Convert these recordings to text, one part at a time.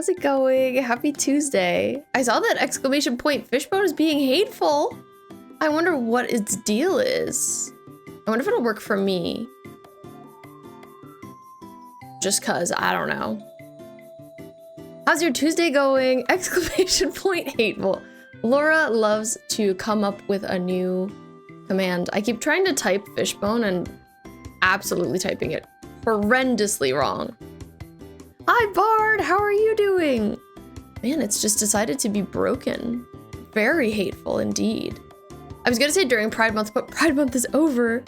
how's it going? Happy Tuesday. I saw that exclamation point Fishbone is being hateful. I wonder what its deal is. I wonder if it'll work for me. Just cause, I don't know. How's your Tuesday going? Exclamation point hateful. Laura loves to come up with a new command. I keep trying to type Fishbone and absolutely typing it horrendously wrong. Hi Bard, how are you doing? Man, it's just decided to be broken. Very hateful indeed. I was gonna say during Pride Month, but Pride Month is over.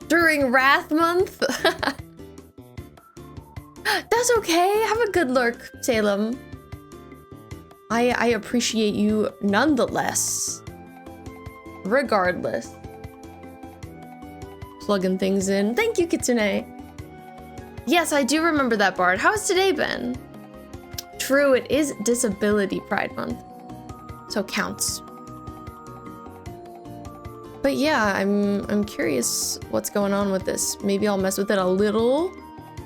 During Wrath Month? That's okay, have a good lurk, Salem. I appreciate you nonetheless. Regardless. Plugging things in. Thank you, Kitsune. Yes, I do remember that, Bard. How has today been? True, it is Disability Pride Month. So counts. But yeah, I'm curious what's going on with this. Maybe I'll mess with it a little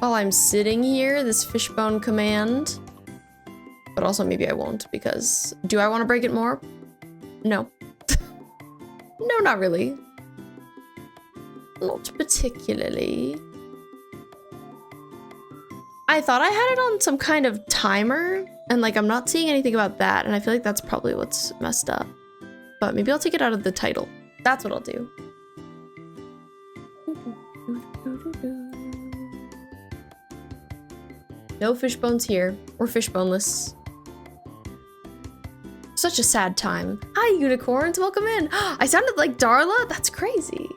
while I'm sitting here, this Fishbone command. But also maybe I won't, because do I want to break it more? No. No, not really. Not particularly. I thought I had it on some kind of timer, and like I'm not seeing anything about that, and I feel like that's probably what's messed up. But maybe I'll take it out of the title. That's what I'll do. No Fishbones here. We're fishboneless. Such a sad time. Hi, unicorns, welcome in. I sounded like Darla? That's crazy.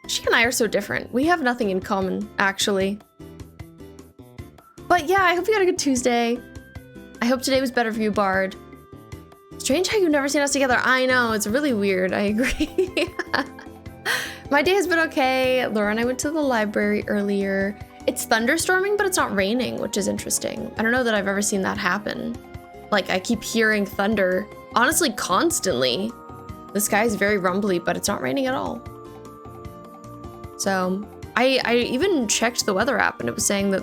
She and I are so different. We have nothing in common, actually. But yeah, I hope you had a good Tuesday. I hope today was better for you, Bard. Strange how you've never seen us together. I know, it's really weird, I agree. My day has been okay. Laura and I went to the library earlier. It's thunderstorming, but it's not raining, which is interesting. I don't know that I've ever seen that happen. Like, I keep hearing thunder, honestly, constantly. The sky is very rumbly, but it's not raining at all. So, I even checked the weather app and it was saying that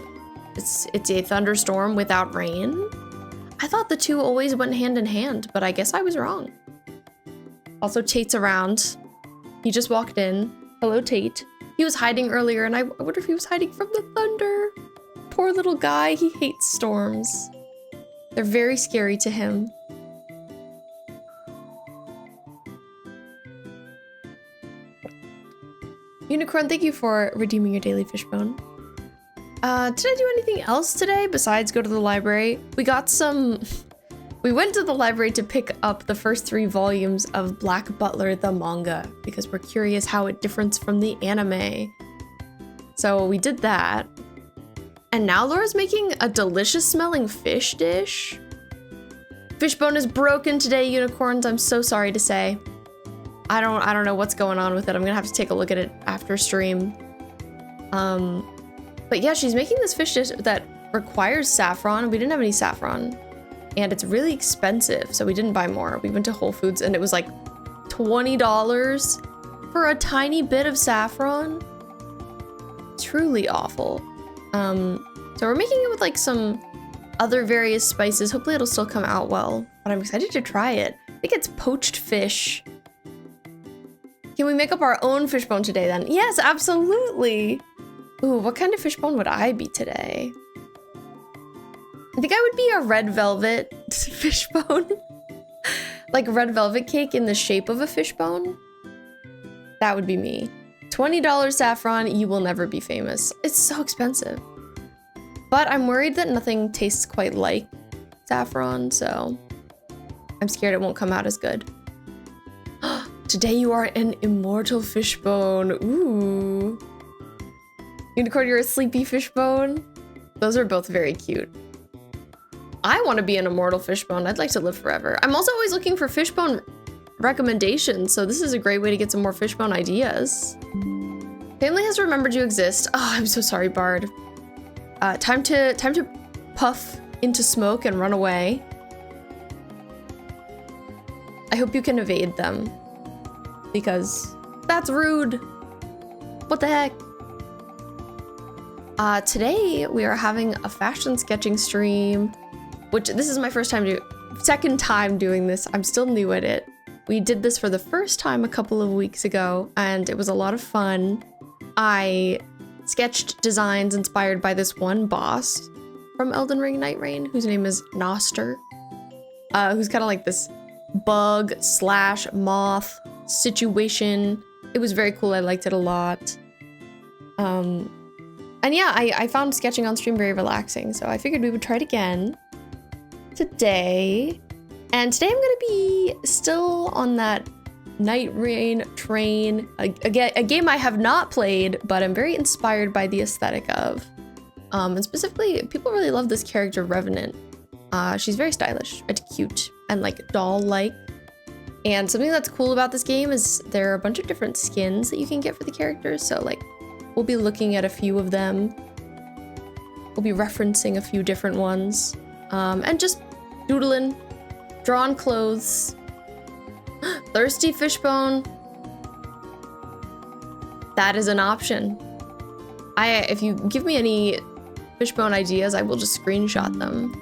it's a thunderstorm without rain. I thought the two always went hand in hand, but I guess I was wrong. Also, Tate's around. He just walked in. Hello, Tate. He was hiding earlier, and I wonder if he was hiding from the thunder. Poor little guy, he hates storms. They're very scary to him. Unicorn, thank you for redeeming your daily Fishbone. Did I do anything else today besides go to the library? We went to the library to pick up the first 3 volumes of Black Butler, the manga, because we're curious how it differs from the anime. So we did that. And now Laura's making a delicious smelling fish dish. Fishbone is broken today, unicorns. I'm so sorry to say. I don't know what's going on with it. I'm gonna have to take a look at it after stream. But yeah, she's making this fish dish that requires saffron. We didn't have any saffron. And it's really expensive, so we didn't buy more. We went to Whole Foods and it was like $20 for a tiny bit of saffron. Truly awful. So we're making it with like some other various spices. Hopefully it'll still come out well, but I'm excited to try it. I think it's poached fish. Can we make up our own fishbone today then? Yes, absolutely. Ooh, what kind of fishbone would I be today? I think I would be a red velvet fishbone. Like red velvet cake in the shape of a fishbone. That would be me. $20 saffron, you will never be famous. It's so expensive. But I'm worried that nothing tastes quite like saffron, so I'm scared it won't come out as good. Today you are an immortal fishbone. Ooh. Unicorn, you're a sleepy fishbone. Those are both very cute. I want to be an immortal fishbone. I'd like to live forever. I'm also always looking for fishbone recommendations, so this is a great way to get some more fishbone ideas. Family has remembered you exist. Oh, I'm so sorry, Bard. Time to puff into smoke and run away. I hope you can evade them, because that's rude. What the heck? Today we are having a fashion sketching stream. which this is my second time doing this. I'm still new at it. We did this for the first time a couple of weeks ago, and it was a lot of fun. I sketched designs inspired by this one boss from Elden Ring Nightreign, whose name is Noster, who's kind of like this bug / moth situation. It was very cool. I liked it a lot. And yeah, I found sketching on stream very relaxing, so I figured we would try it again today. And today I'm gonna be still on that Nightreign, a game I have not played, but I'm very inspired by the aesthetic of. And specifically, people really love this character, Revenant. She's very stylish and cute and like doll-like. And something that's cool about this game is there are a bunch of different skins that you can get for the characters. So like, we'll be looking at a few of them. We'll be referencing a few different ones. And just doodling, drawn clothes. Thirsty fishbone. That is an option. If you give me any fishbone ideas, I will just screenshot them.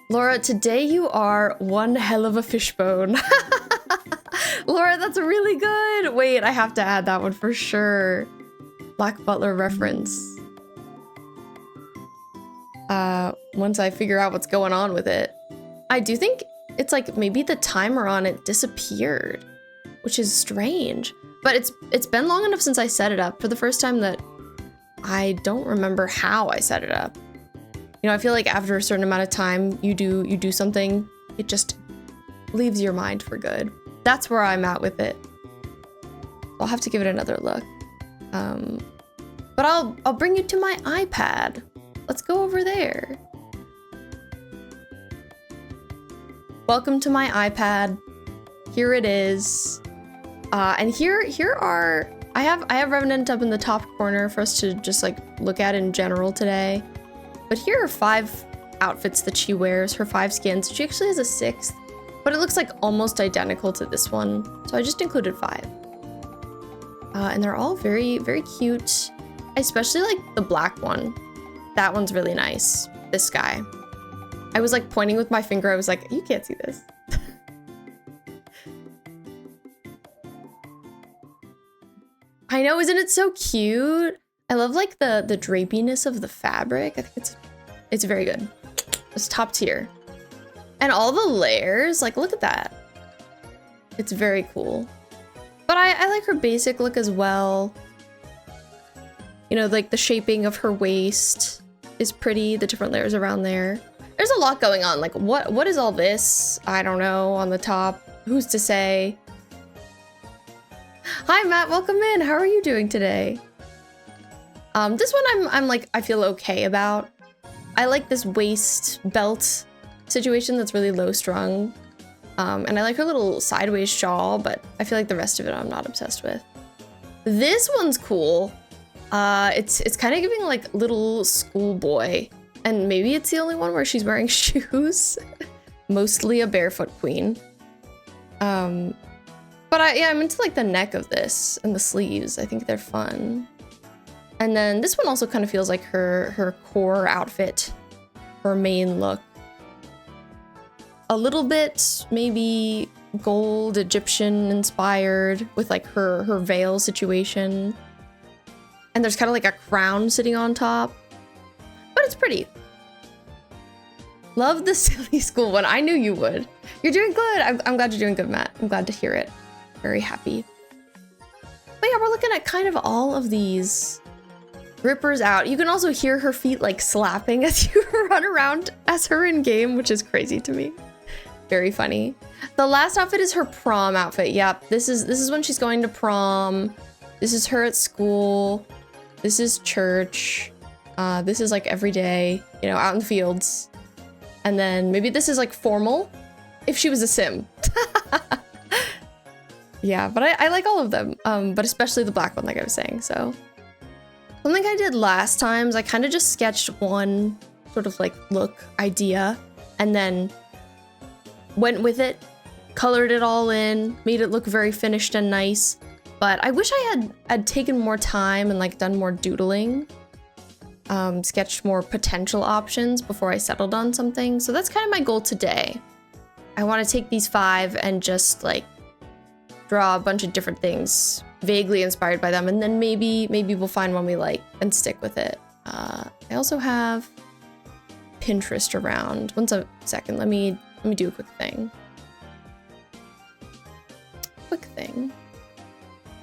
Laura, today you are one hell of a fishbone. Laura, that's really good. Wait, I have to add that one for sure. Black Butler reference. Once I figure out what's going on with it. I do think it's like maybe the timer on it disappeared, which is strange. But it's been long enough since I set it up for the first time that I don't remember how I set it up. You know, I feel like after a certain amount of time you do something, it just leaves your mind for good. That's where I'm at with it. I'll have to give it another look. But I'll bring you to my iPad. Let's go over there. Welcome to my iPad. Here it is. And here are I have Revenant up in the top corner for us to just like look at in general today. But here are 5 outfits that she wears, her 5 skins. She actually has a 6th, but it looks like almost identical to this one. So I just included 5. And they're all very, very cute. I especially like the black one. That one's really nice. This guy. I was like pointing with my finger. I was like, you can't see this. I know, isn't it so cute? I love like the drapiness of the fabric. I think it's very good. It's top tier. And all the layers, like look at that. It's very cool. But I like her basic look as well. You know, like the shaping of her waist is pretty, the different layers around there. There's a lot going on. Like what is all this? I don't know, on the top. Who's to say? Hi Matt, welcome in. How are you doing today? This one I'm like, I feel okay about. I like this waist belt situation that's really low strung. And I like her little sideways shawl, but I feel like the rest of it I'm not obsessed with. This one's cool. It's kind of giving like little schoolboy, and maybe it's the only one where she's wearing shoes. Mostly a barefoot queen. But I'm into like the neck of this and the sleeves. I think they're fun. And then this one also kind of feels like her core outfit, her main look. A little bit maybe gold Egyptian inspired with like her veil situation. And there's kind of like a crown sitting on top, but it's pretty. Love the silly school one. I knew you would. You're doing good. I'm glad you're doing good, Matt. I'm glad to hear it. Very happy. But yeah, we're looking at kind of all of these. Rippers out. You can also hear her feet like slapping as you run around as her in game, which is crazy to me. Very funny. The last outfit is her prom outfit. Yep, this is when she's going to prom. This is her at school. This is church. This is like every day, you know, out in the fields. And then maybe this is like formal if she was a sim. Yeah, but I like all of them, but especially the black one, like I was saying, so. Something I did last time is I kind of just sketched one sort of like look idea and then went with it, colored it all in, made it look very finished and nice. But I wish I had taken more time and like done more doodling. sketched more potential options before I settled on something. So that's kind of my goal today. I want to take these 5 and just like draw a bunch of different things vaguely inspired by them, and then maybe we'll find one we like and stick with it. I also have Pinterest around. One second, let me do a quick thing.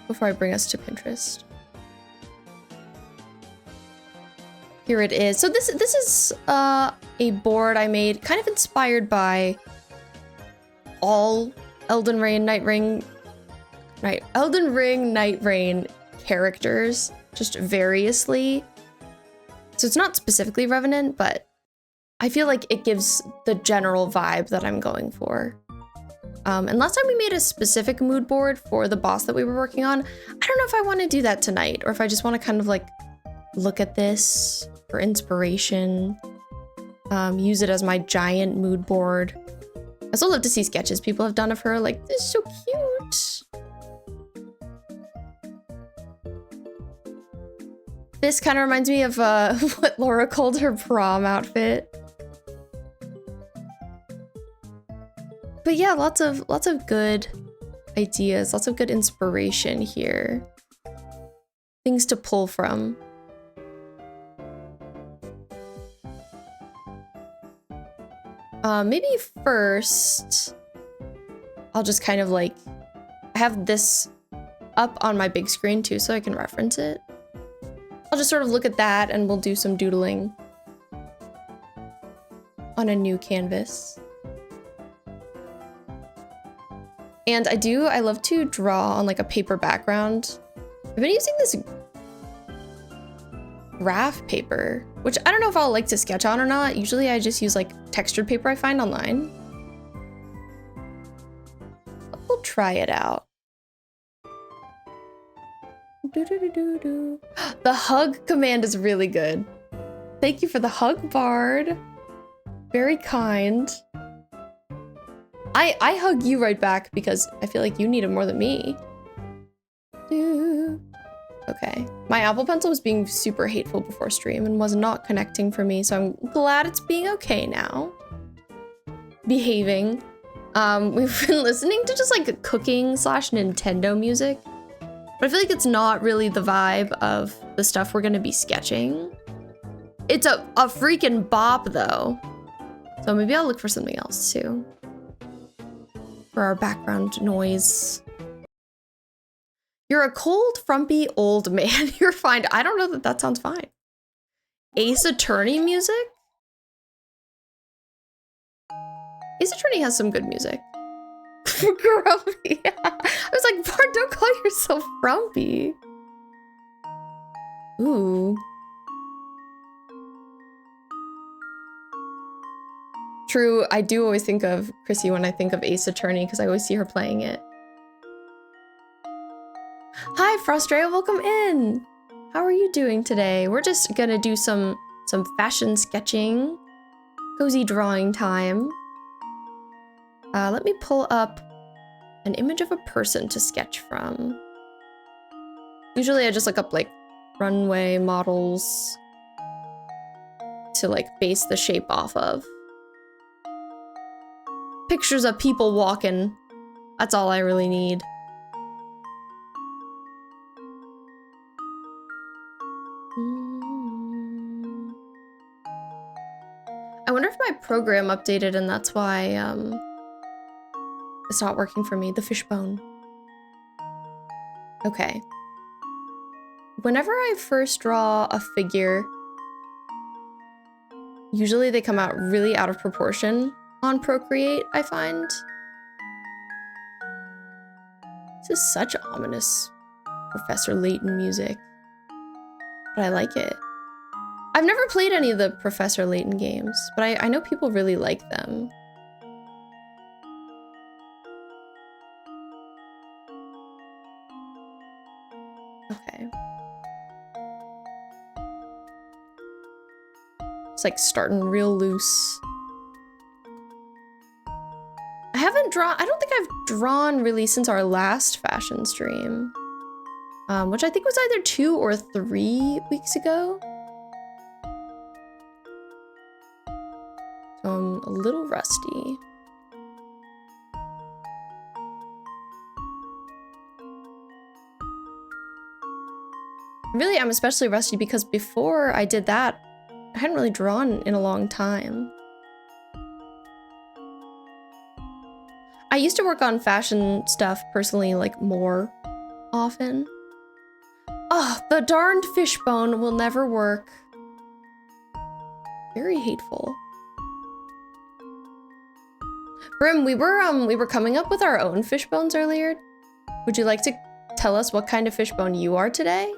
Before I bring us to Pinterest. Here it is. So this is a board I made kind of inspired by all Elden Ring, Nightreign characters, just variously. So it's not specifically Revenant, but I feel like it gives the general vibe that I'm going for. And last time we made a specific mood board for the boss that we were working on. I don't know if I want to do that tonight, or if I just want to kind of like look at this for inspiration, use it as my giant mood board. I still love to see sketches people have done of her. Like, this is so cute. This kind of reminds me of what Laura called her prom outfit. But yeah, lots of good ideas, lots of good inspiration here. Things to pull from. Maybe first, I'll just kind of like, I have this up on my big screen too, so I can reference it. I'll just sort of look at that and we'll do some doodling on a new canvas. And I love to draw on like a paper background. I've been using this graph paper, which I don't know if I'll like to sketch on or not. Usually I just use like textured paper I find online. We'll try it out. The hug command is really good. Thank you for the hug, Bard. Very kind. I hug you right back because I feel like you need it more than me. Okay. My Apple Pencil was being super hateful before stream and was not connecting for me, so I'm glad it's being okay now. Behaving. We've been listening to just like cooking / Nintendo music, but I feel like it's not really the vibe of the stuff we're gonna be sketching. It's a freaking bop though. So maybe I'll look for something else too. For our background noise. You're a cold, frumpy old man. You're fine. I don't know that sounds fine. Ace Attorney music? Ace Attorney has some good music. Grumpy. I was like, Bart, don't call yourself frumpy. Ooh. True, I do always think of Chrissy when I think of Ace Attorney because I always see her playing it. Hi, Frostrea, welcome in. How are you doing today? We're just gonna do some fashion sketching, cozy drawing time. Let me pull up an image of a person to sketch from. Usually I just look up like runway models to like base the shape off of. Pictures of people walking. That's all I really need. I wonder if my program updated and that's why it's not working for me. The fishbone. Okay. Whenever I first draw a figure, usually they come out really out of proportion on Procreate, I find. This is such ominous Professor Layton music, but I like it. I've never played any of the Professor Layton games, but I know people really like them. Okay. It's like starting real loose. I don't think I've drawn really since our last fashion stream, which I think was either 2 or 3 weeks ago. a little rusty. Really, I'm especially rusty because before I did that, I hadn't really drawn in a long time. I used to work on fashion stuff personally, like, more often. Oh, the darned fishbone will never work. Very hateful. Brim, we were coming up with our own fishbones earlier. Would you like to tell us what kind of fishbone you are today?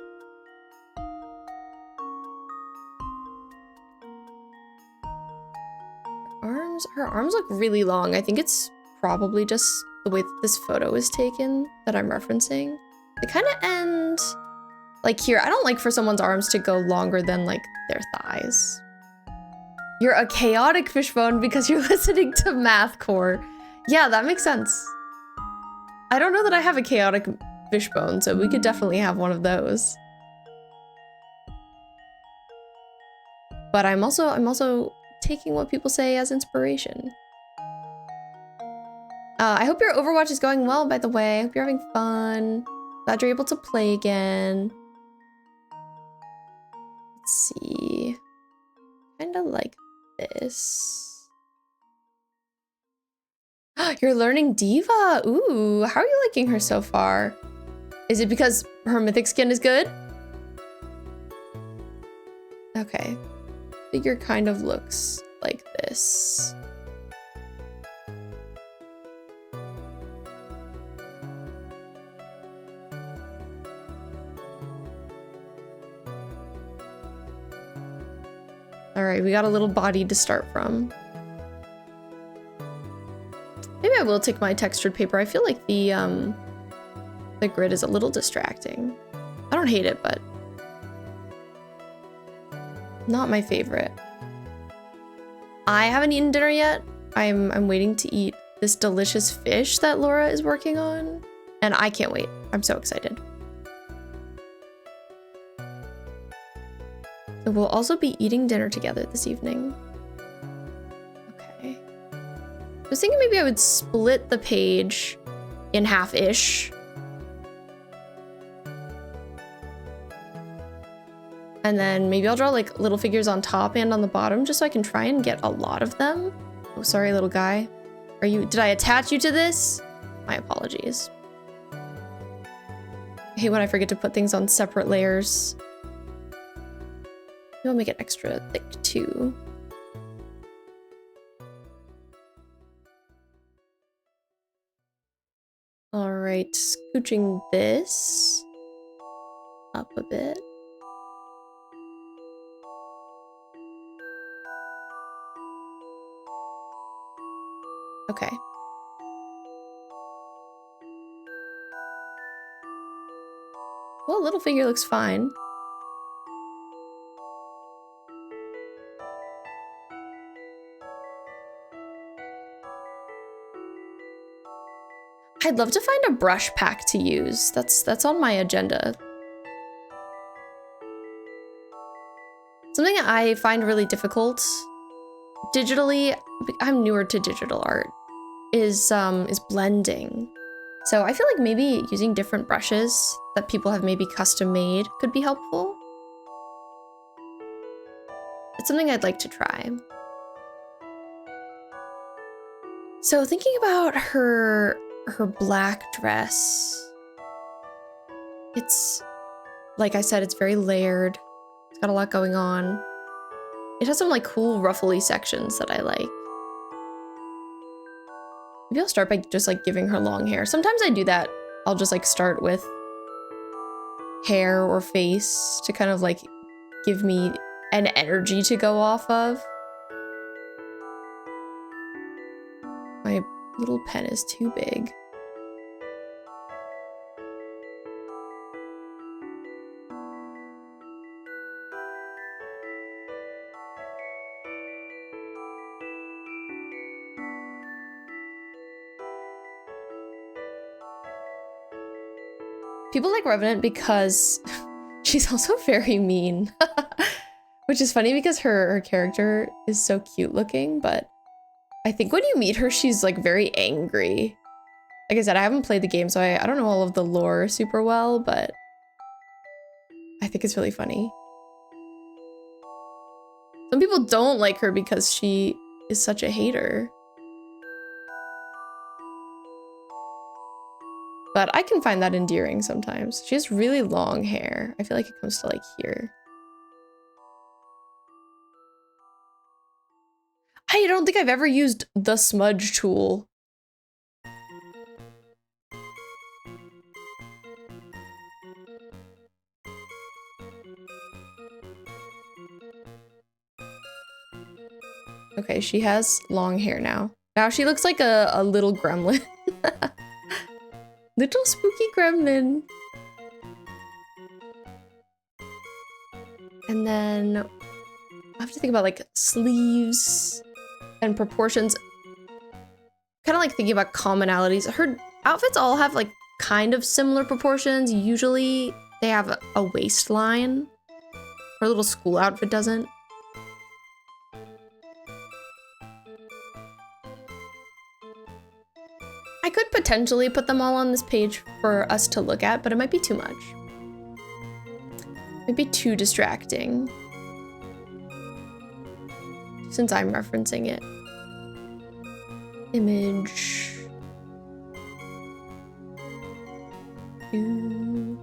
Her arms look really long. I think it's probably just the way that this photo is taken that I'm referencing. They kind of end like here. I don't like for someone's arms to go longer than like their thighs. You're a chaotic fishbone because you're listening to mathcore. Yeah, that makes sense. I don't know that I have a chaotic fishbone, so we could definitely have one of those. But I'm also taking what people say as inspiration. I hope your Overwatch is going well, by the way. I hope you're having fun. Glad you're able to play again. Let's see. Kind of like this. You're learning Diva. Ooh, how are you liking her so far? Is it because her mythic skin is good? Okay. Figure kind of looks like this. All right, we got a little body to start from. Maybe I will take my textured paper. I feel like the grid is a little distracting. I don't hate it, but not my favorite. I haven't eaten dinner yet. I'm waiting to eat this delicious fish that Laura is working on, and I can't wait. I'm so excited. So we'll also be eating dinner together this evening. Okay. I was thinking maybe I would split the page in half-ish. And then maybe I'll draw like little figures on top and on the bottom just so I can try and get a lot of them. Oh, sorry, little guy. Did I attach you to this? My apologies. I hate when I forget to put things on separate layers. Maybe I'll make it extra thick too. All right, scooching this up a bit. Okay. Well, little figure looks fine. I'd love to find a brush pack to use. That's on my agenda. Something I find really difficult digitally, I'm newer to digital art, is blending. So I feel like maybe using different brushes that people have maybe custom made could be helpful. It's something I'd like to try. So thinking about her black dress, it's, like I said, it's very layered. It's got a lot going on. It has some like cool ruffly sections that I like. Maybe I'll start by just like giving her long hair. Sometimes I do that. I'll just like start with hair or face to kind of like give me an energy to go off of. My little pen is too big. People like Revenant because she's also very mean. Which is funny because her character is so cute looking, but I think when you meet her, she's like very angry. Like I said, I haven't played the game, so I don't know all of the lore super well, but I think it's really funny. Some people don't like her because she is such a hater. But I can find that endearing sometimes. She has really long hair. I feel like it comes to like here. I don't think I've ever used the smudge tool. Okay, she has long hair now. Now she looks like a little gremlin. Little spooky gremlin. And then I have to think about like sleeves and proportions. Kind of like thinking about commonalities. Her outfits all have like kind of similar proportions. Usually they have a waistline. Her little school outfit doesn't. I could potentially put them all on this page for us to look at, but it might be too much. It might be too distracting. Since I'm referencing it. Image. 2.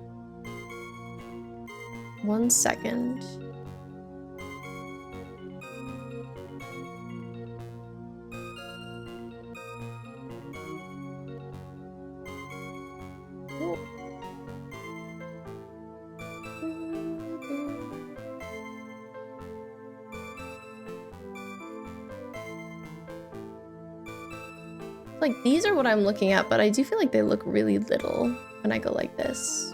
1 second. Oh. Like these are what I'm looking at, but I do feel like they look really little when I go like this.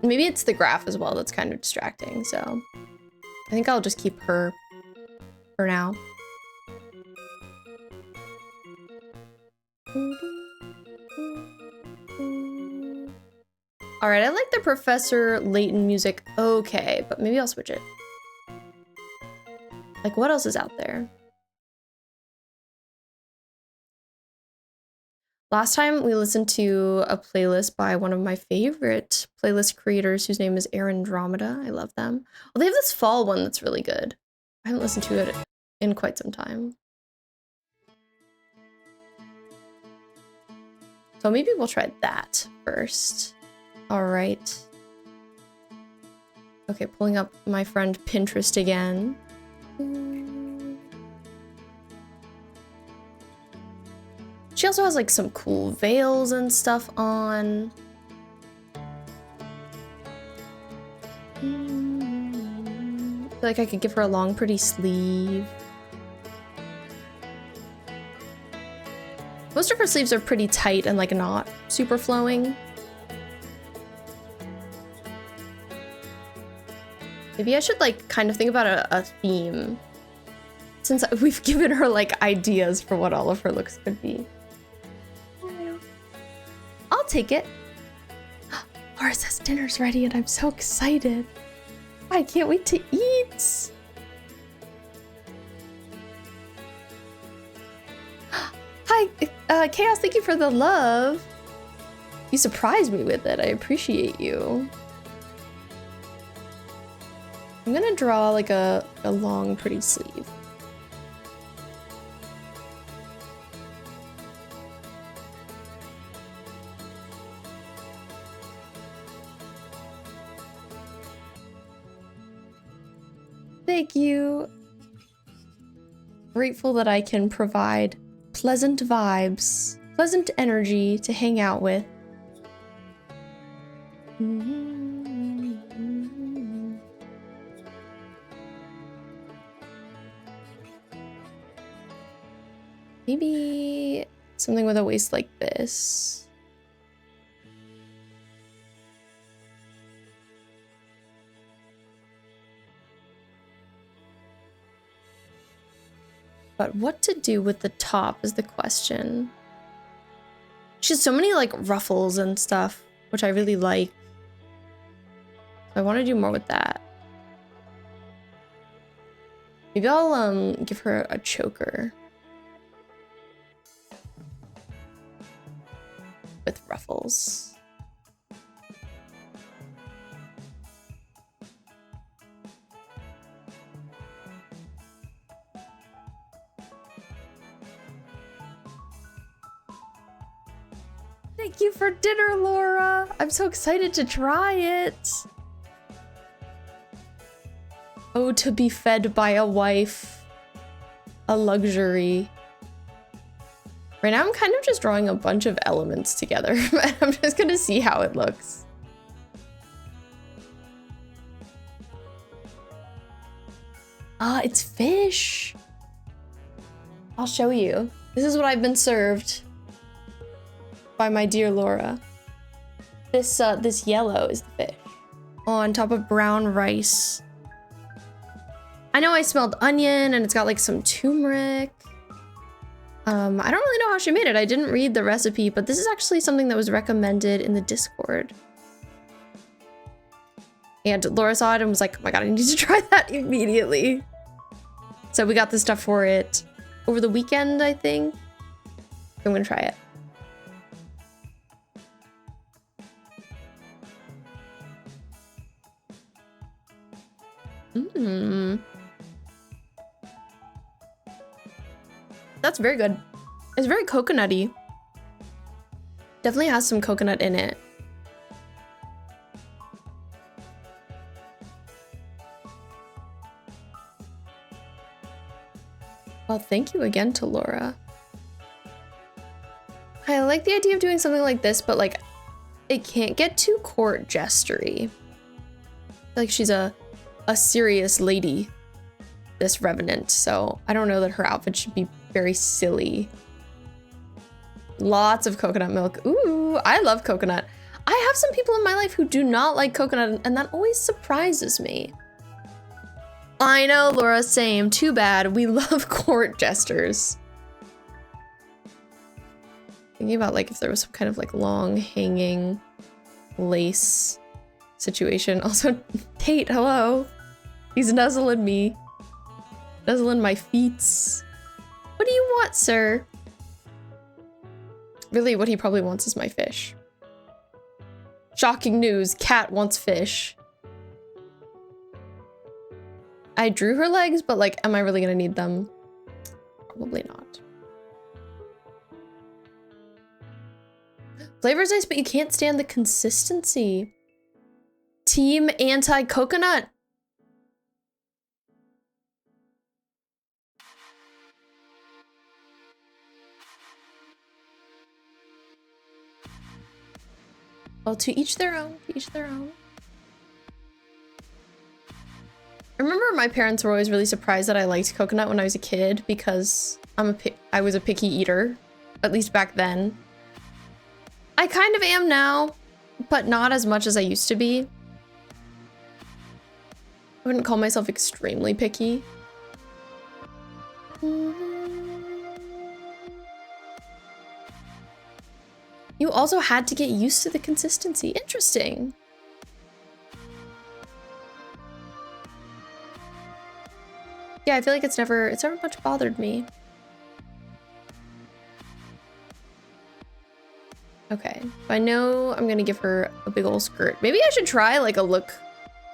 Maybe it's the graph as well that's kind of distracting, so I think I'll just keep her for now. All right, I like the Professor Layton music. Okay, but maybe I'll switch it. Like what else is out there? Last time we listened to a playlist by one of my favorite playlist creators whose name is Andromeda. I love them. Well, they have this fall one that's really good. I haven't listened to it in quite some time. So maybe we'll try that first. All right. Okay, pulling up my friend Pinterest again. She also has like some cool veils and stuff on. I feel like I could give her a long, pretty sleeve. Most of her sleeves are pretty tight and like not super flowing. Maybe I should like kind of think about a theme, since we've given her like ideas for what all of her looks could be. I'll take it. Laura says dinner's ready and I'm so excited. I can't wait to eat. Hi, Chaos, thank you for the love. You surprised me with it. I appreciate you. I'm gonna draw like a long, pretty sleeve. Thank you. Grateful that I can provide pleasant vibes, pleasant energy to hang out with. Maybe something with a waist like this. But what to do with the top is the question. She has so many like ruffles and stuff, which I really like. I want to do more with that. Maybe I'll give her a choker. else. Thank you for dinner, Laura. I'm so excited to try it. Oh, to be fed by a wife. A luxury. Right now, I'm kind of just drawing a bunch of elements together. I'm just gonna see how it looks. Ah, it's fish. I'll show you. This is what I've been served by my dear Laura. This yellow is the fish. On top of brown rice. I know I smelled onion and it's got like some turmeric. I don't really know how she made it. I didn't read the recipe, but this is actually something that was recommended in the Discord. And Laura saw it and was like, oh my god, I need to try that immediately. So we got the stuff for it over the weekend, I think. I'm gonna try it. That's very good. It's very coconutty. Definitely has some coconut in it. Well, thank you again to Laura. I like the idea of doing something like this, but like, it can't get too court jestery. Like she's a serious lady, this Revenant, so I don't know that her outfit should be very silly. Lots of coconut milk. Ooh, I love coconut. I have some people in my life who do not like coconut, and that always surprises me. I know, Laura, same. Too bad. We love court jesters. Thinking about like if there was some kind of like long hanging lace situation. Also, Tate, hello. He's nuzzling me. Nuzzling my feets. What do you want, sir? Really, what he probably wants is my fish. Shocking news, cat wants fish. I drew her legs, but like, am I really gonna need them? Probably not. Flavor's nice, but you can't stand the consistency. Team anti-coconut. Well, to each their own, to each their own. I remember my parents were always really surprised that I liked coconut when I was a kid because I was a picky eater, at least back then. I kind of am now, but not as much as I used to be. I wouldn't call myself extremely picky. You also had to get used to the consistency. Interesting. Yeah, I feel like it's never much bothered me. Okay, I know I'm gonna give her a big old skirt. Maybe I should try like a look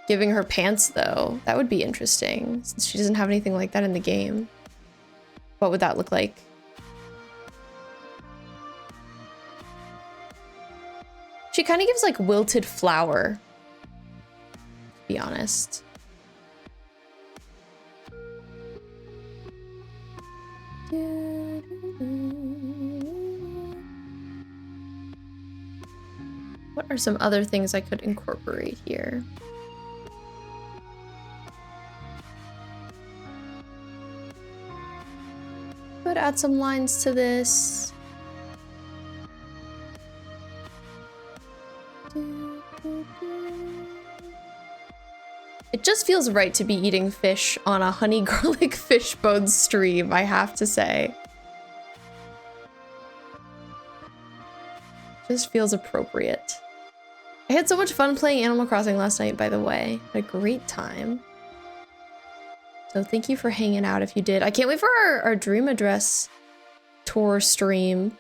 giving her pants though. That would be interesting since she doesn't have anything like that in the game. What would that look like? She kind of gives like wilted flower, to be honest. What are some other things I could incorporate here? Could add some lines to this. It just feels right to be eating fish on a honey garlic fish bones stream, I have to say. Just feels appropriate. I had so much fun playing Animal Crossing last night, by the way. Had a great time. So thank you for hanging out if you did. I can't wait for our Dream Address tour stream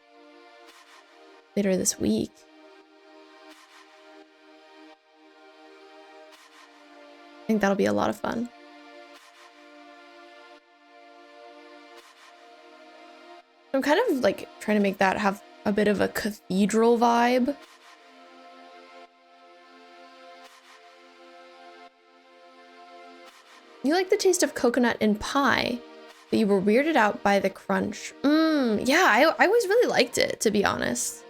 later this week. think that'll be a lot of fun. I'm kind of like trying to make that have a bit of a cathedral vibe. You like the taste of coconut in pie, but you were weirded out by the crunch. Yeah, I always really liked it, to be honest.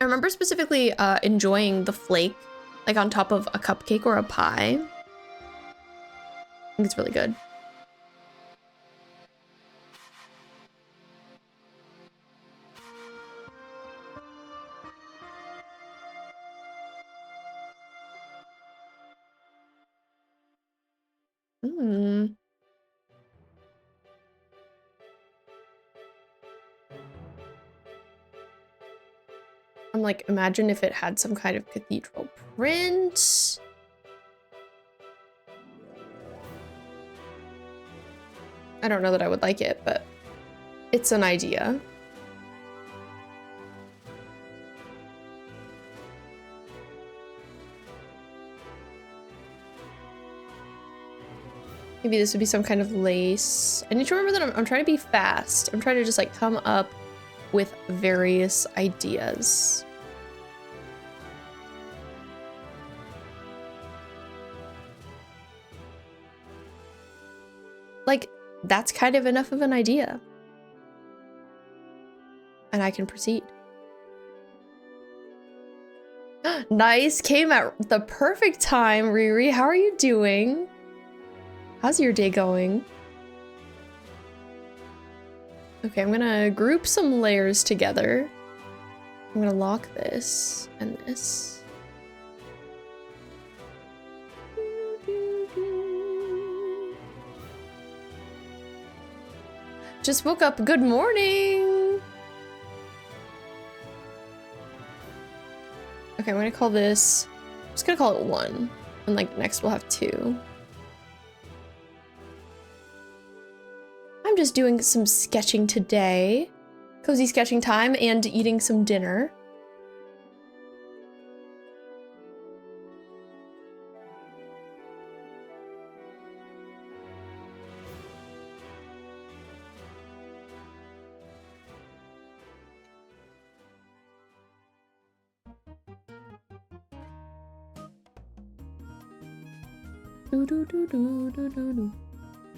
I remember specifically enjoying the flake, like on top of a cupcake or a pie. I think it's really good. I'm like, imagine if it had some kind of cathedral print. I don't know that I would like it, but it's an idea. Maybe this would be some kind of lace. I need to remember that I'm trying to be fast. I'm trying to just like come up with various ideas. Like, that's kind of enough of an idea. And I can proceed. Nice, came at the perfect time, Riri. How are you doing? How's your day going? Okay, I'm gonna group some layers together. I'm gonna lock this and this. Just woke up. Good morning. Okay, I'm gonna call this, I'm just gonna call it 1. And like next we'll have 2. I'm just doing some sketching today. Cozy sketching time and eating some dinner.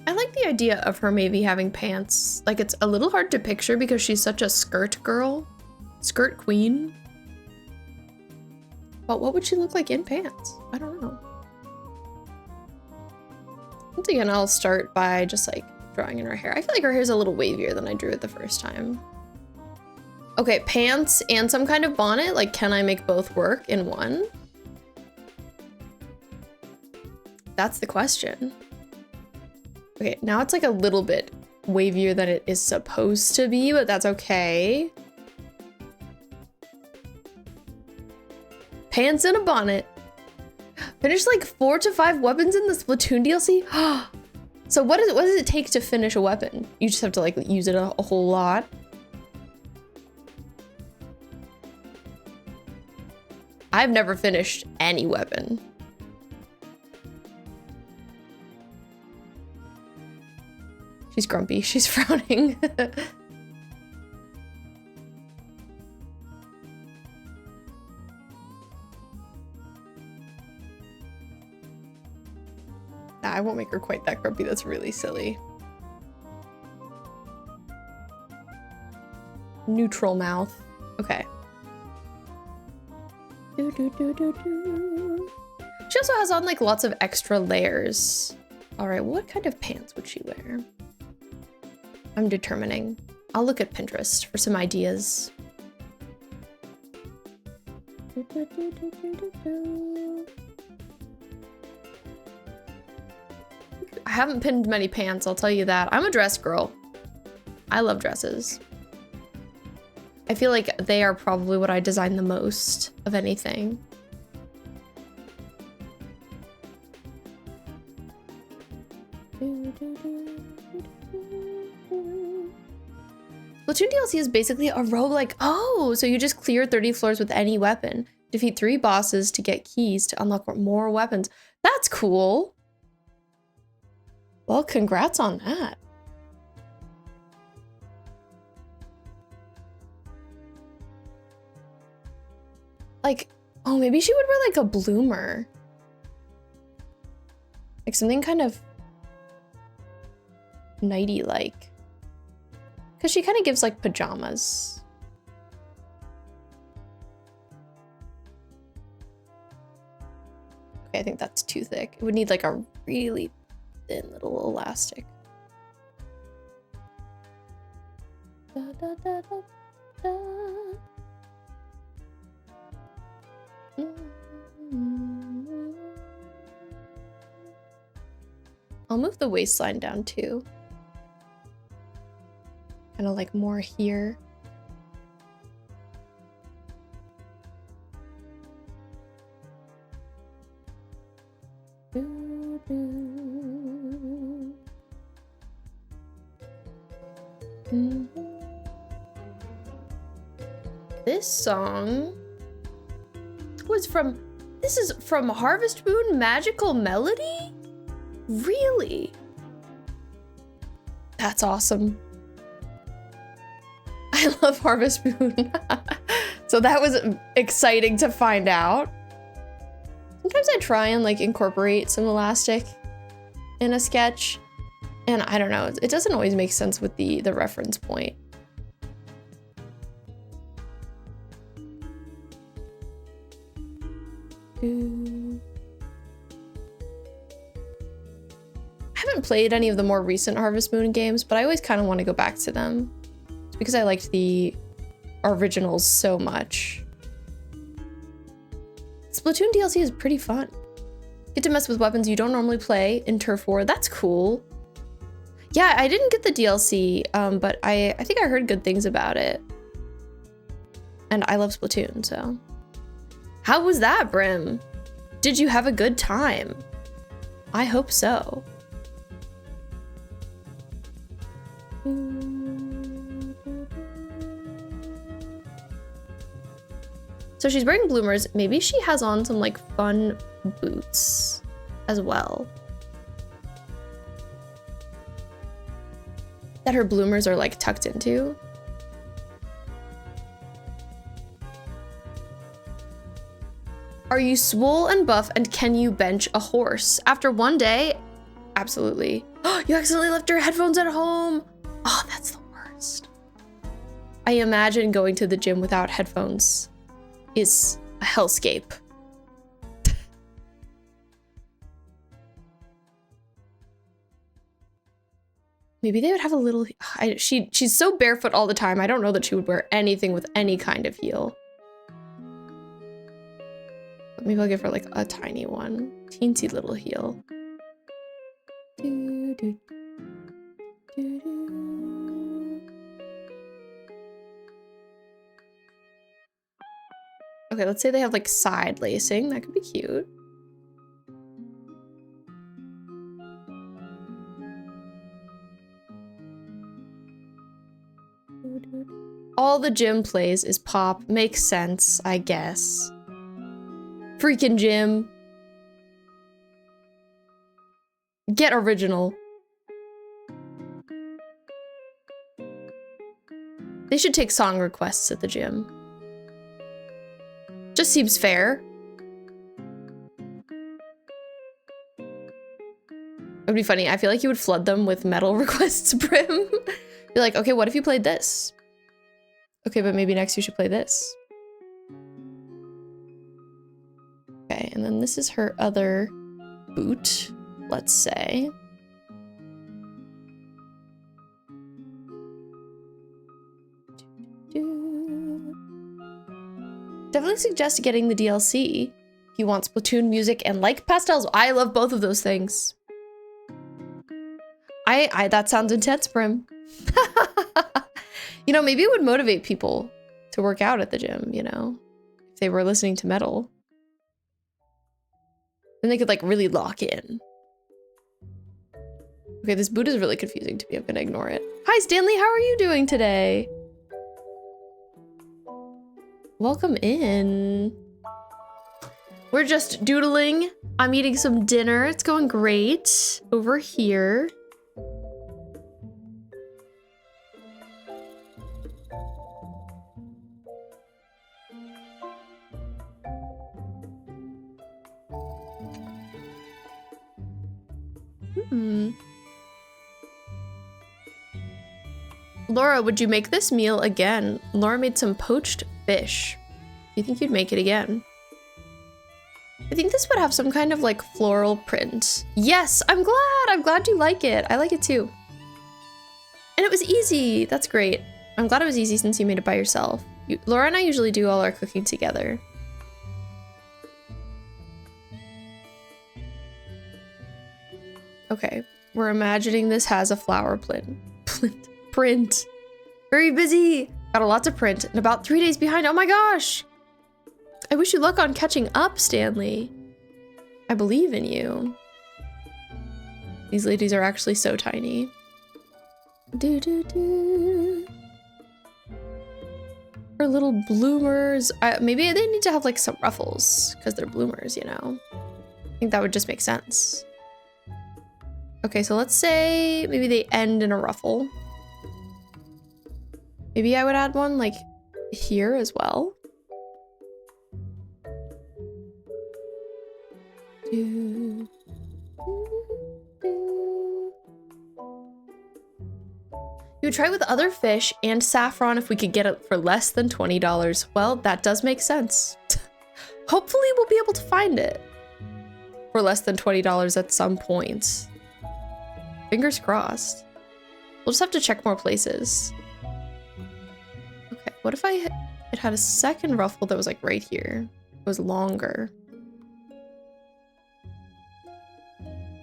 I like the idea of her maybe having pants. Like, it's a little hard to picture because she's such a skirt girl. Skirt queen. But what would she look like in pants? I don't know. Once again, I'll start by just like drawing in her hair. I feel like her hair's a little wavier than I drew it the first time. Okay, pants and some kind of bonnet. Like, can I make both work in one? That's the question. Okay, now it's like a little bit wavier than it is supposed to be, but that's okay. Pants and a bonnet. Finish like 4 to 5 weapons in the Splatoon DLC? So what does it take to finish a weapon? You just have to like use it a whole lot. I've never finished any weapon. She's grumpy, she's frowning. Nah, I won't make her quite that grumpy, that's really silly. Neutral mouth. Okay. She also has on like lots of extra layers. All right, what kind of pants would she wear? I'm determining. I'll look at Pinterest for some ideas. I haven't pinned many pants, I'll tell you that. I'm a dress girl. I love dresses. I feel like they are probably what I design the most of anything. Splatoon DLC is basically a roguelike. Oh, so you just clear 30 floors with any weapon. Defeat 3 bosses to get keys to unlock more weapons. That's cool. Well, congrats on that. Like, oh, maybe she would wear like a bloomer. Like something kind of nighty-like. Because she kind of gives like pajamas. Okay, I think that's too thick. It would need like a really thin little elastic. Da, da, da, da, da. I'll move the waistline down too. Kind of like more here. This song was from, this is from Harvest Moon Magical Melody? Really? That's awesome. I love Harvest Moon. So that was exciting to find out. Sometimes I try and like incorporate some elastic in a sketch, and I don't know, it doesn't always make sense with the reference point. I haven't played any of the more recent Harvest Moon games, but I always kind of want to go back to them. It's because I liked the originals so much. Splatoon DLC is pretty fun. Get to mess with weapons you don't normally play in Turf War. That's cool. Yeah, I didn't get the DLC, but I think I heard good things about it. And I love Splatoon, so. How was that, Brim? Did you have a good time? I hope so. So she's wearing bloomers. Maybe she has on some like fun boots as well. That her bloomers are like tucked into. Are you swole and buff and can you bench a horse? After one day? Absolutely. Oh, you accidentally left your headphones at home. Oh, that's the worst. I imagine going to the gym without headphones is a hellscape. Maybe they would have a little, she's so barefoot all the time. I don't know that she would wear anything with any kind of heel. But maybe I'll give her like a tiny one. Teensy little heel. Okay, let's say they have like side lacing. That could be cute. All the gym plays is pop. Makes sense, I guess. Freaking gym. Get original. They should take song requests at the gym. Just seems fair. It would be funny. I feel like you would flood them with metal requests, Brim. Be like, okay, what if you played this? Okay, but maybe next you should play this. Okay, and then this is her other boot, let's say. Definitely suggest getting the DLC if you want Splatoon music and like pastels. I love both of those things. That sounds intense, Brim. You know, maybe it would motivate people to work out at the gym, you know, if they were listening to metal. Then they could like really lock in. Okay, this boot is really confusing to me. I'm gonna ignore it. Hi, Stanley, how are you doing today? welcome in. We're just doodling. I'm eating some dinner. It's going great over here. Laura, would you make this meal again? Laura made some poached fish. Do you think you'd make it again? I think this would have some kind of like floral print. Yes, I'm glad. I'm glad you like it. I like it too. And it was easy. That's great. I'm glad it was easy since you made it by yourself. Laura and I usually do all our cooking together. Okay, we're imagining this has a flower print. Very busy. Got a lot to print and about 3 days behind. Oh my gosh. I wish you luck on catching up, Stanley. I believe in you. These ladies are actually so tiny. Her little bloomers. Maybe they need to have like some ruffles because they're bloomers, you know? I think that would just make sense. Okay, so let's say maybe they end in a ruffle. Maybe I would add one like here as well. You would try with other fish and saffron if we could get it for less than $20. Well, that does make sense. Hopefully we'll be able to find it for less than $20 at some point. Fingers crossed. We'll just have to check more places. Okay, what if it had a second ruffle that was like right here? It was longer.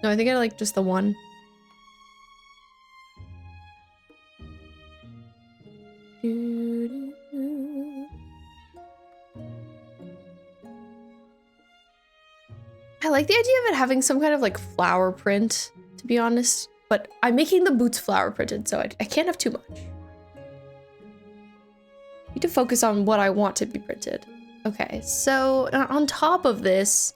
No, I think I like just the one. I like the idea of it having some kind of like flower print, to be honest, but I'm making the boots flower printed, so I can't have too much. Need to focus on what I want to be printed. Okay, so on top of this,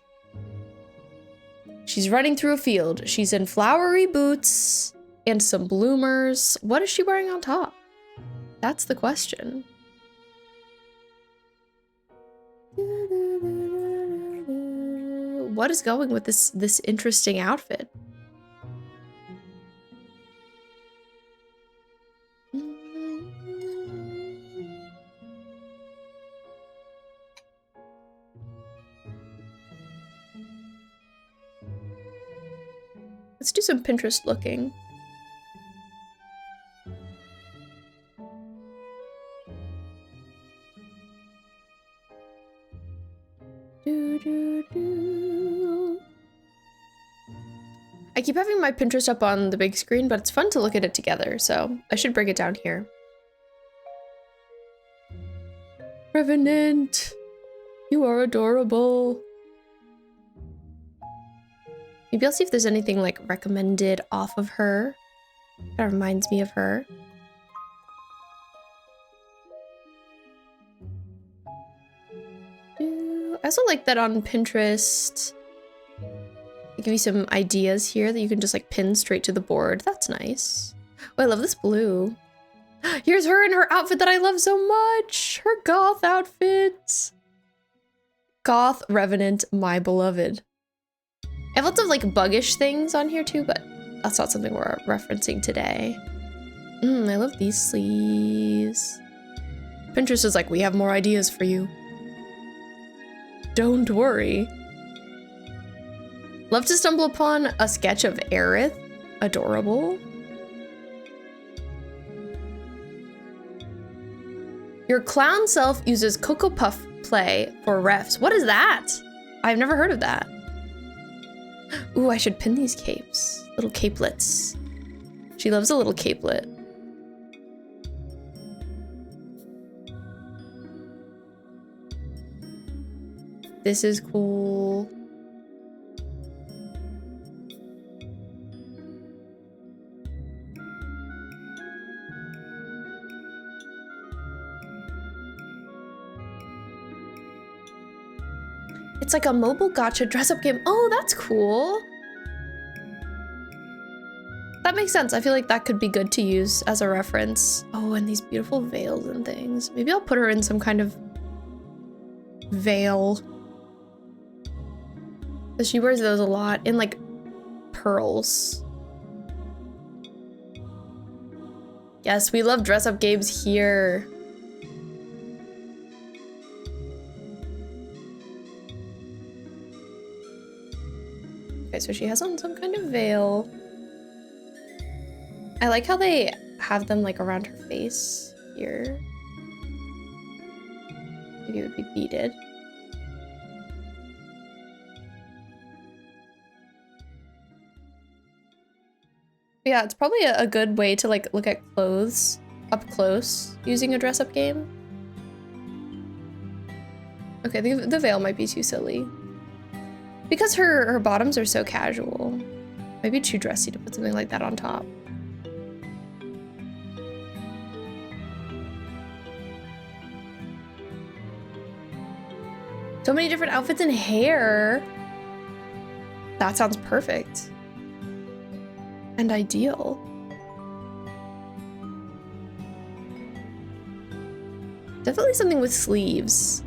she's running through a field. She's in flowery boots and some bloomers. What is she wearing on top? That's the question. What is going with this interesting outfit? Let's do some Pinterest looking. I keep having my Pinterest up on the big screen, but it's fun to look at it together, so I should bring it down here. Revenant, you are adorable. Maybe I'll see if there's anything like recommended off of her that reminds me of her. I also like that on Pinterest. They give you some ideas here that you can just like pin straight to the board. That's nice. Oh, I love this blue. Here's her in her outfit that I love so much. Her goth outfit. Goth Revenant, my beloved. I have lots of like buggish things on here too, but that's not something we're referencing today. I love these sleeves. Pinterest is like, we have more ideas for you. Don't worry. Love to stumble upon a sketch of Aerith. Adorable. Your clown self uses Cocoa Puff play for refs. What is that? I've never heard of that. Ooh, I should pin these capes. Little capelets. She loves a little capelet. This is cool. It's like a mobile gacha dress-up game. Oh, that's cool. That makes sense. I feel like that could be good to use as a reference. Oh, and these beautiful veils and things. Maybe I'll put her in some kind of veil. She wears those a lot in like pearls. Yes, we love dress-up games here. Okay, so she has on some kind of veil. I like how they have them like around her face here. Maybe it would be beaded. Yeah, it's probably a good way to like look at clothes up close using a dress-up game. Okay, the veil might be too silly. Because her bottoms are so casual. Maybe too dressy to put something like that on top. So many different outfits and hair. That sounds perfect. And ideal. Definitely something with sleeves.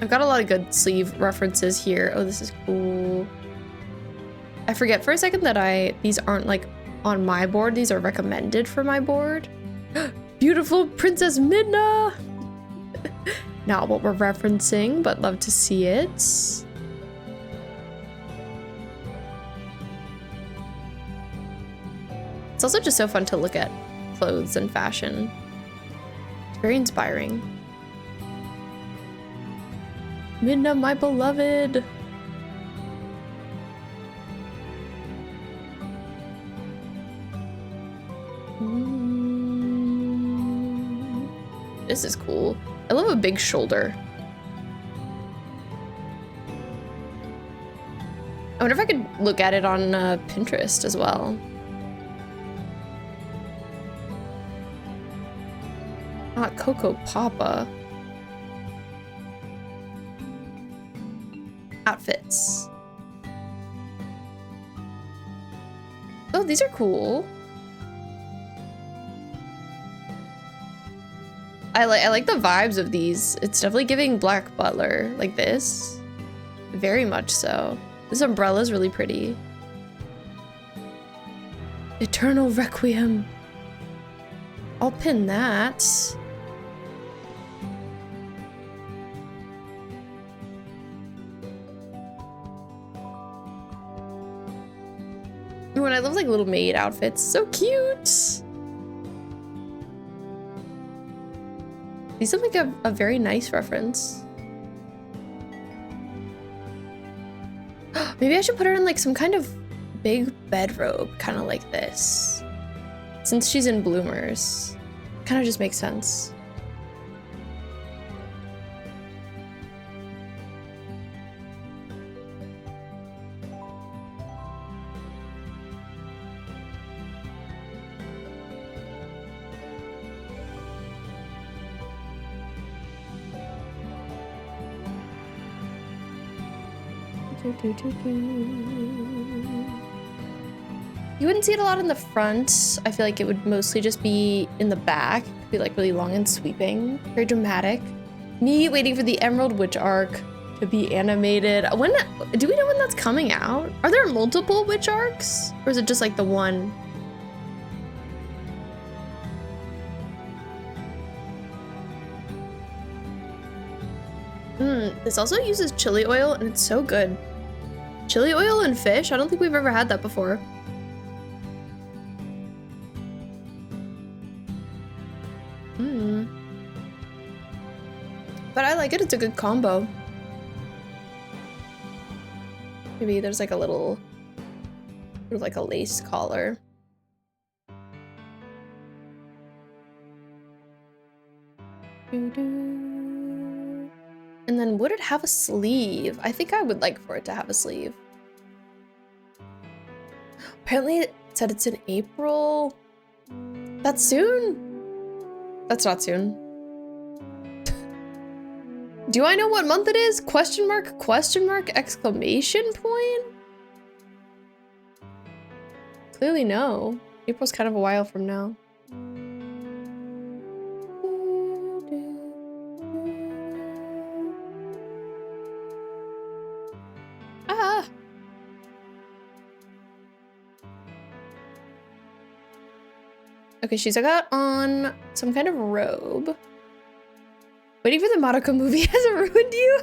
I've got a lot of good sleeve references here. Oh, this is cool. I forget for a second that these aren't like on my board. These are recommended for my board. Beautiful Princess Midna! Not what we're referencing, but love to see it. It's also just so fun to look at clothes and fashion. It's very inspiring. Midna, my beloved! This is cool. I love a big shoulder. I wonder if I could look at it on Pinterest as well. Not Coco Papa. Outfits. Oh, these are cool. I like the vibes of these. It's definitely giving Black Butler, like this. Very much so. This umbrella is really pretty. Eternal Requiem. I'll pin that. Ooh, and I love like little maid outfits. So cute. These seem like a very nice reference. Maybe I should put her in like some kind of big bedrobe, kind of like this. Since she's in bloomers, kind of just makes sense. You wouldn't see it a lot in the front. I feel like it would mostly just be in the back. It'd be like really long and sweeping. Very dramatic. Me waiting for the Emerald Witch arc to be animated. When do we know when that's coming out? Are there multiple witch arcs? Or is it just like the one? This also uses chili oil and it's so good. Chili oil and fish? I don't think we've ever had that before. But I like it, it's a good combo. Maybe there's like a little, sort of like a lace collar. And then would it have a sleeve? I think I would like for it to have a sleeve. Apparently it said it's in April. That's soon? That's not soon. Do I know what month it is? Question mark, exclamation point? Clearly no. April's kind of a while from now. Ah! Okay, she's got on some kind of robe. Waiting for the Madoka movie hasn't ruined you?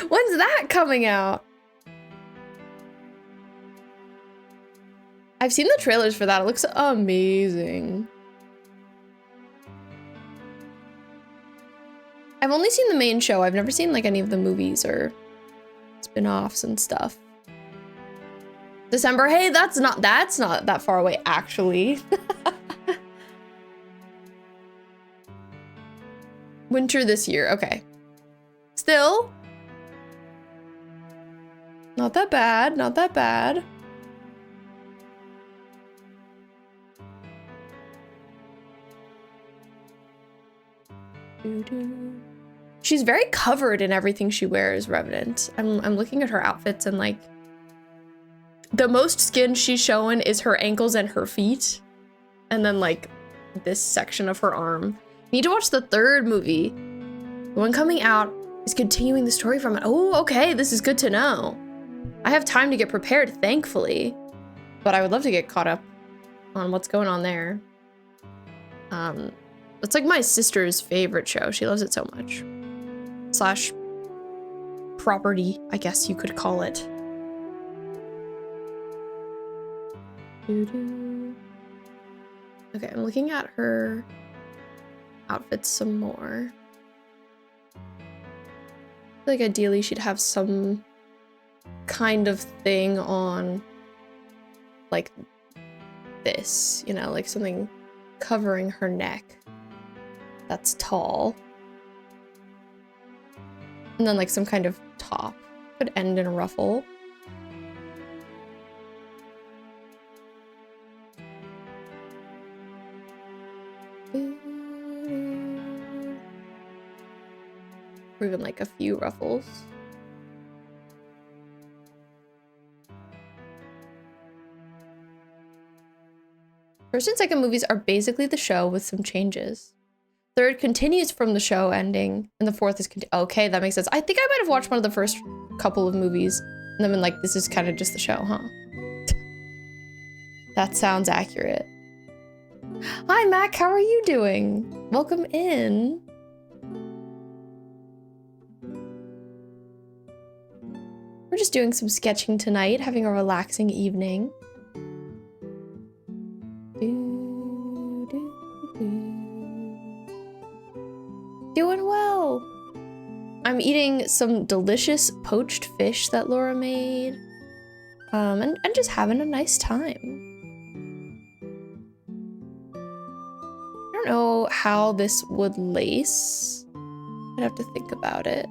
When's that coming out? I've seen the trailers for that. It looks amazing. I've only seen the main show. I've never seen like any of the movies or spin-offs and stuff. December. Hey, that's not that far away actually. Winter this year. Okay. Still not that bad. Not that bad. She's very covered in everything she wears, Revenant. I'm looking at her outfits and like the most skin she's showing is her ankles and her feet. And then like this section of her arm. Need to watch the third movie. The one coming out is continuing the story from it. Oh, okay, this is good to know. I have time to get prepared, thankfully. But I would love to get caught up on what's going on there. It's like my sister's favorite show. She loves it so much. Slash property, I guess you could call it. Okay, I'm looking at her outfits some more. I feel like ideally she'd have some kind of thing on like this, you know, like something covering her neck that's tall. And then like some kind of top. Could end in a ruffle. Or even like a few ruffles. First and second movies are basically the show with some changes. Third continues from the show ending, and the fourth is okay, that makes sense. I think I might have watched one of the first couple of movies, and then been like, this is kind of just the show, huh? That sounds accurate. Hi, Mac, how are you doing? Welcome in. We're just doing some sketching tonight, having a relaxing evening. Doing well. I'm eating some delicious poached fish that Laura made. And just having a nice time. I don't know how this would lace. I'd have to think about it.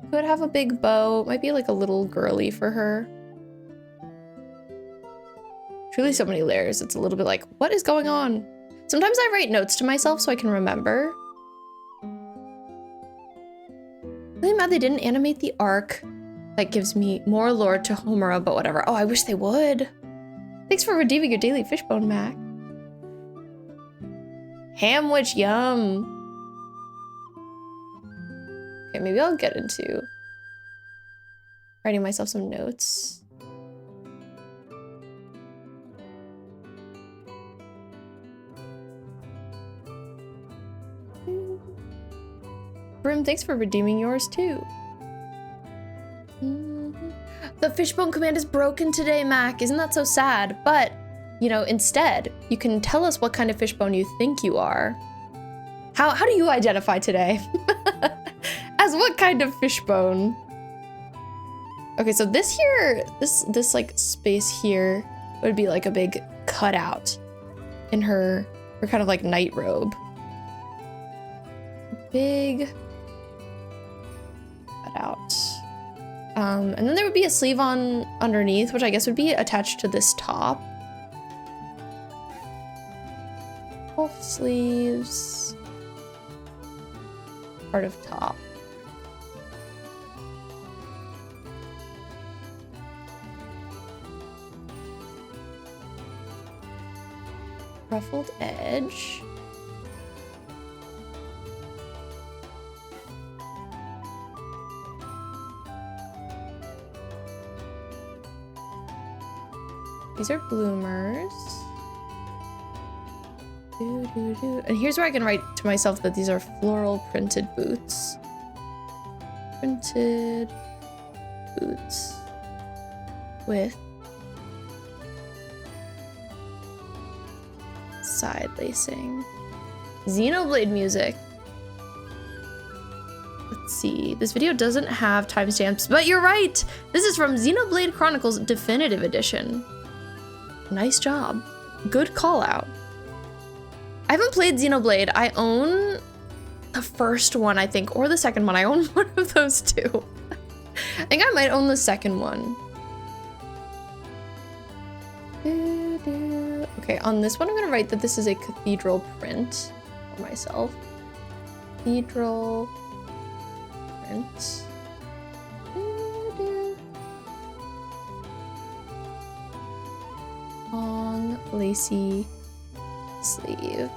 Could have a big bow. Might be like a little girly for her. Truly so many layers. It's a little bit like, what is going on? Sometimes I write notes to myself so I can remember. Really mad they didn't animate the arc. That gives me more lore to Homura, but whatever. Oh, I wish they would. Thanks for redeeming your daily fishbone, Mac. Hamwich, yum. Okay, maybe I'll get into writing myself some notes. Brim, thanks for redeeming yours too. The fishbone command is broken today, Mac. Isn't that so sad? But, you know, instead, you can tell us what kind of fishbone you think you are. How do you identify today? As what kind of fishbone? Okay, so this here, this like space here would be like a big cutout in her kind of like night robe. big cutout. And then there would be a sleeve on underneath, which I guess would be attached to this top. Puff sleeves. Part of top. Ruffled edge. These are bloomers. And here's where I can write to myself that these are floral printed boots. Printed boots with side lacing. Xenoblade music. Let's see. This video doesn't have timestamps, but you're right! This is from Xenoblade Chronicles Definitive Edition. Nice job. Good call out. I haven't played Xenoblade. I own the first one, I think, or the second one. I own one of those two. I think I might own the second one. Okay, on this one, I'm gonna write that this is a cathedral print for myself. Cathedral print. Long, lacy sleeve.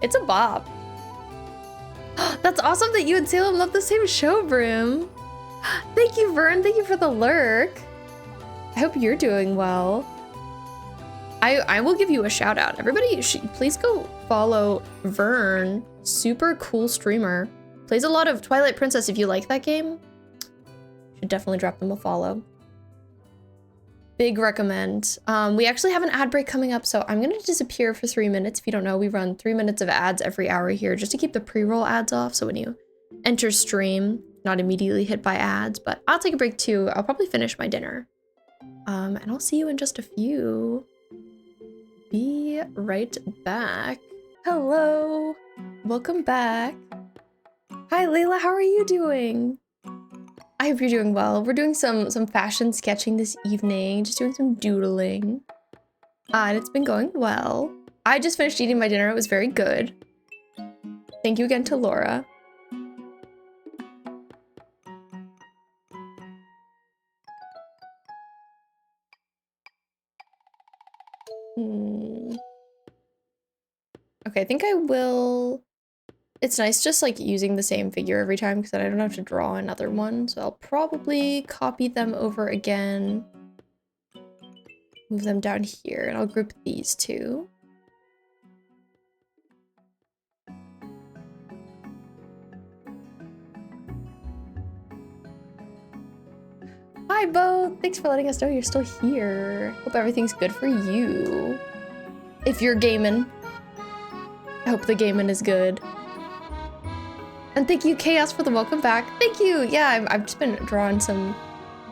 It's a bop. That's awesome that you and Salem love the same show, Brim. Thank you, Vern. Thank you for the lurk. I hope you're doing well. I will give you a shout out. Everybody, please go follow Vern. Super cool streamer. Plays a lot of Twilight Princess. If you like that game, should definitely drop them a follow. Big recommend. We actually have an ad break coming up, so I'm gonna disappear for 3 minutes. If you don't know, we run 3 minutes of ads every hour here just to keep the pre-roll ads off, so when you enter stream, not immediately hit by ads. But I'll take a break too. I'll probably finish my dinner. And I'll see you in just a few. Be right back. Hello. Welcome back. Hi, Layla. How are you doing? I hope you're doing well. We're doing some fashion sketching this evening, just doing some doodling. And it's been going well. I just finished eating my dinner. It was very good. Thank you again to Laura. Okay, I think I will... It's nice just like using the same figure every time because then I don't have to draw another one. So I'll probably copy them over again. Move them down here and I'll group these two. Hi, Bo! Thanks for letting us know you're still here. Hope everything's good for you. If you're gaming. I hope the gaming is good. And thank you, Chaos, for the welcome back. Thank you! Yeah, I've just been drawing some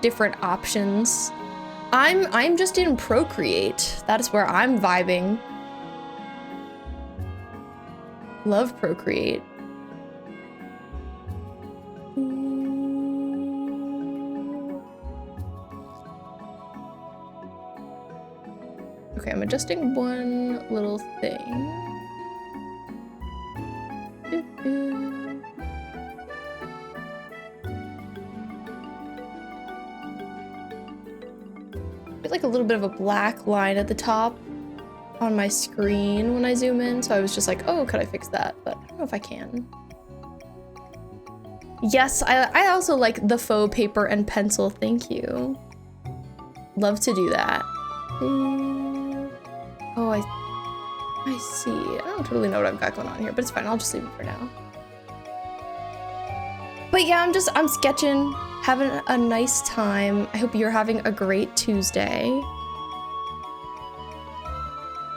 different options. I'm just in Procreate. That is where I'm vibing. Love Procreate. Okay, I'm adjusting one little thing. Like a little bit of a black line at the top on my screen when I zoom in, so I was just like, oh, could I fix that? But I don't know if I can. Yes, I also like the faux paper and pencil, thank you. Love to do that. Oh, I see. I don't totally know what I've got going on here, but it's fine, I'll just leave it for now. But yeah, I'm sketching, having a nice time. I hope you're having a great Tuesday.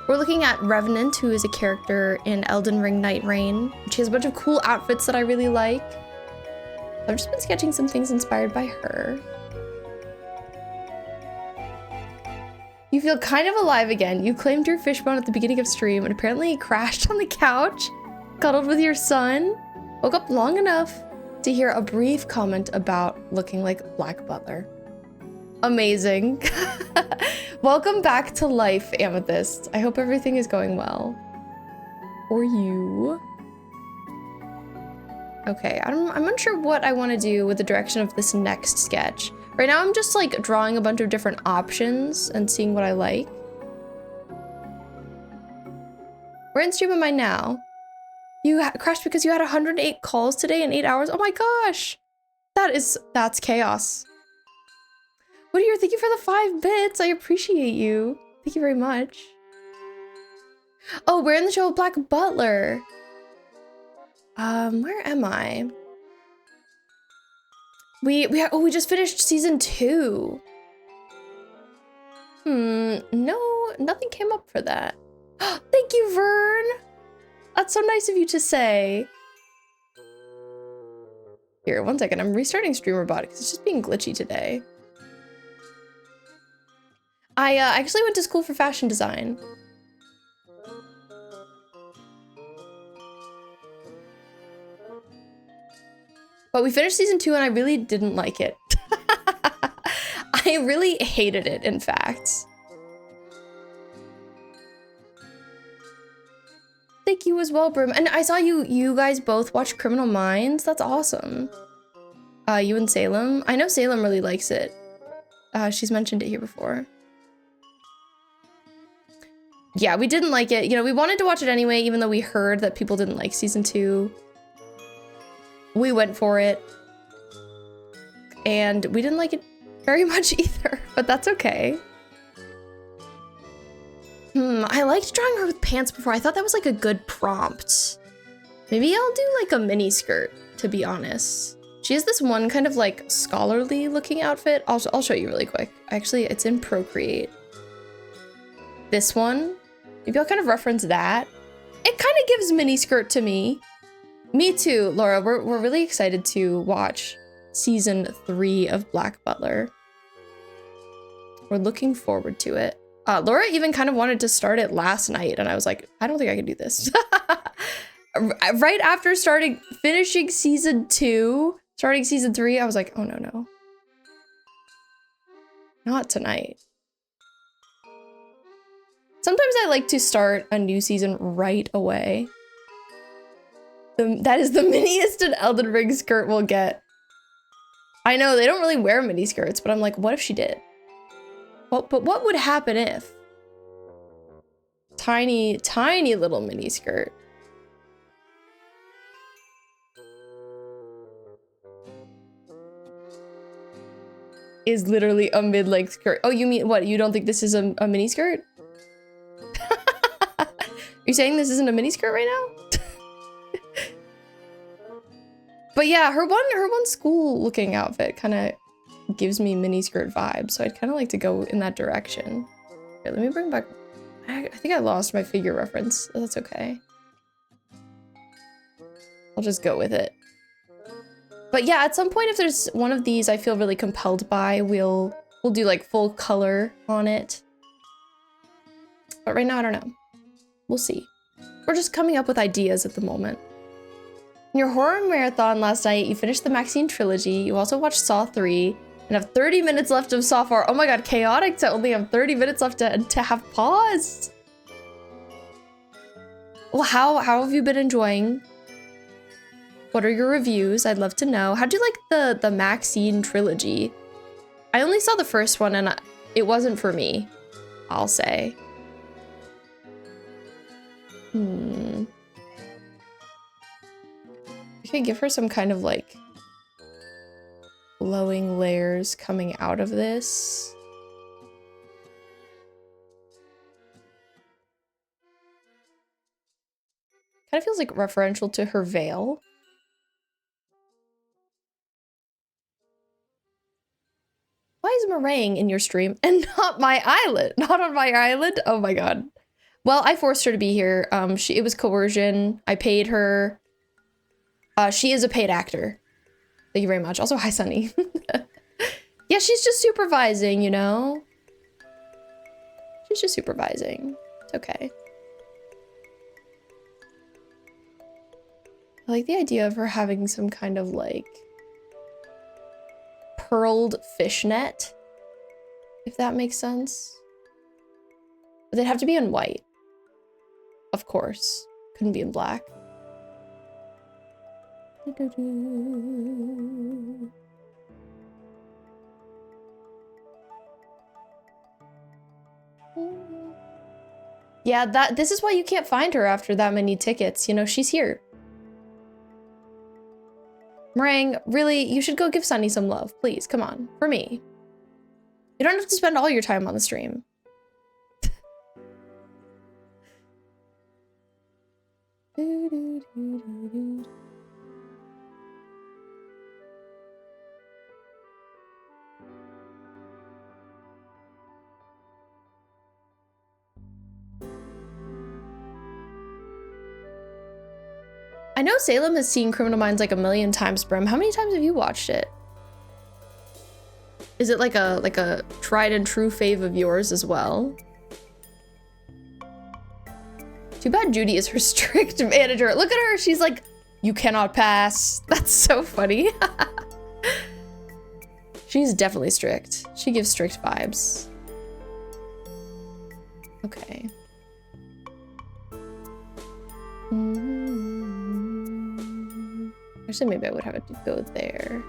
We're looking at Revenant, who is a character in Elden Ring Nightreign. She has a bunch of cool outfits that I really like. I've just been sketching some things inspired by her. You feel kind of alive again. You claimed your fishbone at the beginning of stream and apparently crashed on the couch, cuddled with your son, woke up long enough to hear a brief comment about looking like Black Butler. Amazing. Welcome back to life, Amethyst. I hope everything is going well for you. Okay, I'm unsure what I want to do with the direction of this next sketch. Right now, I'm just like drawing a bunch of different options and seeing what I like. Where in stream am I now? You crashed because you had 108 calls today in 8 hours? Oh my gosh! That's chaos. Whittier, thank you for the 5 bits. I appreciate you. Thank you very much. Oh, we're in the show of Black Butler. Where am I? We just finished season 2. No, nothing came up for that. Thank you, Vern. That's so nice of you to say. Here, 1 second. I'm restarting StreamerBot because it's just being glitchy today. I actually went to school for fashion design. But we finished season 2 and I really didn't like it. I really hated it, in fact. Thank you as well, Brim. And I saw you guys both watch Criminal Minds. That's awesome. You and Salem. I know Salem really likes it. She's mentioned it here before. Yeah, we didn't like it. You know, we wanted to watch it anyway, even though we heard that people didn't like season 2. We went for it, and we didn't like it very much either, but that's okay. I liked drawing her with pants before. I thought that was like a good prompt. Maybe I'll do like a mini skirt, to be honest. She has this one kind of like scholarly looking outfit. I'll show you really quick. Actually, it's in Procreate. This one, maybe I'll kind of reference that. It kind of gives mini skirt to me. Me too, Laura. We're really excited to watch season 3 of Black Butler. We're looking forward to it. Laura even kind of wanted to start it last night, and I was like, I don't think I can do this. Right after finishing season 2, starting season 3, I was like, oh no. Not tonight. Sometimes I like to start a new season right away. That is the miniest an Elden Ring skirt will get. I know, they don't really wear mini skirts, but I'm like, what if she did? Well, but what would happen if? Tiny, tiny little mini skirt. Is literally a mid-length skirt. Oh, you mean, what, you don't think this is a mini skirt? Are you saying this isn't a mini skirt right now? But yeah, her one school looking outfit kind of gives me miniskirt vibes, so I'd kind of like to go in that direction. Here, let me bring back, I think I lost my figure reference. That's okay. I'll just go with it. But yeah, at some point, if there's one of these I feel really compelled by, we'll do like full color on it. But right now, I don't know. We'll see. We're just coming up with ideas at the moment. In your horror marathon last night, you finished the Maxine trilogy. You also watched Saw 3 and have 30 minutes left of Saw 4. Oh my god, chaotic to only have 30 minutes left to have paused. Well, how have you been enjoying? What are your reviews? I'd love to know. How'd you like the Maxine trilogy? I only saw the first one and it wasn't for me, I'll say. You could give her some kind of like glowing layers coming out of this. Kind of feels like referential to her veil. Why is meringue in your stream and not my island? Not on my island? Oh my god. Well, I forced her to be here. It was coercion. I paid her. She is a paid actor. Thank you very much. Also, hi, Sunny. Yeah, she's just supervising, you know? She's just supervising. It's okay. I like the idea of her having some kind of like pearled fishnet, if that makes sense. But they'd have to be in white. Of course. Couldn't be in black. Yeah, this is why you can't find her after that many tickets. You know, she's here. Meringue, really, you should go give Sunny some love. Please, come on. For me. You don't have to spend all your time on the stream. I know Salem has seen Criminal Minds like 1,000,000 times, Brim. How many times have you watched it? Is it like a tried and true fave of yours as well? Too bad Judy is her strict manager. Look at her, she's like, you cannot pass. That's so funny. She's definitely strict. She gives strict vibes. Okay. Actually, maybe I would have it to go there.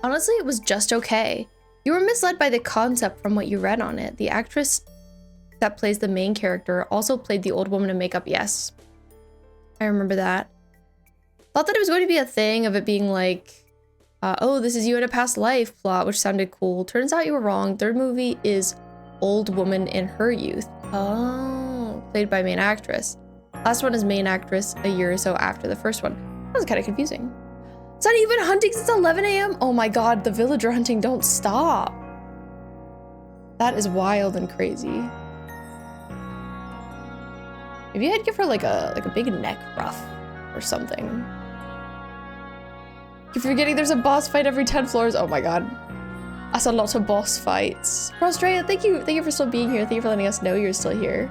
Honestly, it was just okay. You were misled by the concept from what you read on it. The actress that plays the main character also played the old woman in makeup. Yes, I remember that. Thought that it was going to be a thing of it being like, oh, this is you in a past life plot, which sounded cool. Turns out you were wrong. Third movie is old woman in her youth. Oh, played by main actress. Last one is main actress a year or so after the first one. That was kind of confusing. It's not even hunting since 11 a.m. Oh my god, the villager hunting don't stop. That is wild and crazy. Maybe I'd give her like a big neck ruff or something. You're forgetting there's a boss fight every 10 floors. Oh my god. That's a lot of boss fights. Prostrate, thank you for still being here. Thank you for letting us know you're still here.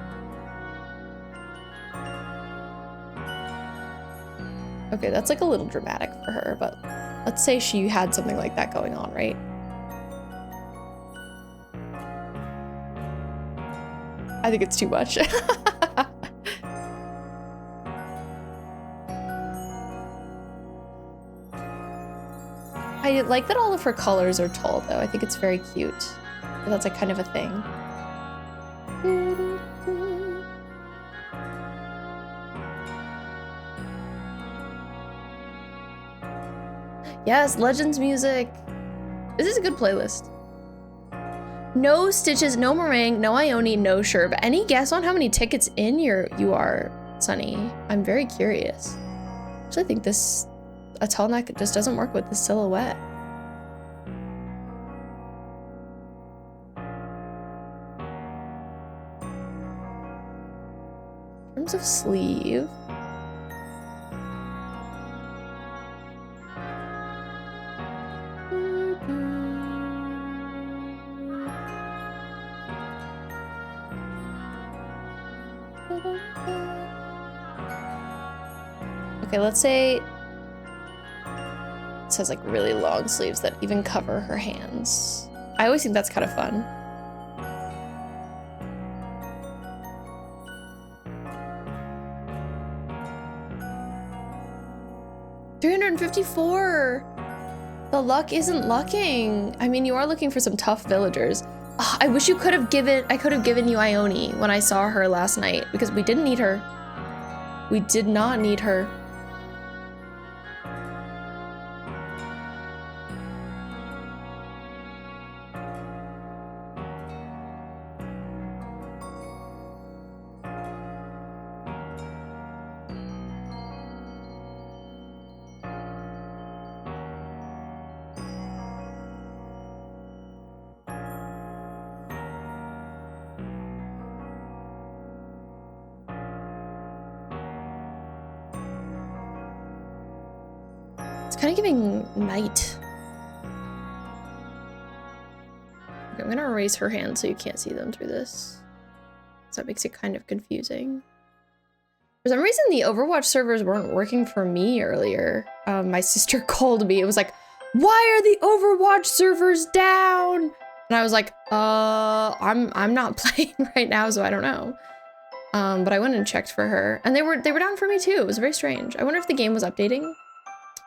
Okay, that's like a little dramatic for her, but let's say she had something like that going on, right? I think it's too much. I like that all of her colors are tall, though. I think it's very cute. But that's like kind of a thing. Yes, Legends music. This is a good playlist. No Stitches, no Meringue, no Ione, no Sherb. Any guess on how many tickets in you are, Sunny? I'm very curious. Actually, I think this a tall neck just doesn't work with the silhouette. In terms of sleeve. Okay, let's say it says like really long sleeves that even cover her hands. I always think that's kind of fun. $354. The luck isn't lucking. I mean, you are looking for some tough villagers. Oh, I wish I could have given you Ione when I saw her last night because we didn't need her. We did not need her. kind of giving night. Okay, I'm gonna erase her hand so you can't see them through this. So that makes it kind of confusing. For some reason, the Overwatch servers weren't working for me earlier. My sister called me. It was like, why are the Overwatch servers down? And I was like, I'm not playing right now, so I don't know. But I went and checked for her, and they were down for me too. It was very strange. I wonder if the game was updating,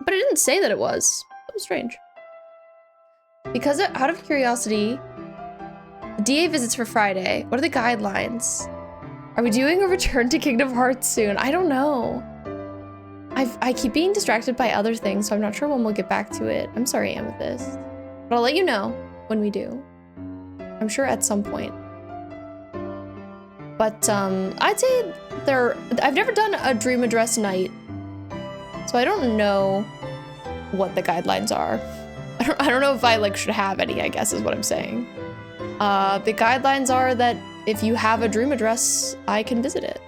but it didn't say that it was. That was strange. Because out of curiosity, the DA visits for Friday. What are the guidelines? Are we doing a return to Kingdom Hearts soon? I don't know. I keep being distracted by other things, so I'm not sure when we'll get back to it. I'm sorry, Amethyst. But I'll let you know when we do. I'm sure at some point. But I'd say I've never done a Dream Address night, so I don't know what the guidelines are. I don't know if I should have any, I guess is what I'm saying. The guidelines are that if you have a dream address, I can visit it.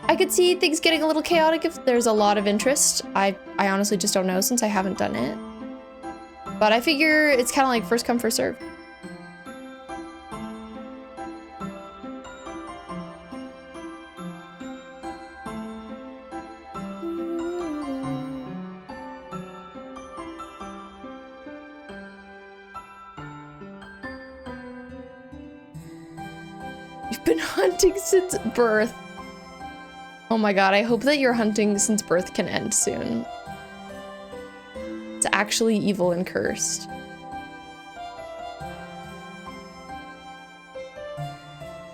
I could see things getting a little chaotic if there's a lot of interest. I honestly just don't know since I haven't done it. But I figure it's kind of like first come, first serve. Been hunting since birth. Oh my god, I hope that your hunting since birth can end soon. It's actually evil and cursed.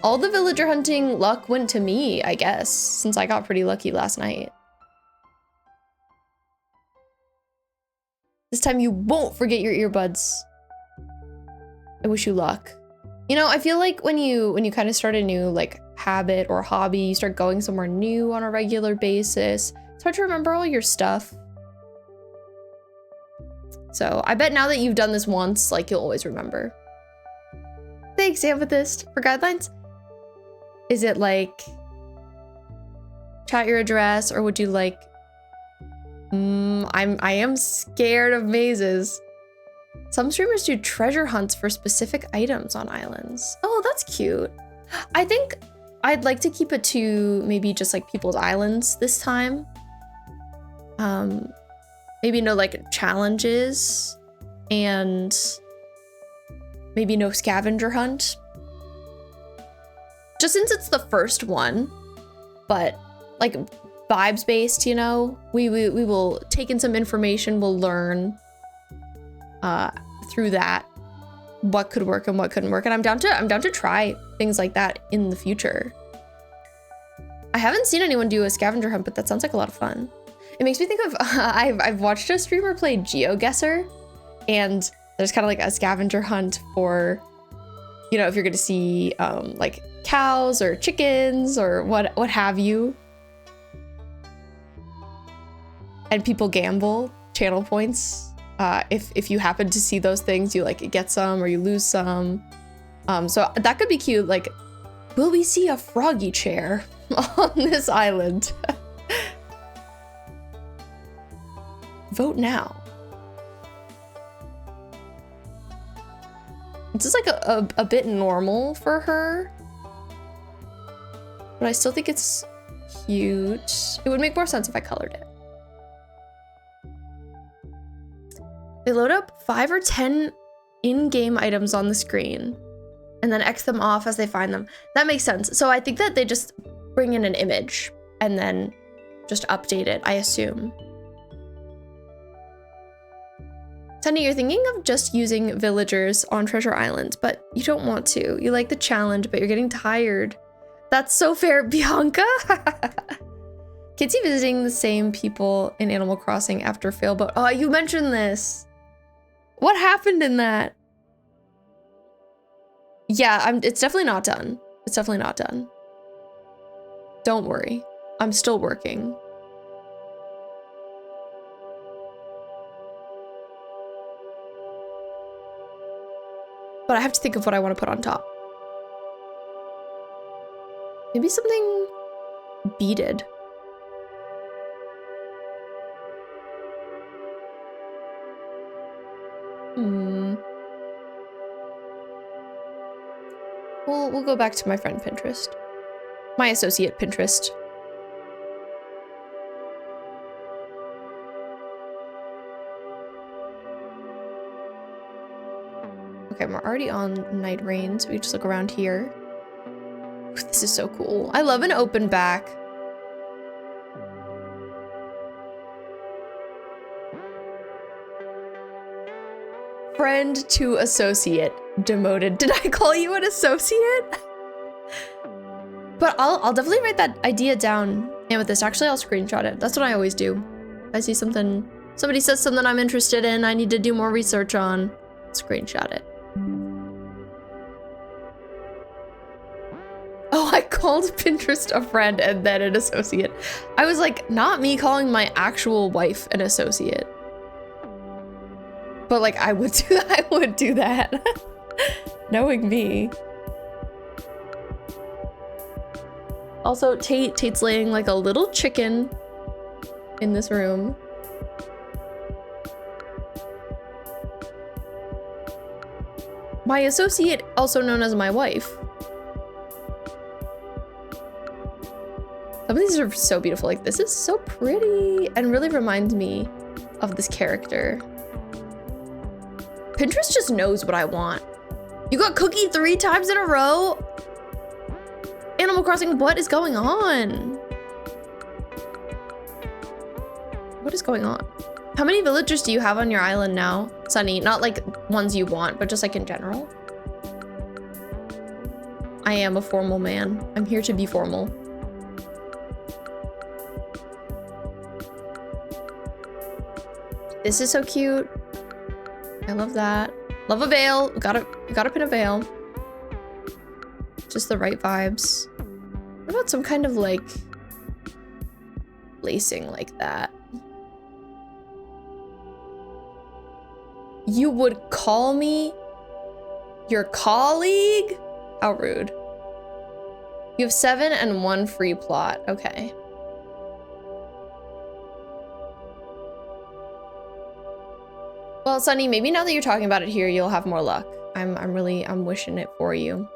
All the villager hunting luck went to me, I guess, since I got pretty lucky last night. This time you won't forget your earbuds. I wish you luck. You know, I feel like when you kind of start a new habit or hobby, you start going somewhere new on a regular basis, it's hard to remember all your stuff. So I bet now that you've done this once, you'll always remember. Thanks, Amethyst, for guidelines. Is it chat your address, or would you I am scared of mazes. Some streamers do treasure hunts for specific items on islands. Oh, that's cute. I think I'd like to keep it to maybe just people's islands this time. Maybe no challenges, and maybe no scavenger hunt. Just since it's the first one, but vibes based, you know, we will take in some information, we'll learn through that what could work and what couldn't work, and I'm down to try things like that in the future. I haven't seen anyone do a scavenger hunt, but that sounds like a lot of fun. It makes me think of I've watched a streamer play GeoGuessr, and there's kind of a scavenger hunt for, you know, if you're gonna see cows or chickens or what have you, and people gamble channel points. If you happen to see those things, you get some or you lose some. So that could be cute. Will we see a froggy chair on this island? Vote now. It's just a bit normal for her, but I still think it's cute. It would make more sense if I colored it. They load up 5 or 10 in-game items on the screen and then X them off as they find them. That makes sense. So I think that they just bring in an image and then just update it, I assume. Sunny, you're thinking of just using villagers on Treasure Island, but you don't want to. You like the challenge, but you're getting tired. That's so fair, Bianca. Kids visiting the same people in Animal Crossing after Failboat. Oh, you mentioned this. What happened in that? Yeah, it's definitely not done. It's definitely not done. Don't worry. I'm still working. But I have to think of what I want to put on top. Maybe something beaded. Hmm. We'll go back to my friend Pinterest. My associate Pinterest. Okay, we're already on Nightreign, so we just look around here. This is so cool. I love an open back. Friend to associate demoted. Did I call you an associate? But I'll definitely write that idea down. And with this, actually, I'll screenshot it. That's what I always do. If I see something, somebody says something I'm interested in, I need to do more research on, screenshot it. Oh, I called Pinterest a friend and then an associate. I was like, not me calling my actual wife an associate. But like, I would do that. Knowing me. Also, Tate's laying like a little chicken in this room. My associate, also known as my wife. Some of these are so beautiful. Like, this is so pretty and really reminds me of this character. Pinterest just knows what I want. You got cookie 3 times in a row? Animal Crossing, what is going on? What is going on? How many villagers do you have on your island now, Sunny? Not like ones you want, but just like in general. I am a formal man. I'm here to be formal. This is so cute. I love that. Love a veil. Gotta pin a veil. Just the right vibes. What about some kind of like lacing like that? You would call me your colleague? How rude. You have 7 and 1 free plot. Okay. Well, Sunny, maybe now that you're talking about it here, you'll have more luck. I'm wishing it for you.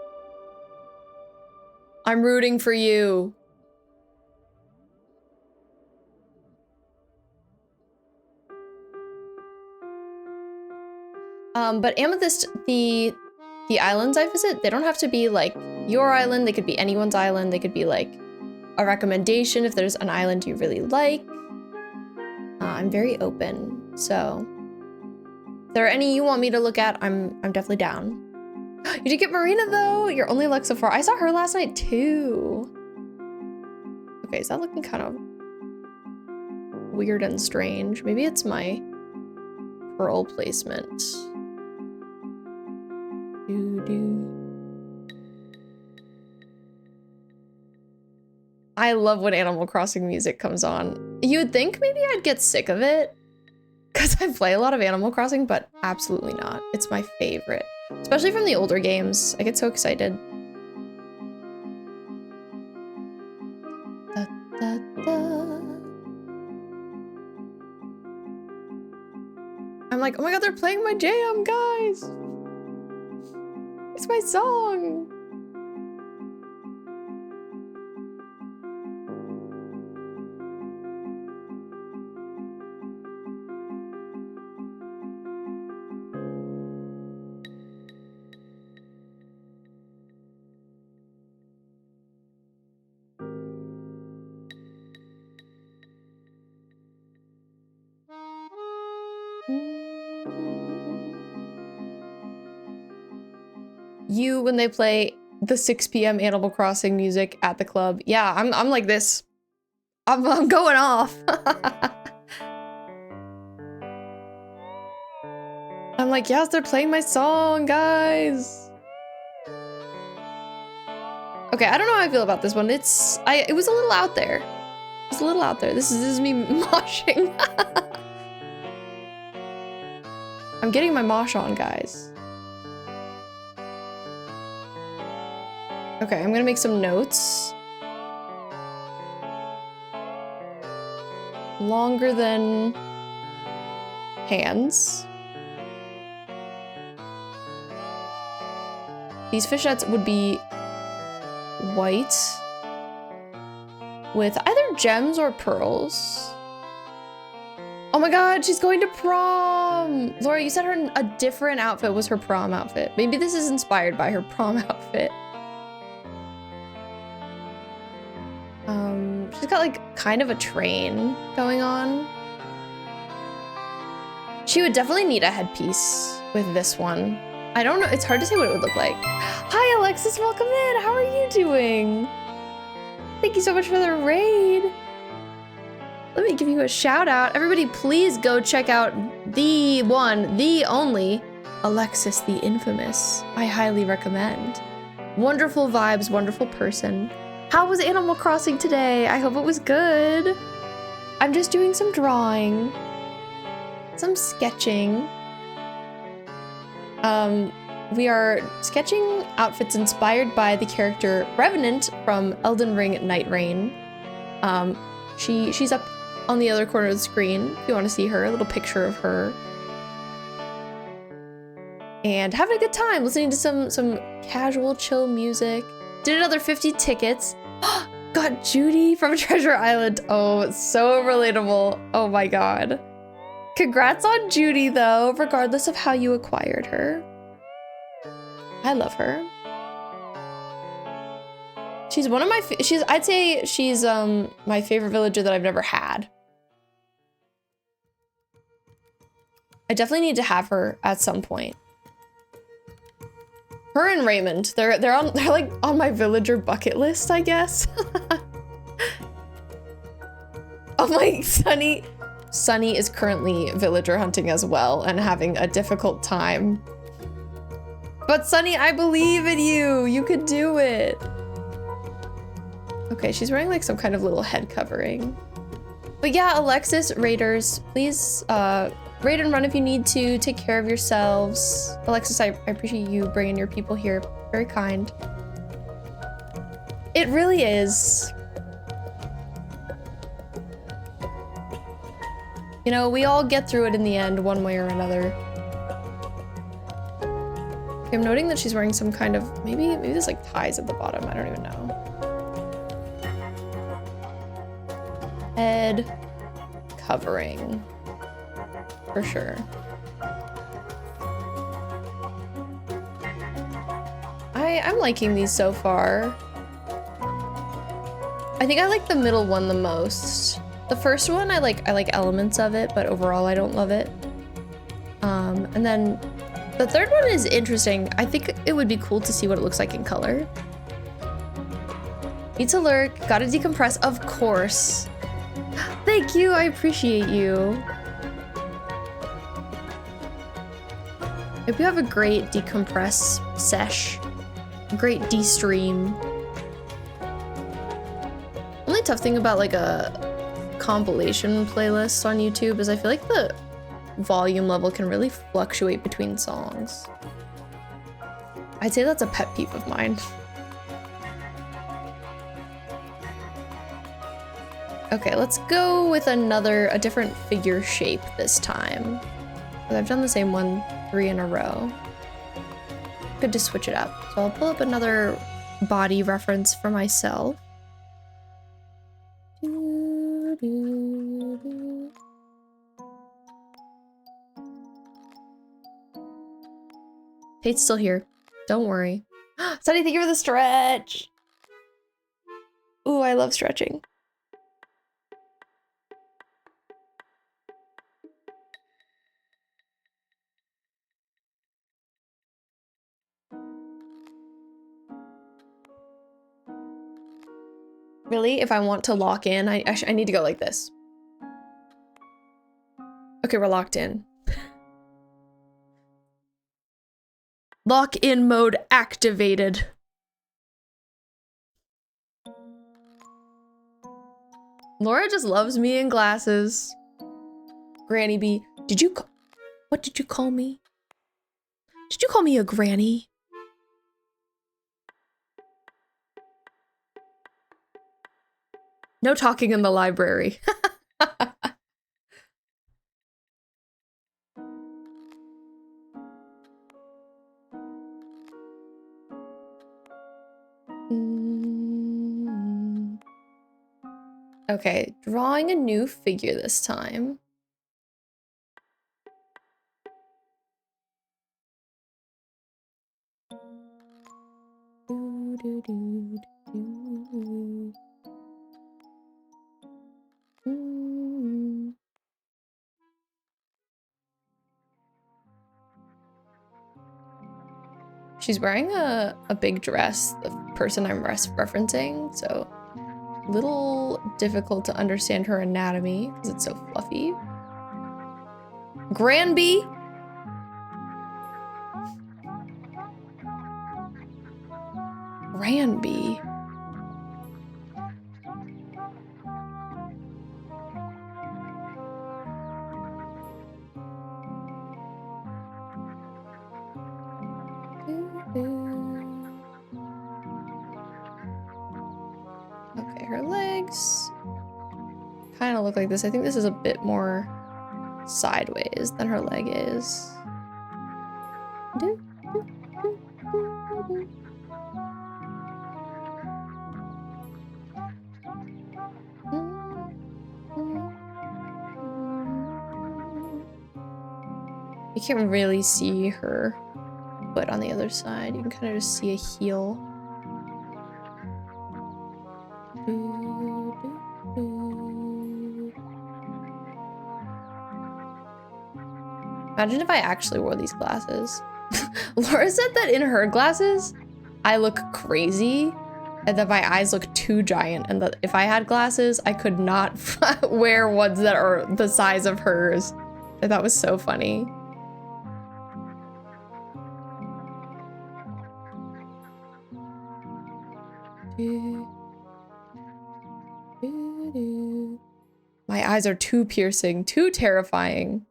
I'm rooting for you. But Amethyst, the islands I visit, they don't have to be like your island. They could be anyone's island. They could be like a recommendation if there's an island you really like. I'm very open, so if there are any you want me to look at, I'm definitely down. You did get Marina though. You're only luck so far. I saw her last night too. Okay, is that looking kind of weird and strange? Maybe it's my pearl placement. I love when Animal Crossing music comes on. You would think maybe I'd get sick of it because I play a lot of Animal Crossing, but absolutely not. It's my favorite, especially from the older games. I get so excited. Da, da, da. I'm like, oh my god, they're playing my jam, guys. It's my song. You, when they play the 6 p.m. Animal Crossing music at the club. Yeah, I'm like this. I'm going off. I'm like, yes, they're playing my song, guys. Okay, I don't know how I feel about this one. It was a little out there. It was a little out there. This is me moshing. I'm getting my mosh on, guys. Okay, I'm gonna make some notes. Longer than hands. These fishnets would be white with either gems or pearls. Oh my god, she's going to prom! Laura, you said a different outfit was her prom outfit. Maybe this is inspired by her prom outfit. She's got like kind of a train going on. She would definitely need a headpiece with this one. I don't know, it's hard to say what it would look like. Hi Alexis, welcome in, how are you doing? Thank you so much for the raid. Let me give you a shout out. Everybody please go check out the one, the only, Alexis the Infamous. I highly recommend. Wonderful vibes, wonderful person. How was Animal Crossing today? I hope it was good. I'm just doing some drawing, some sketching. We are sketching outfits inspired by the character Revenant from Elden Ring Nightreign. She's up on the other corner of the screen if you want to see her, a little picture of her. And having a good time listening to some casual chill music. Did another 50 tickets. Got Judy from Treasure Island. Oh, so relatable. Oh my god. Congrats on Judy though, regardless of how you acquired her. I love her. She's one of my, I'd say she's my favorite villager that I've never had. I definitely need to have her at some point. Her and Raymond, they're like on my villager bucket list, I guess. Oh my, Sunny is currently villager hunting as well and having a difficult time. But Sunny, I believe in you. You could do it. Okay, she's wearing like some kind of little head covering. But yeah, Alexis, raiders, please raid and run if you need to. Take care of yourselves. Alexis, I appreciate you bringing your people here. Very kind. It really is. You know, we all get through it in the end, one way or another. Okay, I'm noting that she's wearing some kind of, maybe there's like ties at the bottom. I don't even know. Head covering. For sure. I'm liking these so far. I think I like the middle one the most. The first one, I like elements of it, but overall I don't love it. And then the third one is interesting. I think it would be cool to see what it looks like in color. Need to lurk, gotta decompress, of course. Thank you, I appreciate you. Hope you have a great decompress sesh. Great de-stream. Only tough thing about like a compilation playlist on YouTube is I feel like the volume level can really fluctuate between songs. I'd say that's a pet peeve of mine. Okay, let's go with a different figure shape this time. I've done the same one 3 in a row. Good to switch it up. So I'll pull up another body reference for myself. Tate's still here. Don't worry. Sunny, thank you for the stretch. Ooh, I love stretching. Really, if I want to lock in, I need to go like this. Okay, we're locked in. Lock-in mode activated. Laura just loves me in glasses. Granny B, what did you call me? Did you call me a granny? No talking in the library. Okay, drawing a new figure this time. She's wearing a big dress, the person I'm referencing, so a little difficult to understand her anatomy because it's so fluffy. Granby? Granby. Okay, her legs kind of look like this. I think this is a bit more sideways than her leg is. You can't really see her foot on the other side. You can kind of just see a heel. Imagine if I actually wore these glasses. Laura said that in her glasses, I look crazy and that my eyes look too giant and that if I had glasses, I could not wear ones that are the size of hers. I thought was so funny. My eyes are too piercing, too terrifying.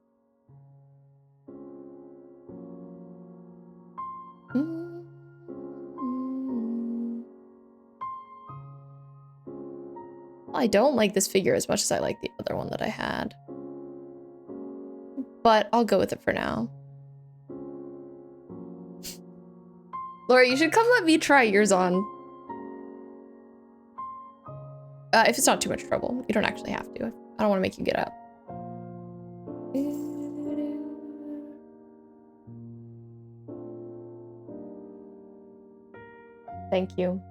I don't like this figure as much as I like the other one that I had. But I'll go with it for now. Laura, you should come let me try yours on. If it's not too much trouble. You don't actually have to. I don't want to make you get up. Thank you.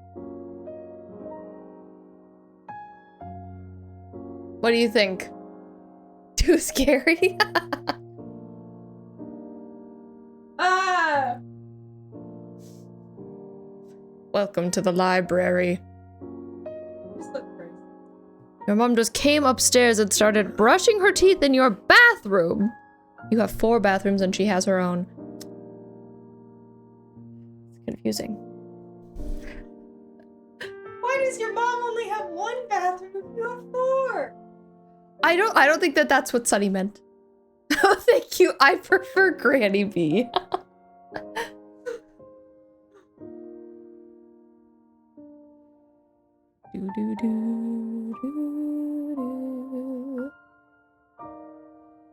What do you think? Too scary? Ah! Welcome to the library. Your mom just came upstairs and started brushing her teeth in your bathroom. You have 4 bathrooms and she has her own. It's confusing. Why does your mom only have 1 bathroom if you have 4? I don't think that that's what Sunny meant. Oh, thank you. I prefer Granny B.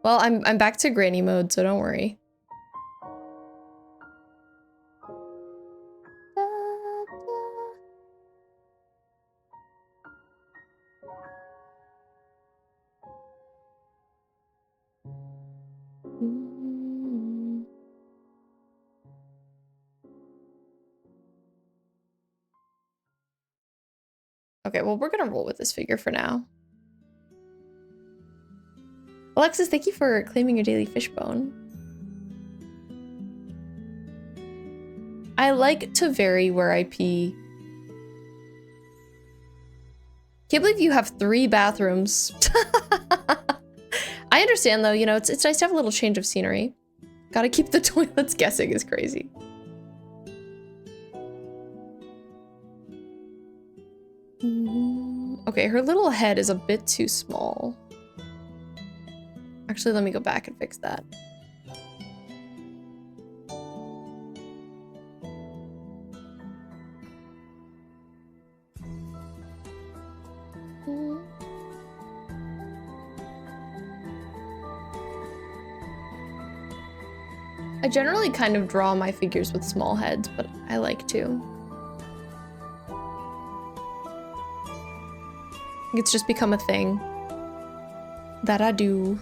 Well, I'm back to granny mode, so don't worry. Okay, well, we're gonna roll with this figure for now. Alexis, thank you for claiming your daily fishbone. I like to vary where I pee. Can't believe you have 3 bathrooms. I understand though, you know, it's nice to have a little change of scenery. Gotta keep the toilets guessing is crazy. Okay, her little head is a bit too small. Actually, let me go back and fix that. I generally kind of draw my figures with small heads, but I like to. It's just become a thing that I do.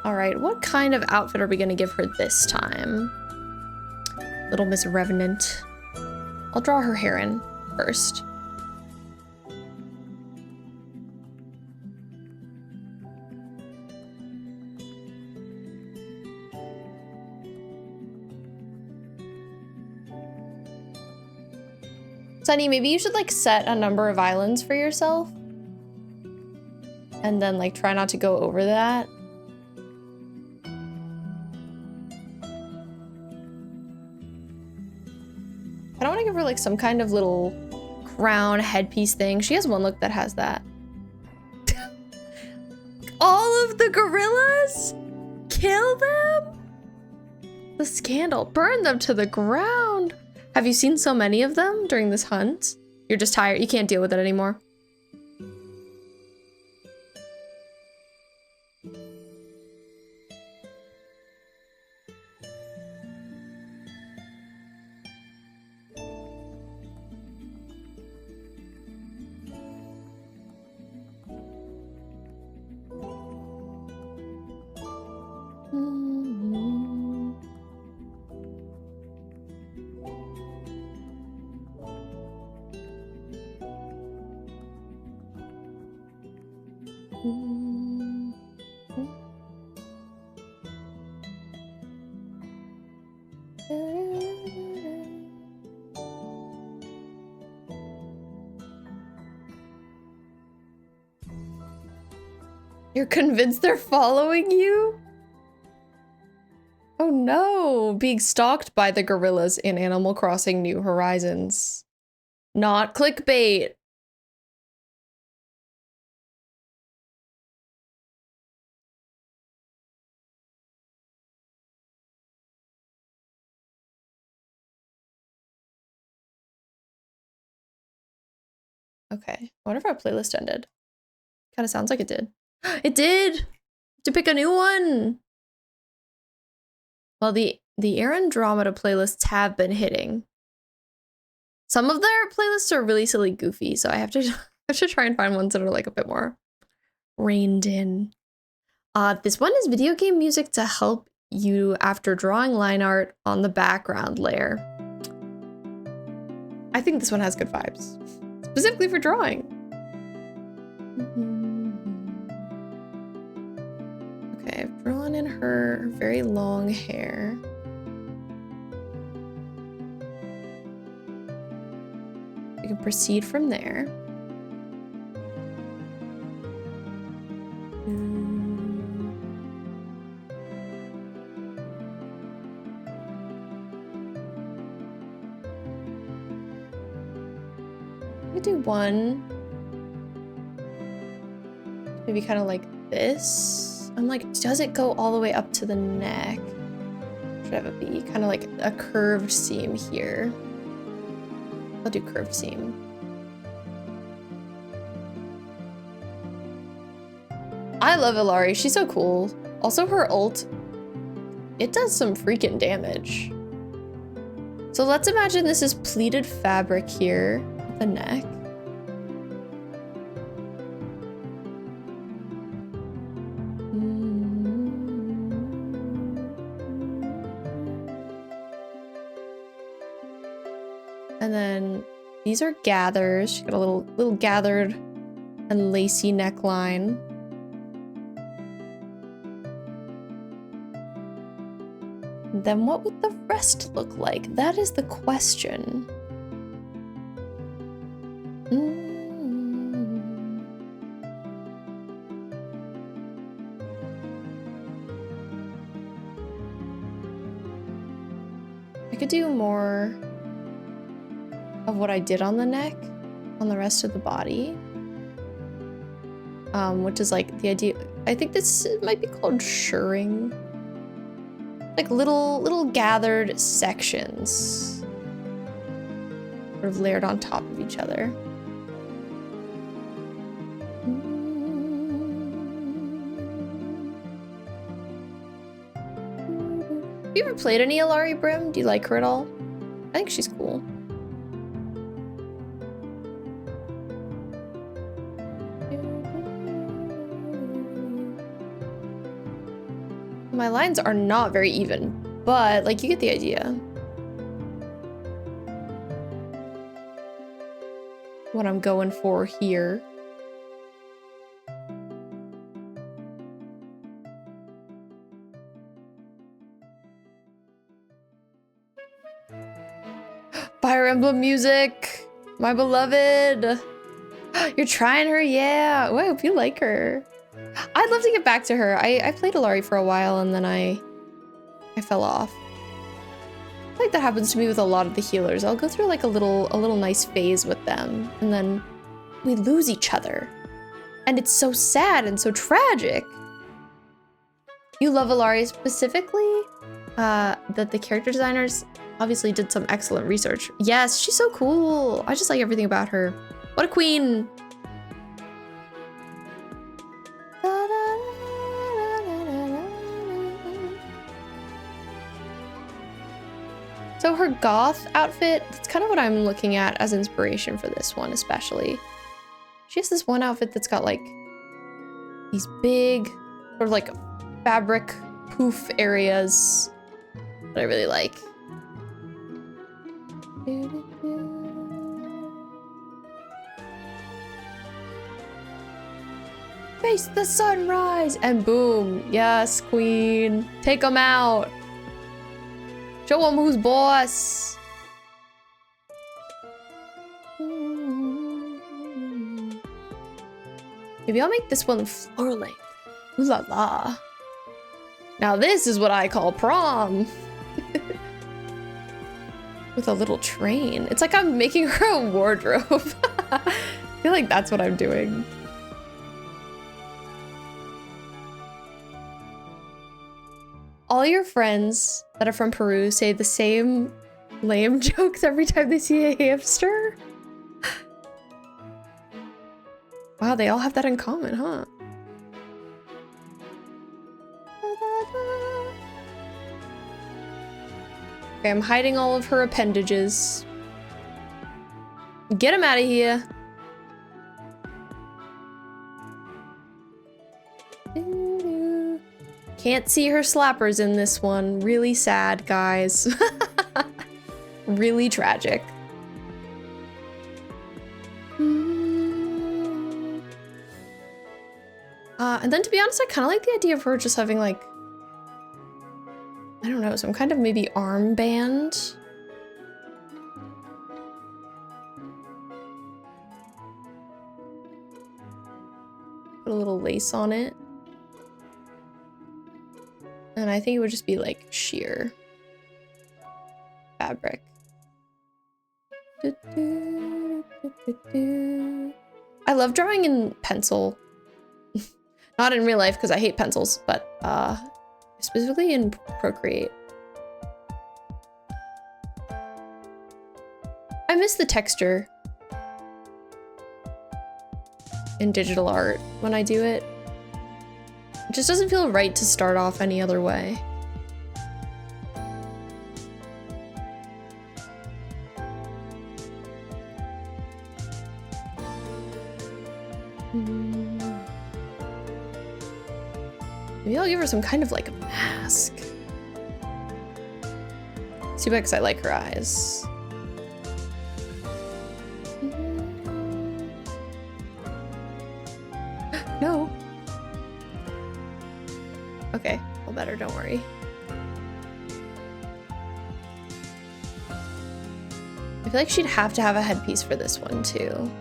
All right, what kind of outfit are we gonna give her this time? Little Miss Revenant. I'll draw her hair in first. Sunny, maybe you should like set a number of islands for yourself. And then like try not to go over that. I don't want to give her like some kind of little crown headpiece thing. She has one look that has that. All of the gorillas? Kill them? The scandal. Burn them to the ground. Have you seen so many of them during this hunt? You're just tired. You can't deal with it anymore. You're convinced they're following you? Oh no, being stalked by the gorillas in Animal Crossing New Horizons. Not clickbait. Okay, I wonder if our playlist ended. Kind of sounds like it did. It did! To pick a new one! Well, the Andromeda playlists have been hitting. Some of their playlists are really silly goofy, so I have to try and find ones that are like a bit more reined in. This one is video game music to help you after drawing line art on the background layer. I think this one has good vibes. Specifically for drawing. Okay, I've drawn in her very long hair. We can proceed from there. We do one. Maybe kind of like this. I'm like, does it go all the way up to the neck? Should have it be kind of like a curved seam here. I'll do curved seam. I love Ilari. She's so cool. Also, her ult, it does some freaking damage. So let's imagine this is pleated fabric here at the neck. And then these are gathers. She's got a little gathered and lacy neckline. Then what would the rest look like? That is the question. I could do more of what I did on the neck, on the rest of the body. Which is like the idea. I think this might be called shirring. Like little gathered sections, sort of layered on top of each other. Have you ever played any Alari Brim? Do you like her at all? I think she's cool. My lines are not very even, but like you get the idea. What I'm going for here. Fire Emblem music, my beloved. You're trying her, yeah. Oh, I hope you like her. I'd love to get back to her. I played Alari for a while and then I fell off. I feel like that happens to me with a lot of the healers. I'll go through like a little nice phase with them and then we lose each other. And it's so sad and so tragic. You love Alari specifically? That the character designers obviously did some excellent research. Yes, she's so cool. I just like everything about her. What a queen. So her goth outfit, that's kind of what I'm looking at as inspiration for this one especially. She has this one outfit that's got like these big sort of like fabric poof areas that I really like. Face the sunrise and boom. Yes, queen. Take them out. Show them who's boss. Maybe I'll make this one floor length. Ooh la la. Now this is what I call prom. With a little train. It's like I'm making her a wardrobe. I feel like that's what I'm doing. All your friends that are from Peru say the same lame jokes every time they see a hamster? Wow, they all have that in common, huh? Okay, I'm hiding all of her appendages. Get them out of here. Can't see her slappers in this one. Really sad, guys. Really tragic. And then to be honest, I kind of like the idea of her just having like, I don't know, some kind of maybe armband. Put a little lace on it. And I think it would just be like sheer fabric. I love drawing in pencil. Not in real life because I hate pencils, but specifically in Procreate. I miss the texture in digital art when I do it. It just doesn't feel right to start off any other way. Maybe I'll give her some kind of like a mask. Too bad because I like her eyes. No. Okay, all better, don't worry. I feel like she'd have to have a headpiece for this one too.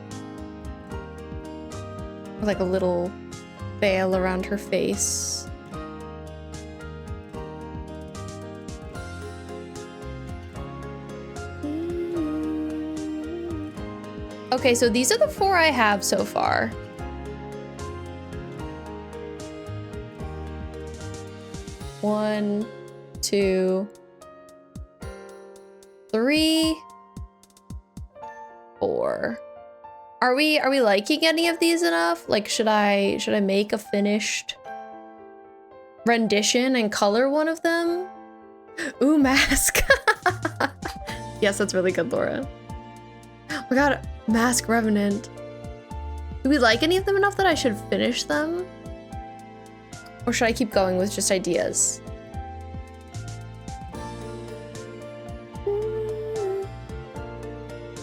With like a little veil around her face. Okay, so these are the 4 I have so far. One, 2, 3, 4. Are we liking any of these enough? Like, should I make a finished rendition and color one of them? Ooh, mask. Yes, that's really good, Laura. We got Mask Revenant. Do we like any of them enough that I should finish them? Or should I keep going with just ideas?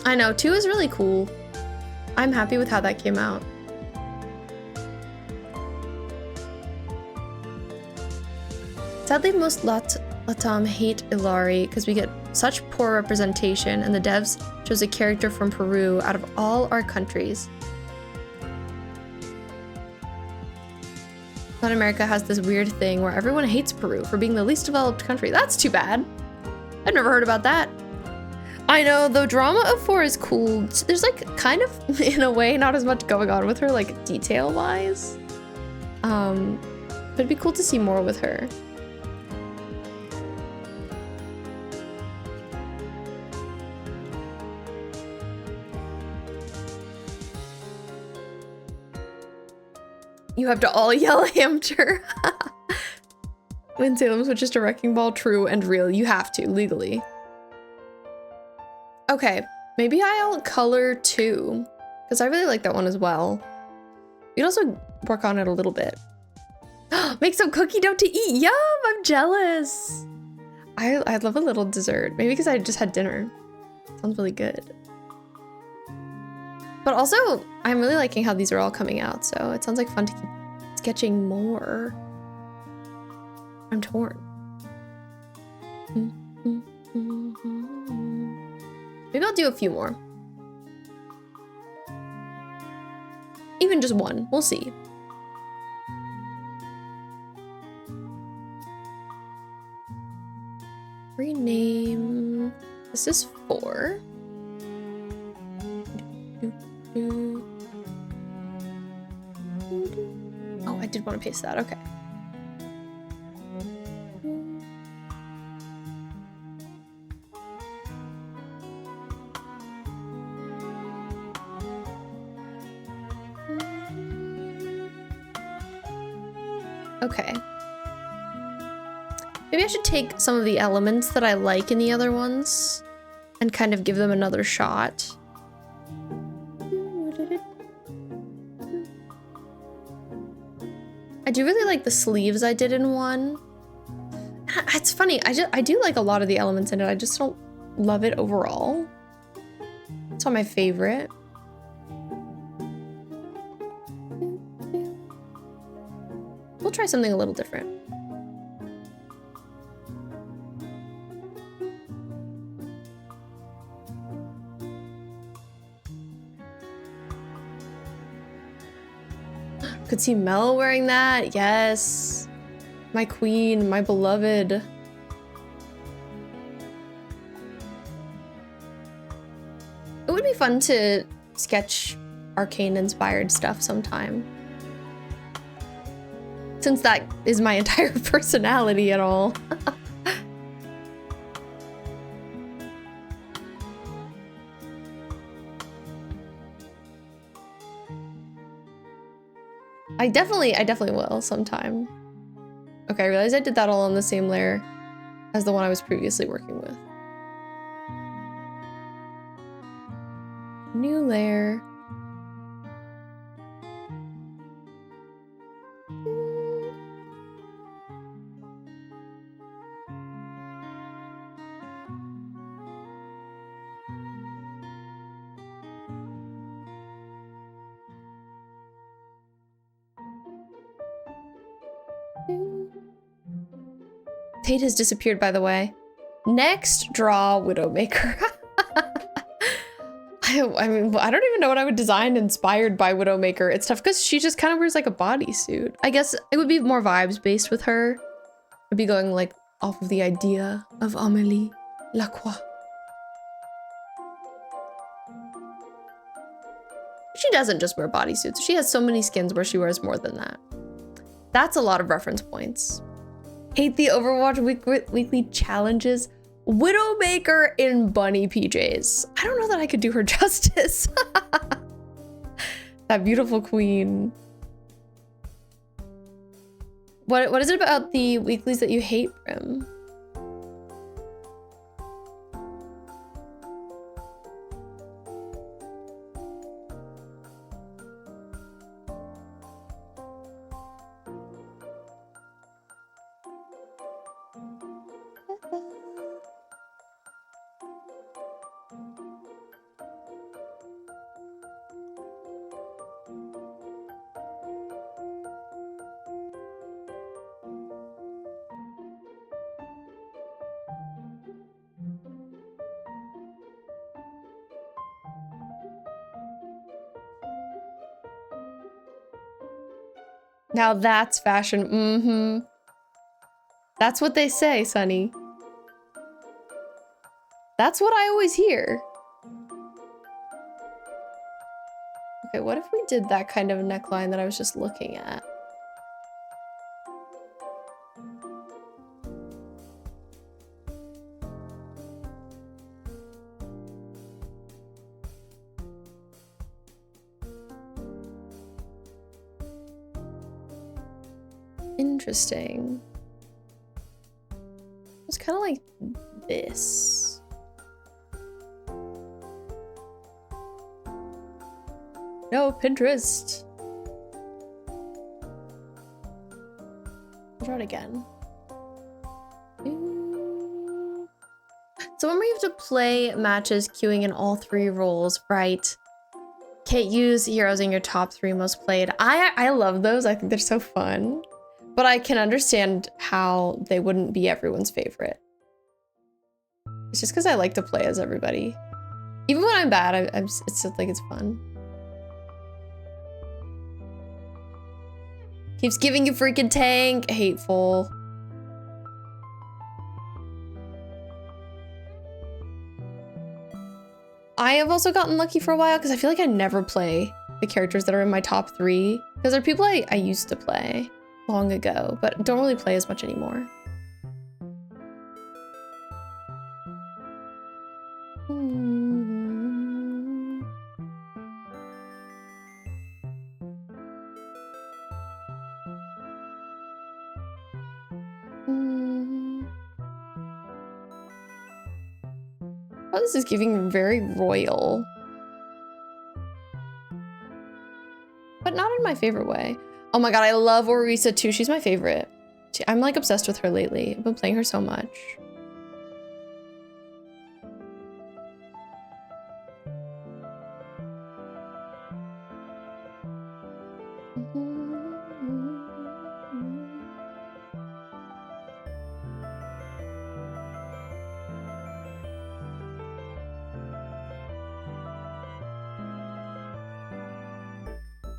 I know, 2 is really cool. I'm happy with how that came out. Sadly, most Latam hate Ilari because we get such poor representation, and the devs chose a character from Peru out of all our countries. Latin America has this weird thing where everyone hates Peru for being the least developed country. That's too bad. I've never heard about that. I know, the drama of 4 is cool. There's like kind of, in a way, not as much going on with her, like detail-wise. But it'd be cool to see more with her. You have to all yell hamster. When Salem switches to Wrecking Ball, true and real. You have to, legally. Okay, maybe I'll color 2, because I really like that one as well. You can also work on it a little bit. Make some cookie dough to eat. Yum, I'm jealous. I love a little dessert. Maybe because I just had dinner. Sounds really good. But also, I'm really liking how these are all coming out, so it sounds like fun to keep sketching more. I'm torn. Maybe I'll do a few more. Even just one, we'll see. Rename, this is 4. Oh, I did want to paste that, okay. Okay. Maybe I should take some of the elements that I like in the other ones and kind of give them another shot. I do really like the sleeves I did in 1. It's funny, I do like a lot of the elements in it, I just don't love it overall. It's not my favorite. We'll try something a little different. Could see Mel wearing that. Yes. My queen, my beloved. It would be fun to sketch arcane inspired stuff sometime. Since that is my entire personality at all. I definitely will sometime. Okay, I realized I did that all on the same layer as the one I was previously working with. New layer. Tate has disappeared, by the way. Next, draw Widowmaker. I mean, I don't even know what I would design inspired by Widowmaker. It's tough because she just kind of wears like a bodysuit. I guess it would be more vibes based with her. I'd be going like off of the idea of Amélie Lacroix. She doesn't just wear bodysuits. She has so many skins where she wears more than that. That's a lot of reference points. Hate the Overwatch weekly challenges. Widowmaker in bunny PJs. I don't know that I could do her justice. That beautiful queen. What is it about the weeklies that you hate, Brim? Now that's fashion. Mm-hmm. That's what they say, Sunny. That's what I always hear. Okay, what if we did that kind of neckline that I was just looking at? Interesting. It's kind of like this. No, Pinterest. I'll try it again. So when we have to play matches queuing in all 3 roles, right? Can't use heroes in your top 3 most played. I love those. I think they're so fun. But I can understand how they wouldn't be everyone's favorite. It's just because I like to play as everybody. Even when I'm bad, it's still like it's fun. Keeps giving you freaking tank. Hateful. I have also gotten lucky for a while because I feel like I never play the characters that are in my top 3. Because they're people I used to play long ago, but don't really play as much anymore. Oh, this is giving very royal. But not in my favorite way. Oh my god, I love Orisa too. She's my favorite. I'm like obsessed with her lately. I've been playing her so much.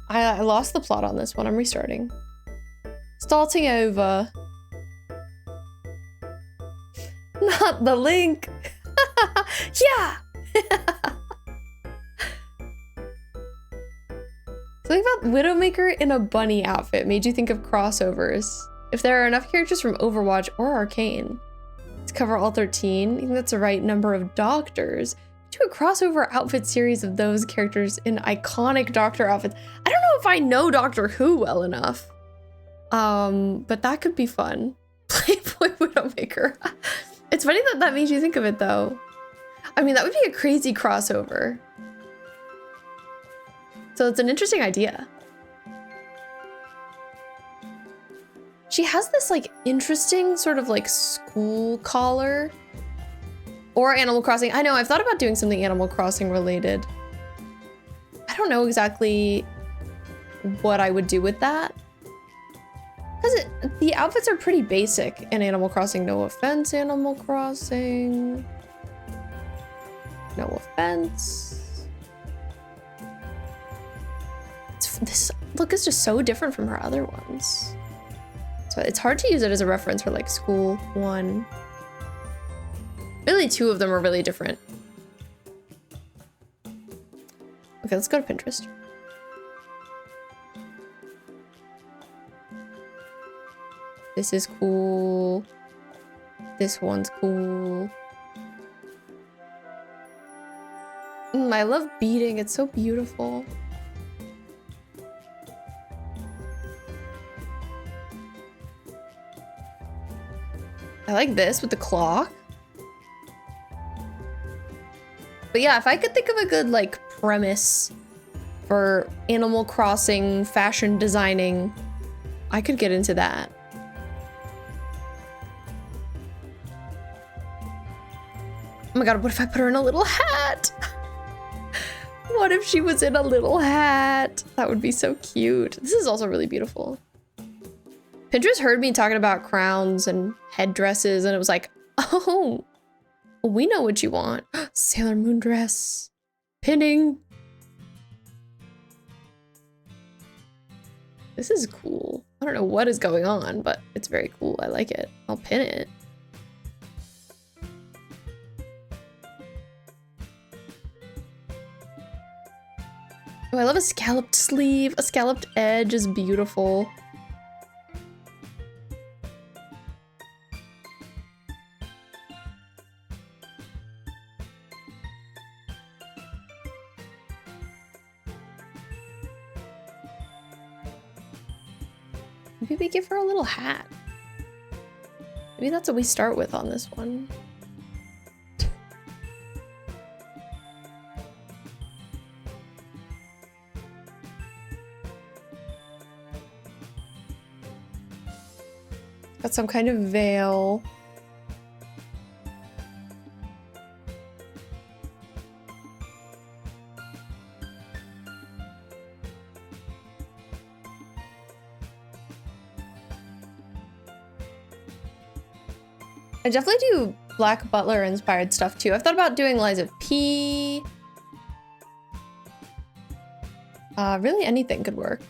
I lost the plot on this one. I'm restarting. Starting over. Not the link. Yeah. Something about Widowmaker in a bunny outfit made you think of crossovers. If there are enough characters from Overwatch or Arcane to cover all 13, I think that's the right number of doctors. Do a crossover outfit series of those characters in iconic doctor outfits. I don't know if I know Doctor Who well enough. But that could be fun. Playboy Widowmaker. It's funny that that made you think of it though. I mean, that would be a crazy crossover. So it's an interesting idea. She has this like interesting sort of like school collar. Or Animal Crossing. I know, I've thought about doing something Animal Crossing related. I don't know exactly what I would do with that. Because the outfits are pretty basic in Animal Crossing. No offense, Animal Crossing. No offense. This look is just so different from her other ones. So it's hard to use it as a reference for like school one. Really, 2 of them are really different. Okay, let's go to Pinterest. This is cool. This one's cool. I love beading. It's so beautiful. I like this with the clock. But yeah, if I could think of a good like premise for Animal Crossing fashion designing, I could get into that. Oh my god, what if I put her in a little hat? What if she was in a little hat? That would be so cute. This is also really beautiful. Pinterest heard me talking about crowns and headdresses and it was like, oh, we know what you want. Sailor Moon dress. Pinning. This is cool. I don't know what is going on, but it's very cool. I like it. I'll pin it. Oh, I love a scalloped sleeve. A scalloped edge is beautiful. Maybe we give her a little hat. Maybe that's what we start with on this one. Got some kind of veil. I definitely do Black Butler inspired stuff too. I've thought about doing Liza P. Really anything could work.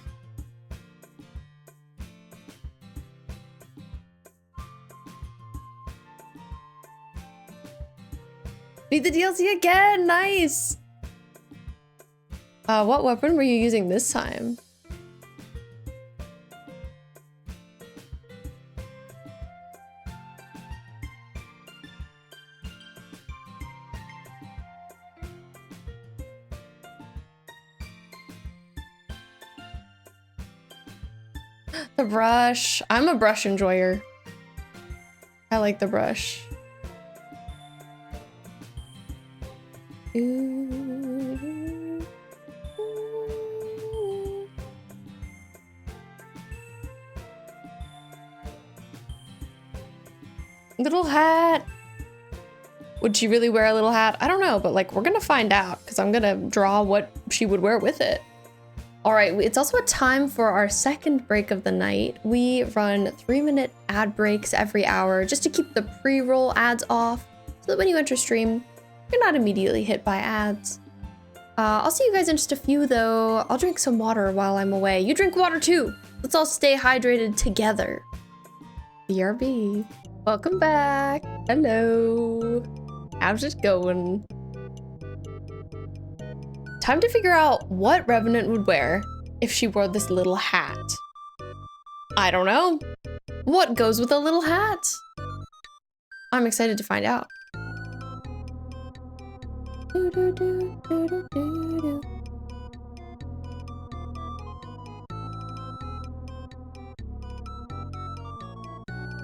Beat the DLC again, nice! What weapon were you using this time? The brush. I'm a brush enjoyer. I like the brush. Little hat. Would she really wear a little hat? I don't know, but like we're gonna find out because I'm gonna draw what she would wear with it. All right, it's also a time for our second break of the night. We run 3-minute ad breaks every hour just to keep the pre-roll ads off so that when you enter stream, you're not immediately hit by ads. I'll see you guys in just a few though. I'll drink some water while I'm away. You drink water too. Let's all stay hydrated together. BRB. Welcome back. Hello. How's it going? Time to figure out what Revenant would wear if she wore this little hat. I don't know. What goes with a little hat? I'm excited to find out.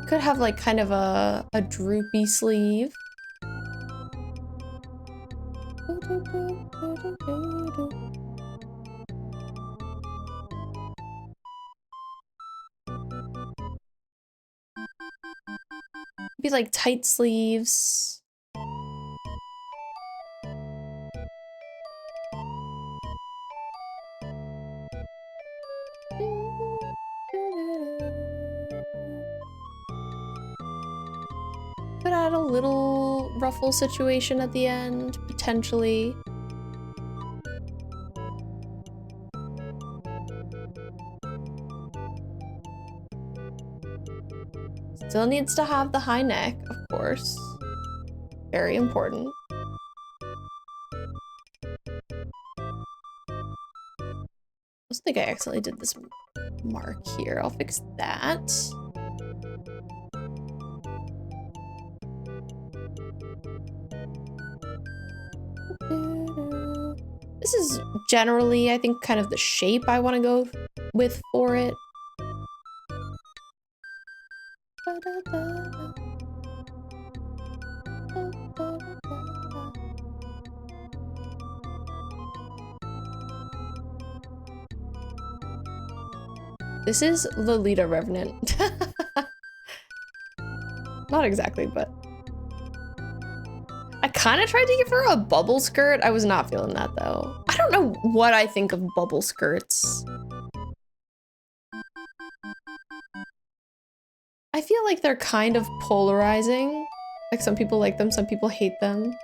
Could have like kind of a droopy sleeve. Be like tight sleeves. Could add a little ruffle situation at the end, potentially. Still needs to have the high neck, of course. Very important. I think I accidentally did this mark here. I'll fix that. This is generally, I think, kind of the shape I want to go with for it. This is Lolita Revenant. Not exactly, but I kind of tried to give her a bubble skirt. I was not feeling that though. I don't know what I think of bubble skirts. I feel like they're kind of polarizing. Like some people like them, some people hate them.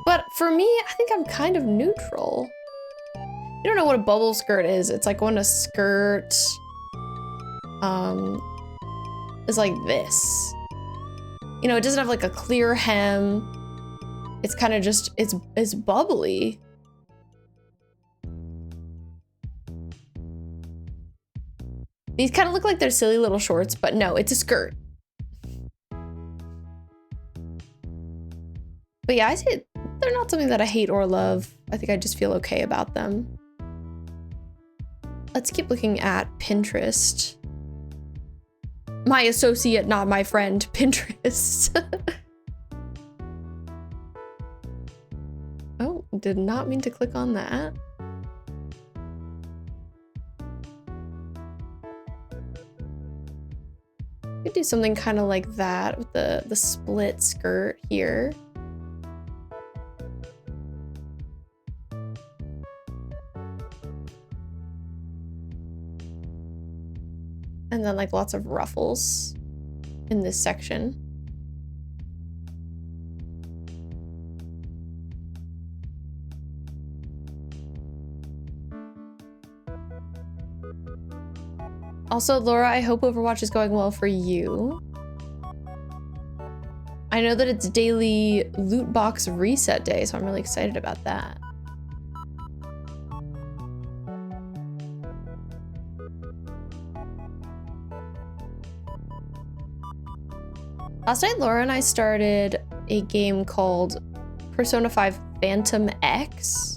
But for me, I think I'm kind of neutral. You don't know what a bubble skirt is. It's like when a skirt is like this. You know, it doesn't have like a clear hem. It's kind of just, it's bubbly. These kind of look like they're silly little shorts, but no, it's a skirt. But yeah, I say they're not something that I hate or love. I think I just feel okay about them. Let's keep looking at Pinterest. My associate, not my friend, Pinterest. Oh, did not mean to click on that. Could do something kind of like that with the split skirt here. And then like lots of ruffles in this section. Also, Laura, I hope Overwatch is going well for you. I know that it's daily loot box reset day, so I'm really excited about that. Last night, Laura and I started a game called Persona 5 Phantom X,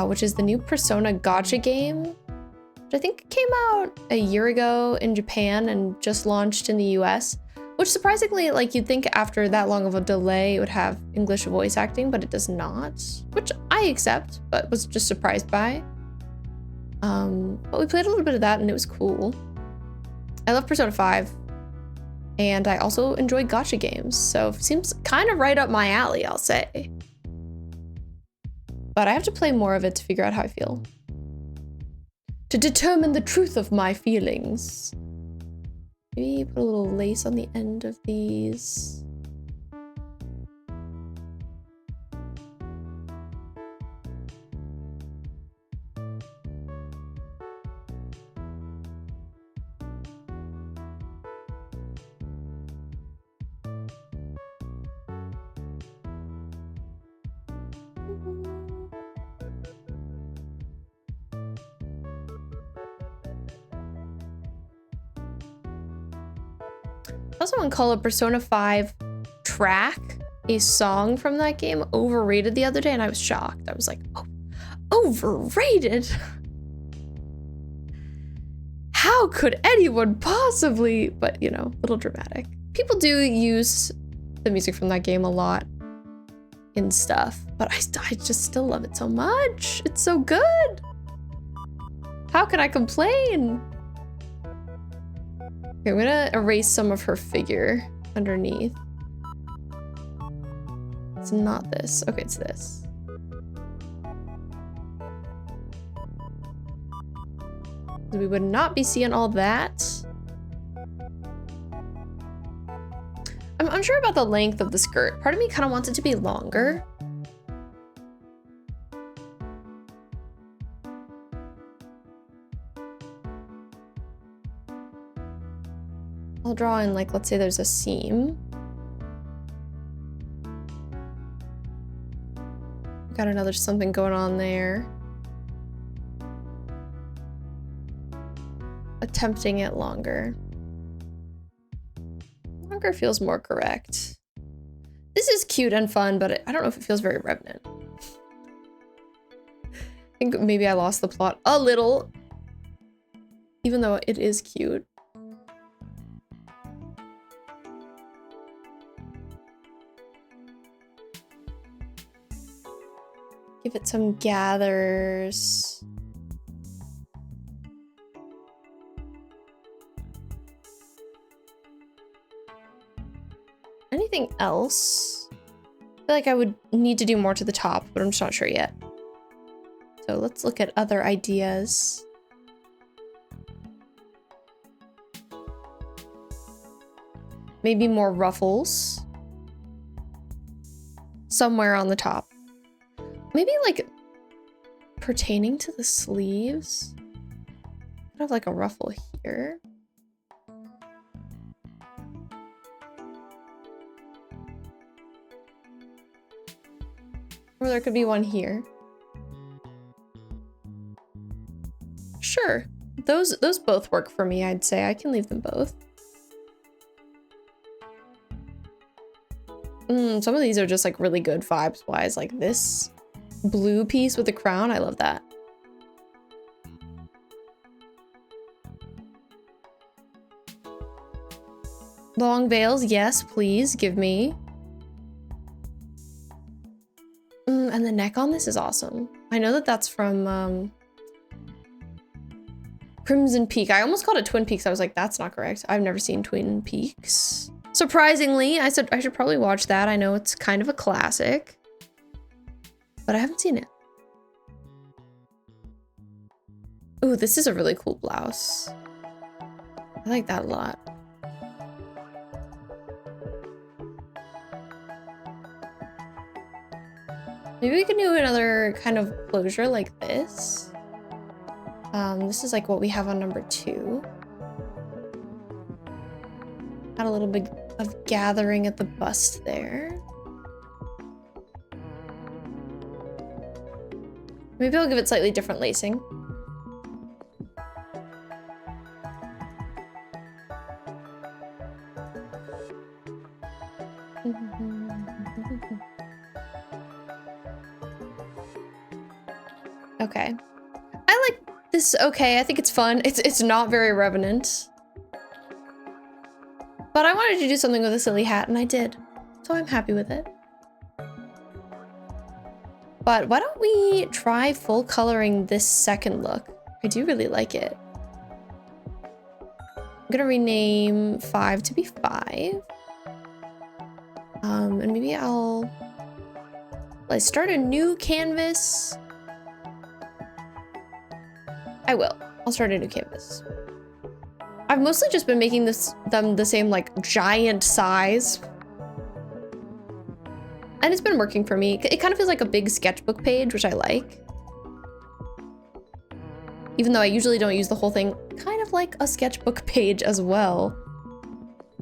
which is the new Persona gacha game, which I think came out a year ago in Japan and just launched in the US, which surprisingly, like you'd think after that long of a delay, it would have English voice acting, but it does not, which I accept, but was just surprised by. But we played a little bit of that and it was cool. I love Persona 5. And I also enjoy gacha games, so it seems kind of right up my alley, I'll say. But I have to play more of it to figure out how I feel. To determine the truth of my feelings. Maybe put a little lace on the end of these. I also want to call a Persona 5 track, a song from that game, overrated the other day, and I was shocked. I was like, oh, overrated? How could anyone possibly? But, you know, a little dramatic. People do use the music from that game a lot in stuff, but I just still love it so much. It's so good. How can I complain? Okay, I'm gonna erase some of her figure underneath. It's not this. Okay, it's this. We would not be seeing all that. I'm unsure about the length of the skirt. Part of me kind of wants it to be longer. I'll draw in, like, let's say there's a seam. Got another something going on there. Attempting it longer. Longer feels more correct. This is cute and fun, but I don't know if it feels very Revenant. I think maybe I lost the plot a little, even though it is cute. Give it some gathers. Anything else? I feel like I would need to do more to the top, but I'm just not sure yet. So let's look at other ideas. Maybe more ruffles. Somewhere on the top. Maybe like pertaining to the sleeves. I have like a ruffle here. Or there could be one here. Sure. Those both work for me, I'd say. I can leave them both. Some of these are just like really good vibes-wise. Like this blue piece with the crown. I love that. Long veils, yes, please give me. And the neck on this is awesome. I know that that's from Crimson Peak. I almost called it Twin Peaks. I was like, that's not correct. I've never seen Twin Peaks. Surprisingly, I said I should probably watch that. I know it's kind of a classic, but I haven't seen it. Ooh, this is a really cool blouse. I like that a lot. Maybe we can do another kind of closure like this. This is like what we have on number 2. Add a little bit of gathering at the bust there. Maybe I'll give it slightly different lacing. Okay. I like this okay. I think it's fun. It's not very Revenant. But I wanted to do something with a silly hat, and I did. So I'm happy with it. But why don't we try full coloring this second look? I do really like it. I'm gonna rename 5 to be 5. And maybe I'll start a new canvas. I will. I'll start a new canvas. I've mostly just been making them the same like giant size. And it's been working for me. It kind of feels like a big sketchbook page, which I like. Even though I usually don't use the whole thing, kind of like a sketchbook page as well.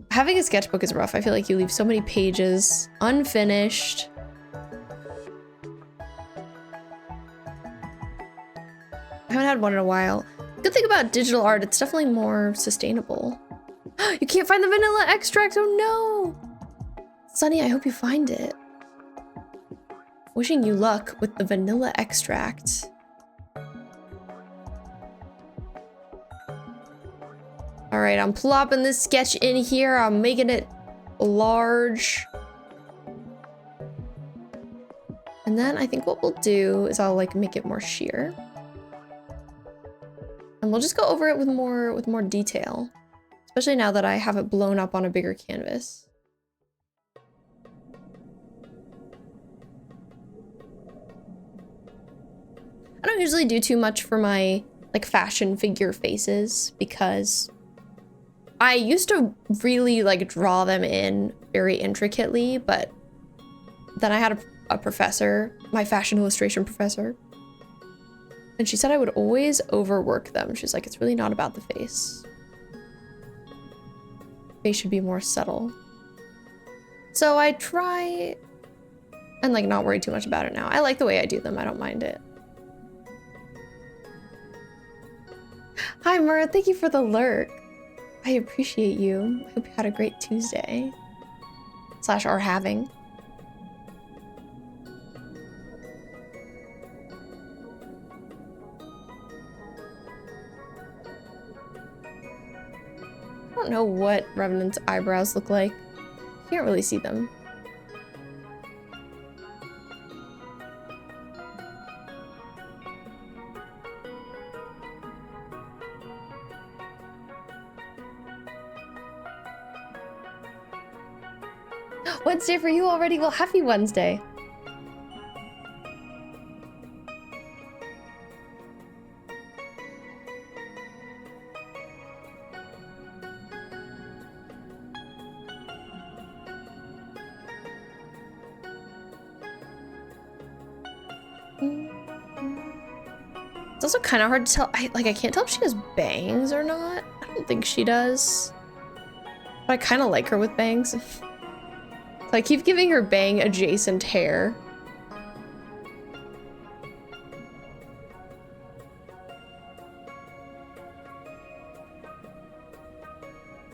Having a sketchbook is rough. I feel like you leave so many pages unfinished. I haven't had one in a while. Good thing about digital art, it's definitely more sustainable. You can't find the vanilla extract, oh no! Sunny, I hope you find it. Wishing you luck with the vanilla extract. All right, I'm plopping this sketch in here. I'm making it large. And then I think what we'll do is I'll like make it more sheer. And we'll just go over it with more detail, especially now that I have it blown up on a bigger canvas. I don't usually do too much for my like fashion figure faces because I used to really like draw them in very intricately, but then I had a professor, my fashion illustration professor, and she said I would always overwork them. She's like, it's really not about the face. Face should be more subtle. So I try and like not worry too much about it now. I like the way I do them. I don't mind it. Hi, Murra. Thank you for the lurk. I appreciate you. I hope you had a great Tuesday. / are having. I don't know what Revenant's eyebrows look like. Can't really see them. Wednesday for you already? Well, happy Wednesday. It's also kind of hard to tell. I can't tell if she has bangs or not. I don't think she does. But I kind of like her with bangs. So I keep giving her bang adjacent hair.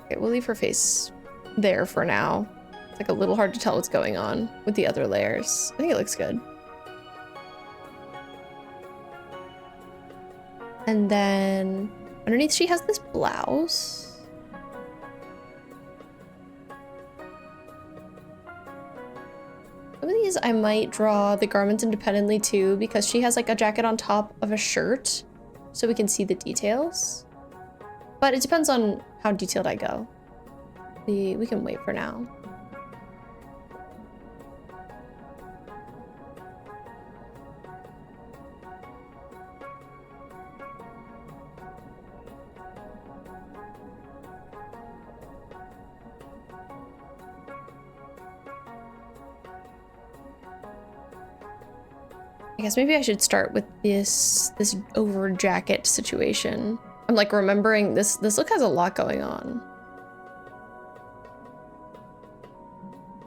Okay, we'll leave her face there for now. It's like a little hard to tell what's going on with the other layers. I think it looks good. And then underneath she has this blouse. Some of these I might draw the garments independently too, because she has like a jacket on top of a shirt, so we can see the details. But it depends on how detailed I go. We can wait for now. I guess maybe I should start with this over jacket situation. I'm like remembering this look has a lot going on.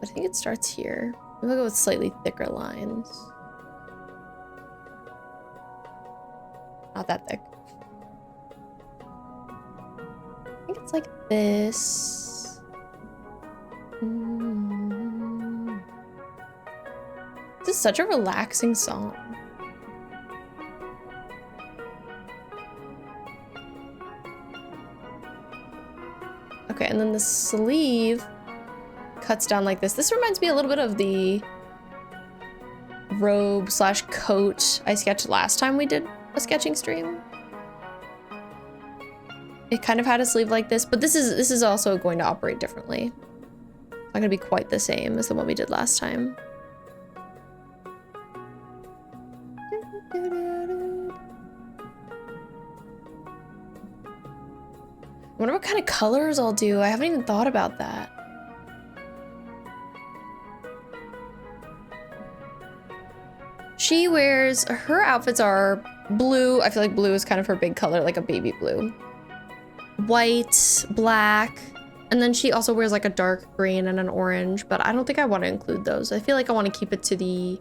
But I think it starts here. Maybe I'll go with slightly thicker lines. Not that thick. I think it's like this. This is such a relaxing song. Okay, and then the sleeve cuts down like this. This reminds me a little bit of the robe slash coat I sketched last time we did a sketching stream. It kind of had a sleeve like this, but this is also going to operate differently. It's not gonna be quite the same as the one we did last time. I wonder what kind of colors I'll do. I haven't even thought about that. She wears, her outfits are blue. I feel like blue is kind of her big color, like a baby blue. White, black, and then she also wears like a dark green and an orange, but I don't think I want to include those. I feel like I want to keep it to the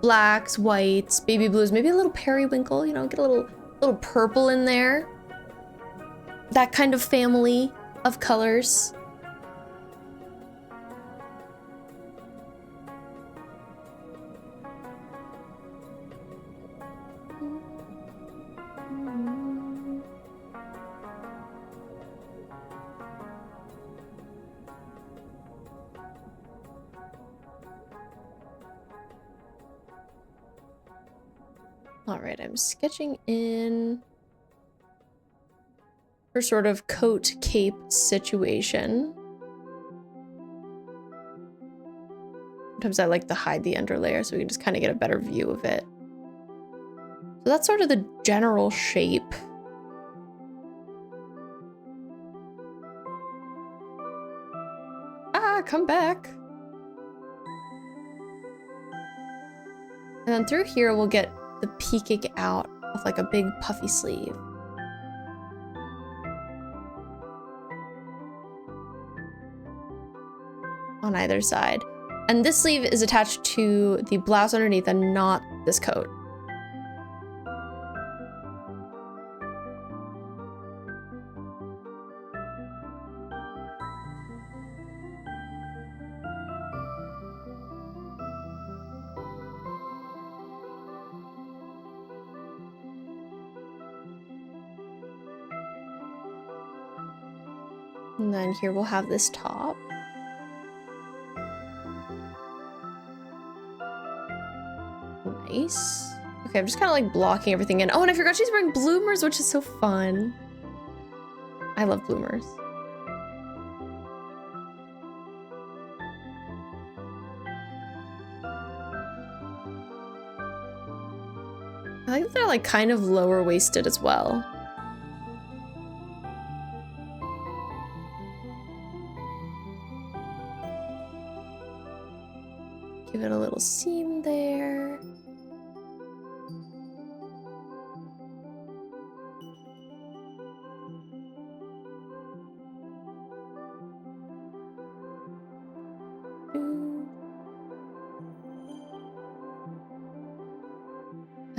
blacks, whites, baby blues, maybe a little periwinkle, you know, get a little purple in there. That kind of family of colors. All right, I'm sketching in her sort of coat cape situation. Sometimes I like to hide the underlayer so we can just kind of get a better view of it. So that's sort of the general shape. Ah, come back. And then through here we'll get the peeking out of like a big puffy sleeve. On either side. And this sleeve is attached to the blouse underneath and not this coat. And then here we'll have this top. Nice. Okay, I'm just kind of like blocking everything in. Oh, and I forgot she's wearing bloomers, which is so fun. I love bloomers. I like that they're like kind of lower waisted as well. Give it a little seam there.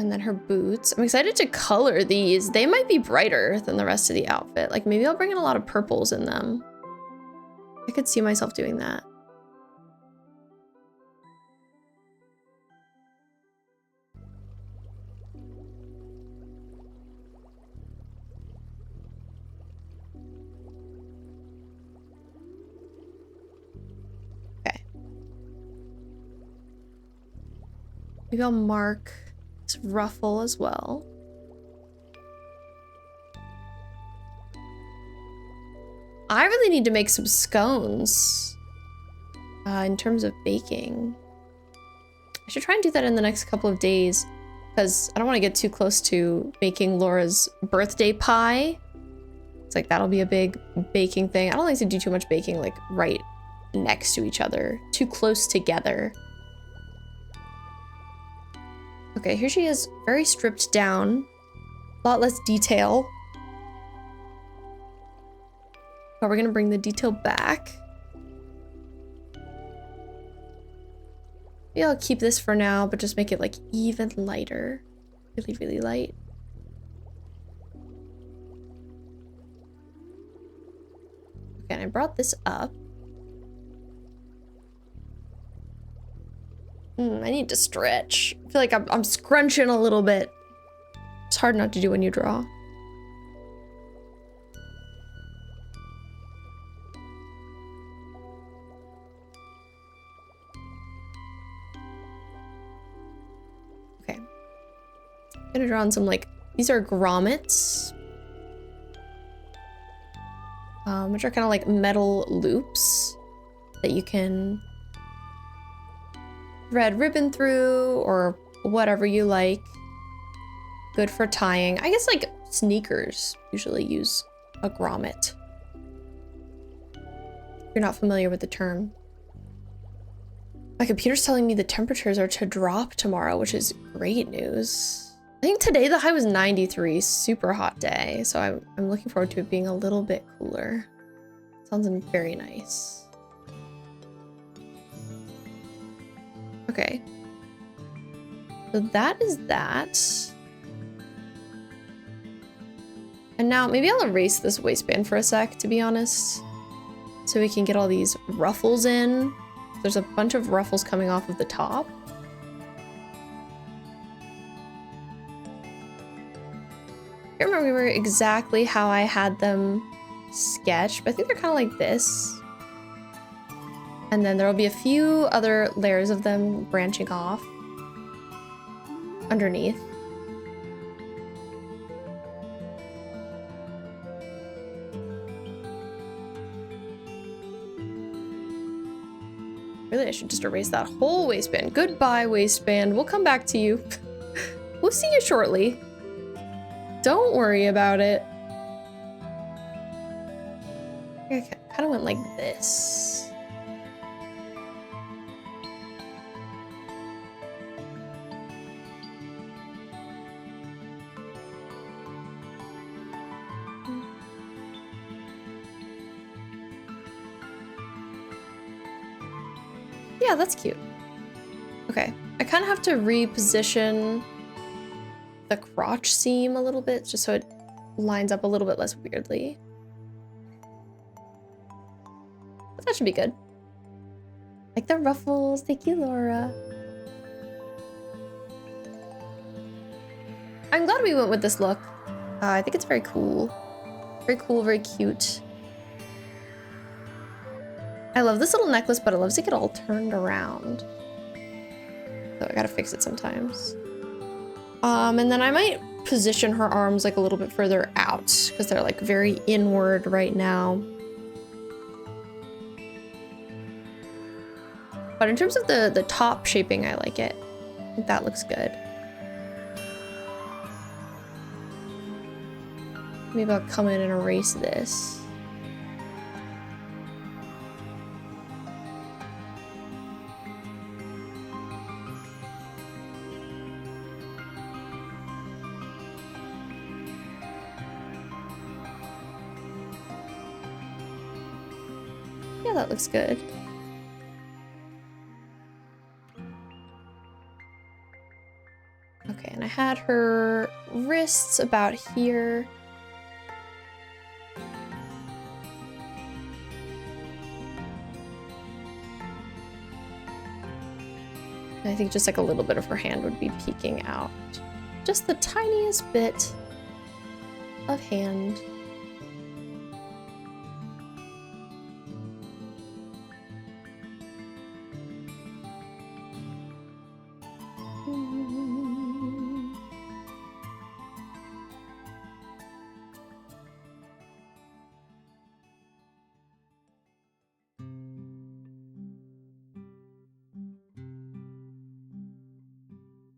And then her boots. I'm excited to color these. They might be brighter than the rest of the outfit. Like maybe I'll bring in a lot of purples in them. I could see myself doing that. Okay. Maybe I'll mark this ruffle as well. I really need to make some scones in terms of baking. I should try and do that in the next couple of days because I don't want to get too close to making Laura's birthday pie. It's like that'll be a big baking thing. I don't like to do too much baking like right next to each other, too close together. Okay, here she is, very stripped down, a lot less detail. But we're gonna bring the detail back. Maybe I'll keep this for now, but just make it like even lighter. Really, really light. Okay, and I brought this up. I need to stretch. I feel like I'm scrunching a little bit. It's hard not to do when you draw. Okay. I'm gonna draw on some like, these are grommets. Which are kind of like metal loops that you can thread ribbon through or whatever you like. Good for tying. I guess like sneakers usually use a grommet. If you're not familiar with the term. My computer's telling me the temperatures are to drop tomorrow, which is great news. I think today the high was 93, super hot day. So I'm looking forward to it being a little bit cooler. Sounds very nice. Okay. So that is that. And now maybe I'll erase this waistband for a sec, to be honest. So we can get all these ruffles in. There's a bunch of ruffles coming off of the top. I can't remember exactly how I had them sketched, but I think they're kind of like this. And then there'll be a few other layers of them branching off underneath. Really, I should just erase that whole waistband. Goodbye, waistband. We'll come back to you. We'll see you shortly. Don't worry about it. I kind of went like this. Yeah, that's cute. Okay, I kind of have to reposition the crotch seam a little bit just so it lines up a little bit less weirdly. But that should be good. Like the ruffles. Thank you, Laura. I'm glad we went with this look. I think it's very cool. Very cool, very cute. I love this little necklace, but it loves to get all turned around. So I gotta fix it sometimes. And then I might position her arms like a little bit further out because they're like very inward right now. But in terms of the top shaping, I like it. I think that looks good. Maybe I'll come in and erase this. Yeah, that looks good. Okay, and I had her wrists about here. I think just like a little bit of her hand would be peeking out. Just the tiniest bit of hand.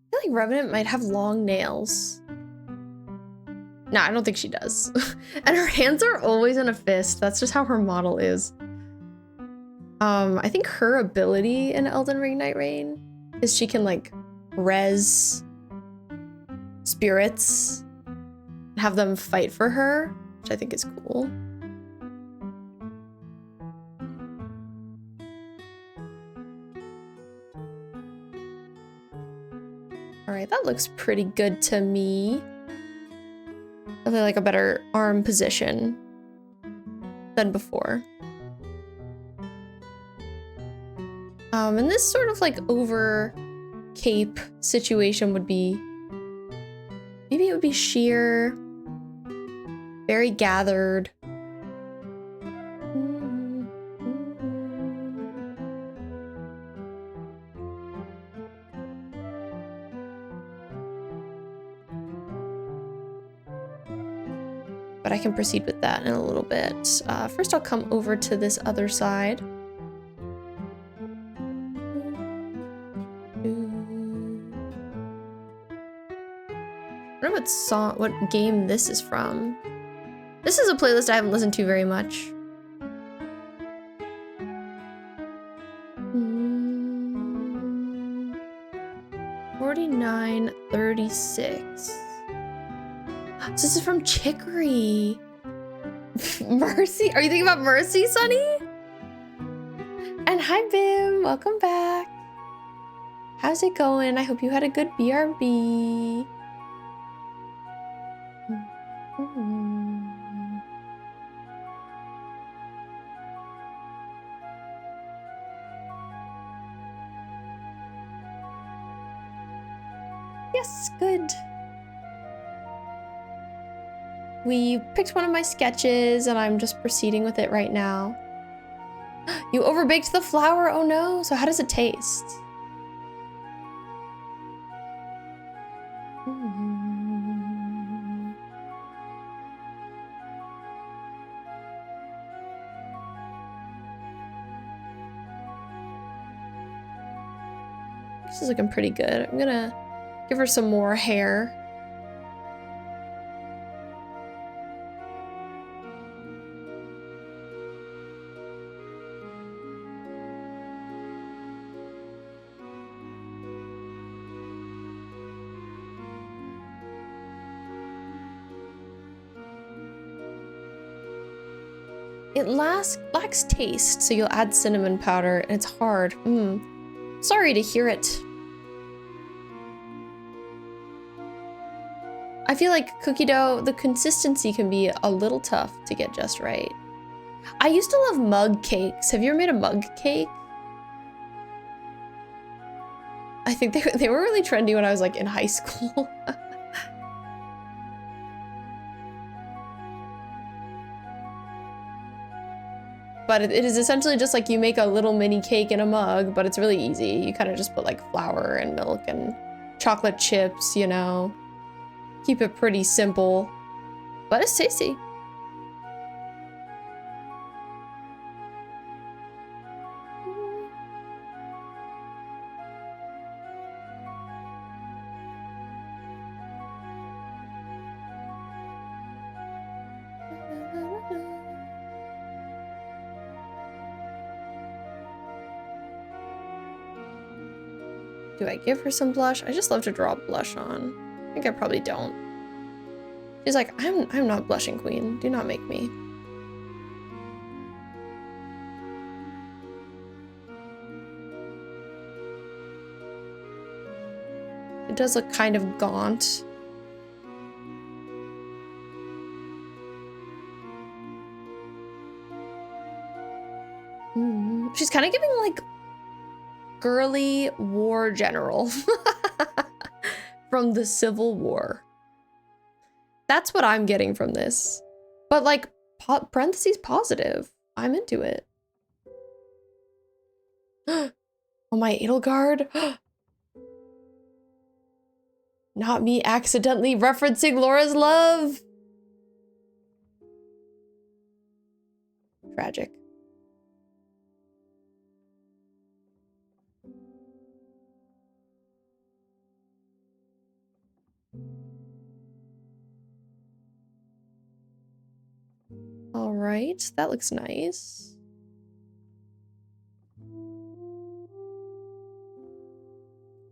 I feel like Revenant might have long nails. No, I don't think she does. And her hands are always in a fist. That's just how her model is. I think her ability in Elden Ring Nightreign is she can like res spirits and have them fight for her, which I think is cool. All right, that looks pretty good to me. Definitely like a better arm position than before. And this sort of like over cape situation would be, maybe it would be sheer, very gathered. But I can proceed with that in a little bit. First I'll come over to this other side. I don't know what game this is from. This is a playlist I haven't listened to very much. 4936. So this is from Chicory. Mercy? Are you thinking about Mercy, Sunny? And hi, Bim. Welcome back. How's it going? I hope you had a good BRB. Yes, good. We picked one of my sketches and I'm just proceeding with it right now. You overbaked the flour, oh no. So how does it taste? This is looking pretty good. I'm gonna give her some more hair. It lacks taste, so you'll add cinnamon powder, and it's hard. Sorry to hear it. I feel like cookie dough, the consistency can be a little tough to get just right. I used to love mug cakes. Have you ever made a mug cake? I think they were really trendy when I was like in high school. But it is essentially just like you make a little mini cake in a mug, but it's really easy. You kind of just put like flour and milk and chocolate chips, you know. Keep it pretty simple, but it's tasty. Do I give her some blush? I just love to draw blush on. I think I probably don't. She's like, I'm not blushing queen. Do not make me. It does look kind of gaunt. She's kind of giving like girly war general from the Civil War. That's what I'm getting from this. But like parentheses positive. I'm into it. Oh, my Edelgard. Not me accidentally referencing Laura's love. Tragic. All right, that looks nice.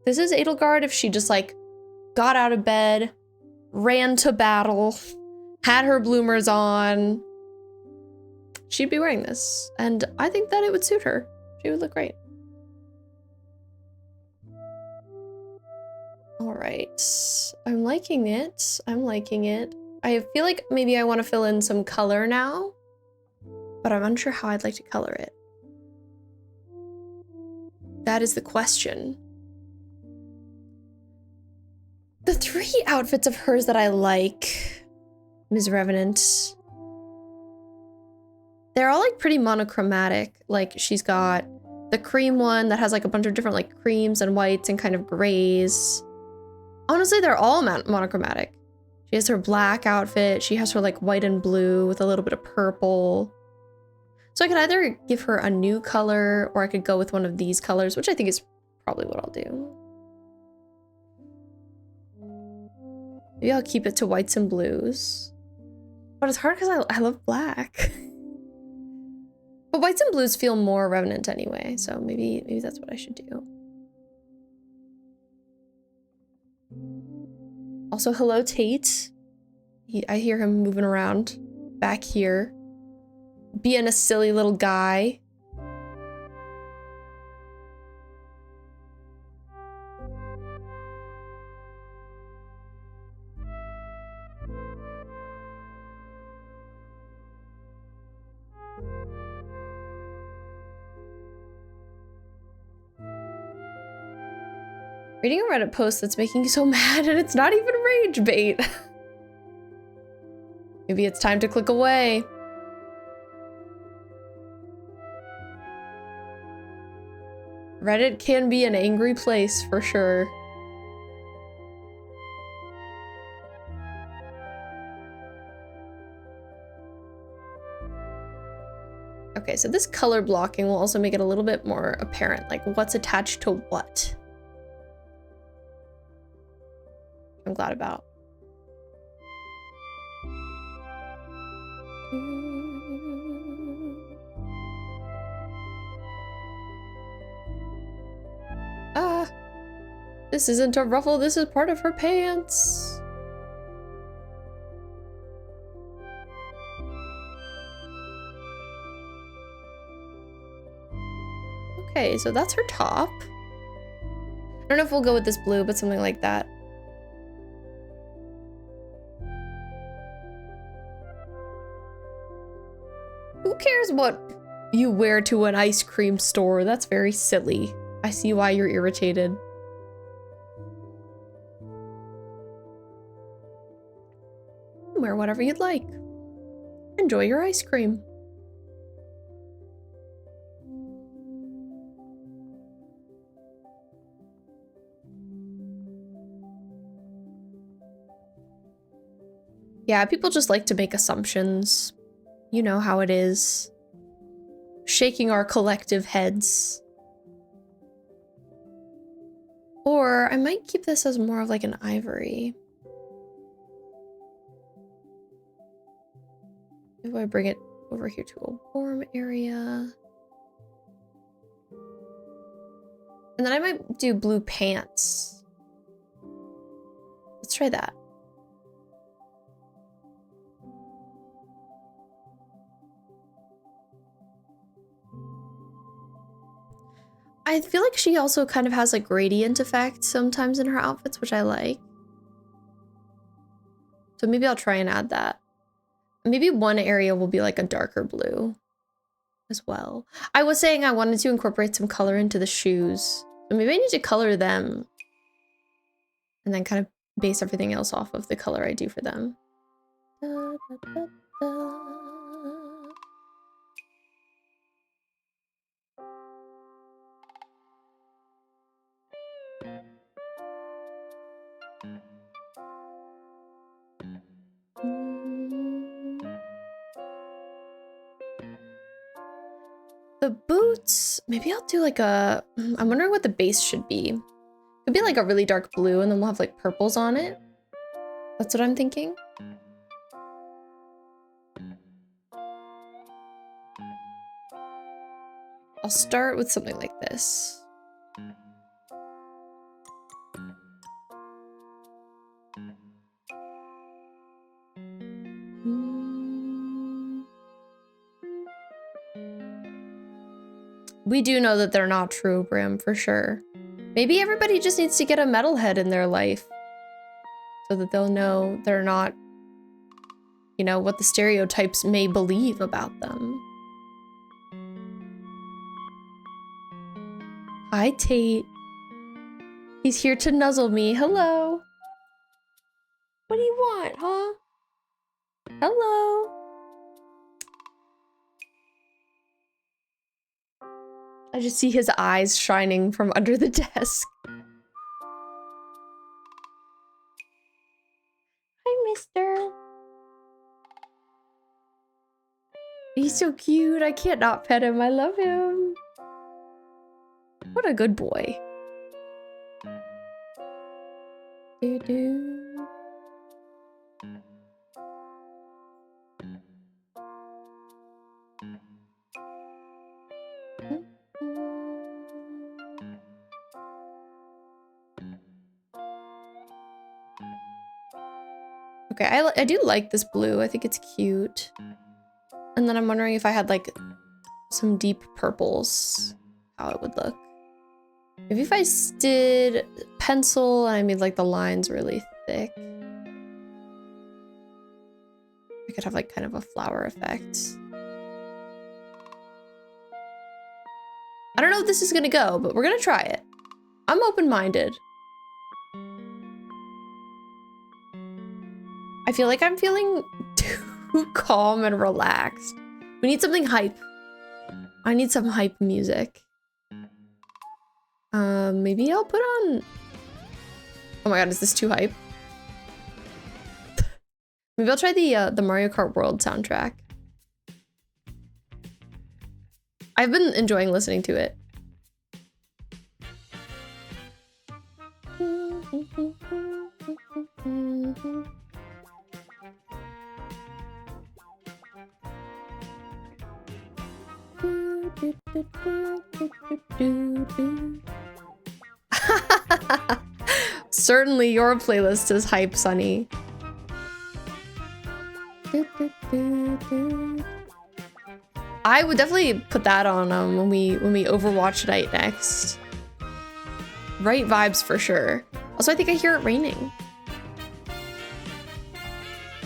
This is Edelgard if she just like got out of bed, ran to battle, had her bloomers on. She'd be wearing this, and I think that it would suit her. She would look great. All right, I'm liking it. I'm liking it. I feel like maybe I want to fill in some color now, but I'm unsure how I'd like to color it. That is the question. The 3 outfits of hers that I like, Ms. Revenant, they're all like pretty monochromatic. Like she's got the cream one that has like a bunch of different like creams and whites and kind of grays. Honestly, they're all monochromatic. She has her black outfit. She has her like white and blue with a little bit of purple. So I could either give her a new color or I could go with one of these colors, which I think is probably what I'll do. Maybe I'll keep it to whites and blues. But it's hard because I love black. But whites and blues feel more Revenant anyway, so maybe that's what I should do. Also, hello, Tate. I hear him moving around back here, being a silly little guy. Reading a Reddit post that's making you so mad and it's not even rage bait. Maybe it's time to click away. Reddit can be an angry place for sure. Okay, so this color blocking will also make it a little bit more apparent, like what's attached to what. I'm glad about. This isn't a ruffle, this is part of her pants. Okay, so that's her top. I don't know if we'll go with this blue, but something like that. Who cares what you wear to an ice cream store? That's very silly. I see why you're irritated. Wear whatever you'd like. Enjoy your ice cream. Yeah, people just like to make assumptions. You know how it is. Shaking our collective heads. Or I might keep this as more of like an ivory. If I bring it over here to a warm area. And then I might do blue pants. Let's try that. I feel like she also kind of has like gradient effects sometimes in her outfits, which I like. So maybe I'll try and add that. Maybe one area will be like a darker blue as well. I was saying I wanted to incorporate some color into the shoes. So maybe I need to color them and then kind of base everything else off of the color I do for them. Da, da, da, da. The boots, maybe I'll do like a, I'm wondering what the base should be. Could be like a really dark blue and then we'll have like purples on it. That's what I'm thinking. I'll start with something like this. We do know that they're not true, Brim, for sure. Maybe everybody just needs to get a metalhead in their life so that they'll know they're not, you know, what the stereotypes may believe about them. Hi, Tate. He's here to nuzzle me. Hello. What do you want, huh? Hello. I just see his eyes shining from under the desk. Hi, mister. He's so cute. I can't not pet him. I love him. What a good boy. Do-do. Okay, I do like this blue. I think it's cute. And then I'm wondering if I had like some deep purples, how it would look. Maybe if I did pencil and I made like the lines really thick. I could have like kind of a flower effect. I don't know if this is gonna go, but we're gonna try it. I'm open-minded. I feel like I'm feeling too calm and relaxed. We need something hype. I need some hype music. Maybe I'll put on... Oh my god, is this too hype? Maybe I'll try the Mario Kart World soundtrack. I've been enjoying listening to it. Certainly your playlist is hype, Sunny. I would definitely put that on when we Overwatch night next. Right vibes for sure. Also, I think I hear it raining.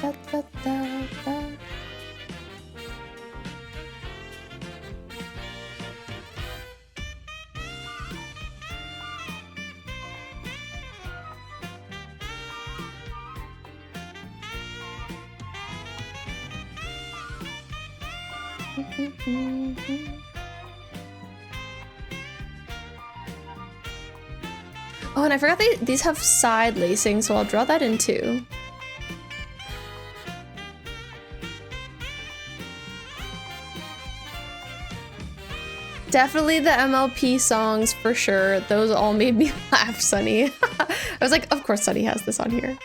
Da, da, da, da. Oh, and I forgot these have side lacing, so I'll draw that in too. Definitely the MLP songs for sure. Those all made me laugh, Sunny. I was like, of course Sunny has this on here.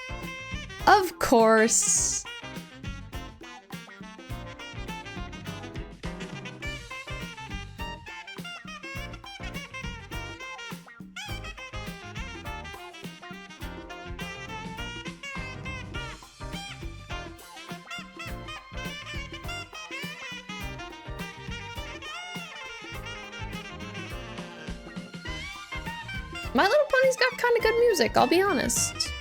Of course. My Little Pony's got kind of good music, I'll be honest.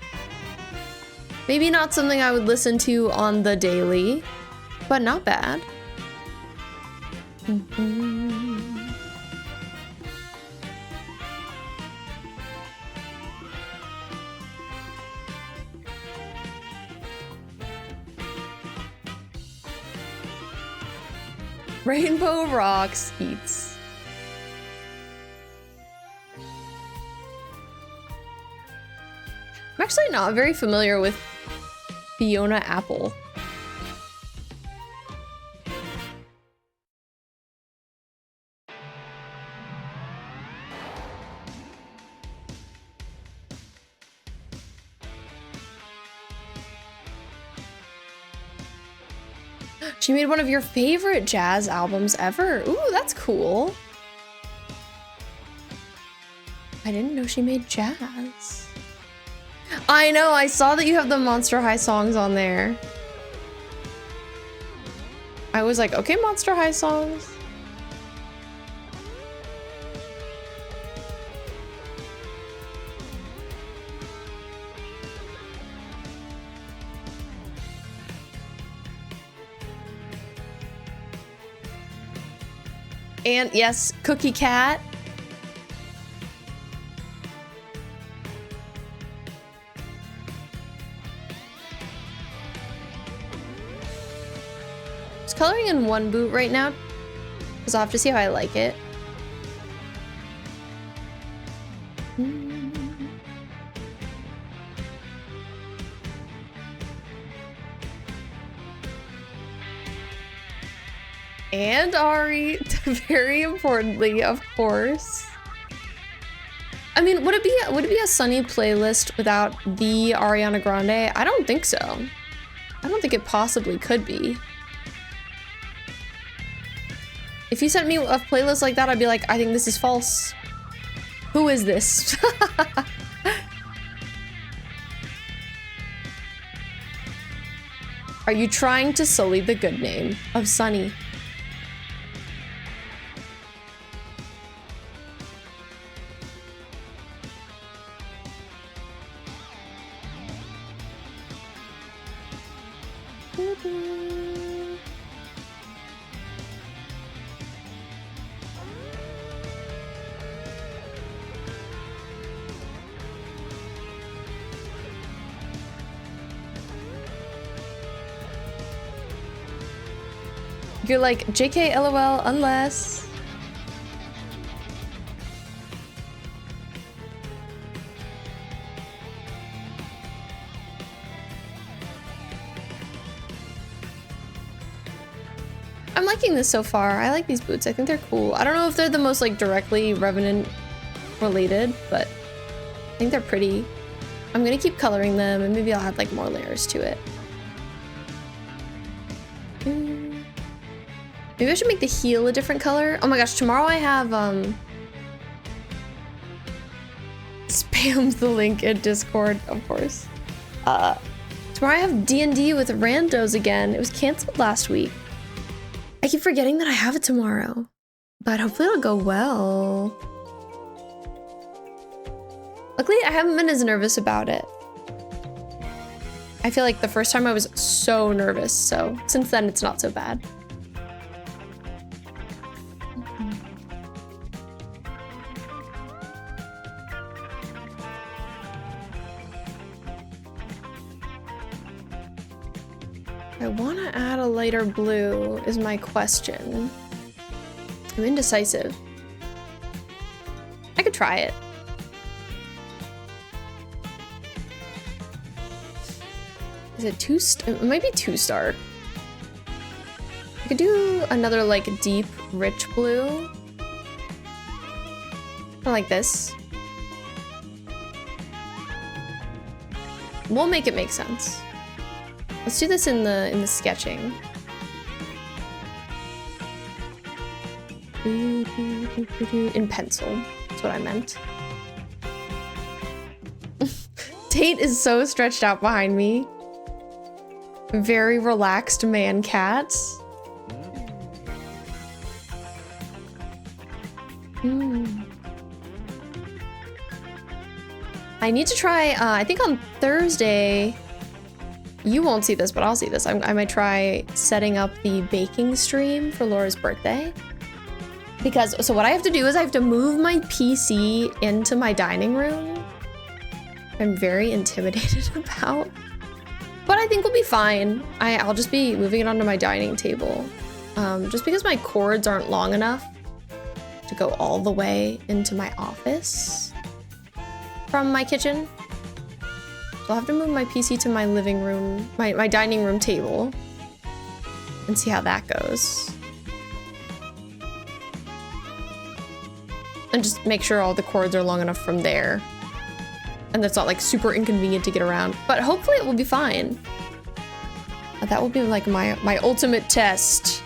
Maybe not something I would listen to on the daily, but not bad. Rainbow Rocks eats. I'm actually not very familiar with Fiona Apple. She made one of your favorite jazz albums ever. Ooh, that's cool. I didn't know she made jazz. I know, I saw that you have the Monster High songs on there. I was like, okay, Monster High songs. And yes, Cookie Cat. Just coloring in one boot right now, because I'll have to see how I like it. And Ari, very importantly, of course. I mean, would it be a Sunny playlist without the Ariana Grande? I don't think so. I don't think it possibly could be. If you sent me a playlist like that, I'd be like, I think this is false. Who is this? Are you trying to sully the good name of Sunny? You're like, JK LOL, unless. I'm liking this so far. I like these boots. I think they're cool. I don't know if they're the most like directly Revenant related, but I think they're pretty. I'm gonna keep coloring them and maybe I'll add like more layers to it. Maybe I should make the heel a different color. Oh my gosh, tomorrow I have, spam the link in Discord, of course. Tomorrow I have D&D with randos again. It was canceled last week. I keep forgetting that I have it tomorrow, but hopefully it'll go well. Luckily, I haven't been as nervous about it. I feel like the first time I was so nervous, so since then it's not so bad. I want to add a lighter blue is my question. I'm indecisive. I could try it. Is it it might be 2-star. I could do another like deep, rich blue. Kind of like this. We'll make it make sense. Let's do this in the sketching. In pencil. That's what I meant. Tate is so stretched out behind me. Very relaxed man cat. I need to try, I think on Thursday, you won't see this, but I'll see this. I might try setting up the baking stream for Laura's birthday. Because, so what I have to do is I have to move my PC into my dining room. I'm very intimidated about. But I think we'll be fine. I'll just be moving it onto my dining table. Just because my cords aren't long enough to go all the way into my office from my kitchen. So I'll have to move my PC to my living room, my dining room table, and see how that goes. And just make sure all the cords are long enough from there. And that's not like super inconvenient to get around, but hopefully it will be fine. That will be like my ultimate test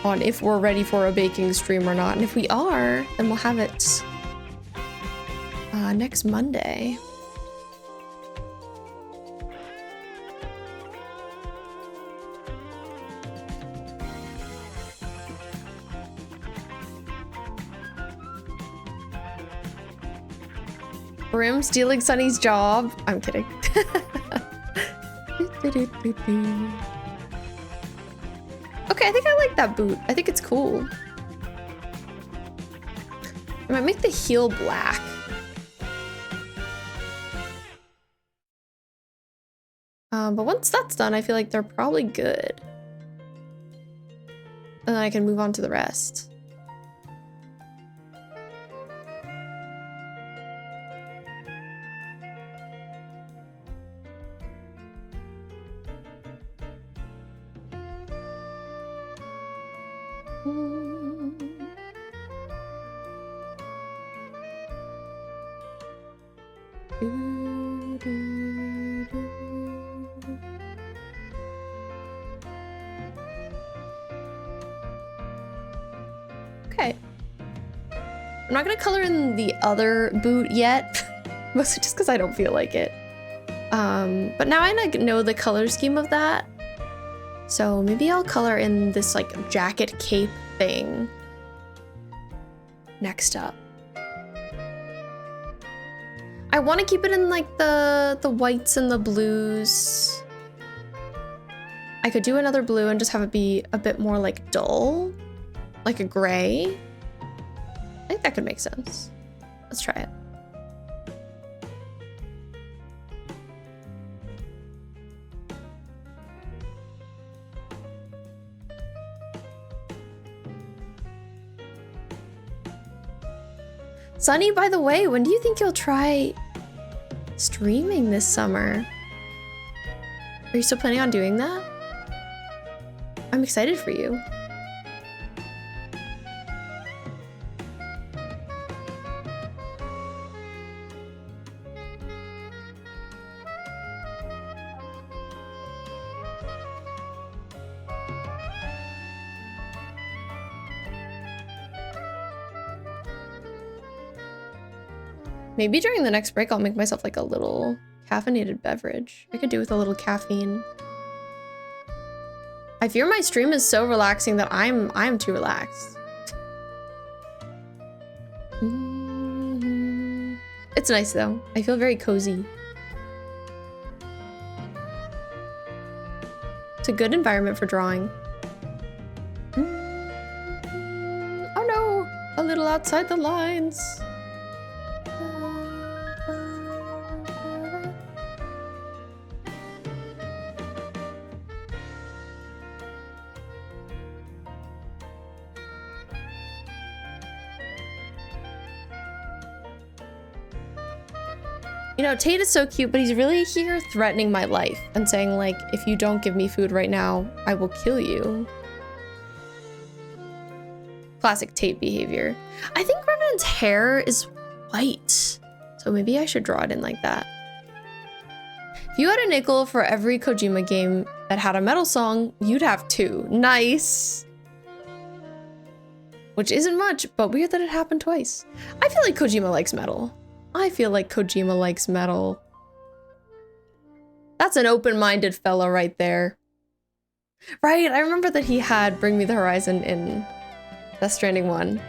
on if we're ready for a baking stream or not. And if we are, then we'll have it next Monday. Brim stealing Sunny's job. I'm kidding. Okay, I think I like that boot. I think it's cool. I might make the heel black. But once that's done, I feel like they're probably good. And then I can move on to the rest. Okay. I'm not gonna color in the other boot yet, mostly just because I don't feel like it. But now I like know the color scheme of that. So maybe I'll color in this like jacket cape thing next up. I want to keep it in like the whites and the blues. I could do another blue and just have it be a bit more like dull, like a gray. I think that could make sense. Let's try it. Sunny, by the way, when do you think you'll try streaming this summer? Are you still planning on doing that? I'm excited for you. Maybe during the next break, I'll make myself like a little caffeinated beverage. I could do with a little caffeine. I fear my stream is so relaxing that I'm too relaxed. It's nice though. I feel very cozy. It's a good environment for drawing. Oh no, a little outside the lines. You know, Tate is so cute, but he's really here threatening my life and saying, like, if you don't give me food right now, I will kill you. Classic Tate behavior. I think Revenant's hair is white, so maybe I should draw it in like that. If you had a nickel for every Kojima game that had a metal song, you'd have 2. Nice. Which isn't much, but weird that it happened twice. I feel like Kojima likes metal. I feel like Kojima likes metal. That's an open-minded fella right there. Right, I remember that he had Bring Me the Horizon in Death Stranding 1.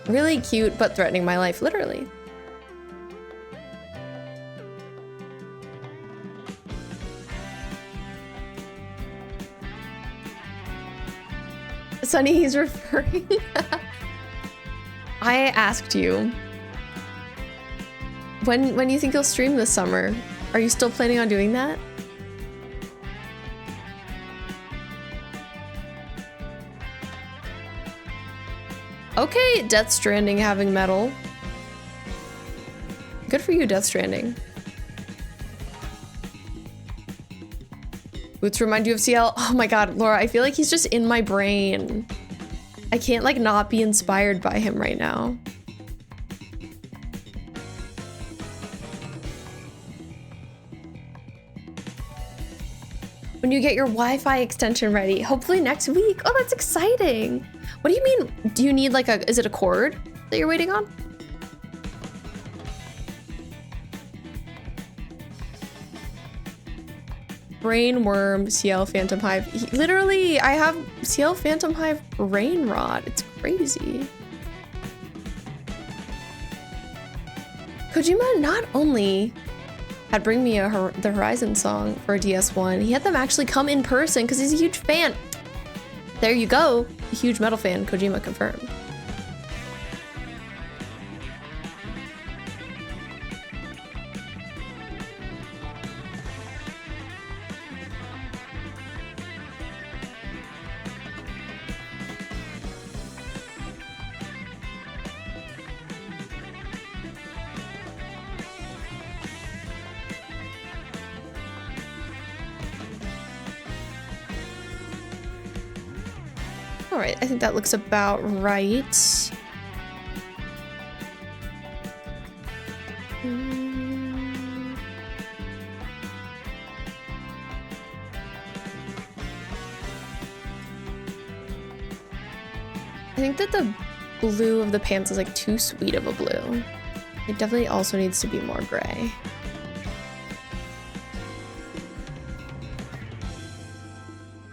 Really cute, but threatening my life, literally. Sunny he's referring. I asked you when you think you'll stream this summer. Are you still planning on doing that? Okay, Death Stranding having metal. Good for you, Death Stranding. Boots remind you of CL. Oh my god, Laura, I feel like he's just in my brain. I can't like not be inspired by him right now. When you get your Wi-Fi extension ready, hopefully next week. Oh, that's exciting. What do you mean? Do you need like a, is it a cord that you're waiting on? Brainworm, CL Phantom Hive. Literally, I have CL Phantom Hive brain rot. It's crazy. Kojima not only had Bring Me the Horizon song for a DS1, he had them actually come in person because he's a huge fan. There you go. A huge metal fan, Kojima confirmed. All right, I think that looks about right. I think that the blue of the pants is like too sweet of a blue. It definitely also needs to be more gray.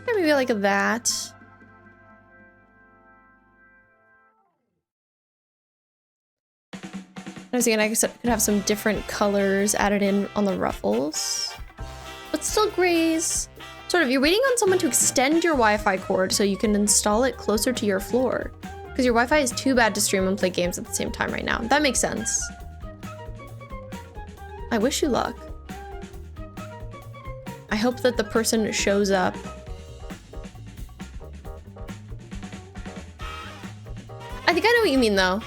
Yeah, maybe like that. I was thinking I could have some different colors added in on the ruffles, but still grays. Sort of, you're waiting on someone to extend your Wi-Fi cord so you can install it closer to your floor. Because your Wi-Fi is too bad to stream and play games at the same time right now. That makes sense. I wish you luck. I hope that the person shows up. I think I know what you mean though.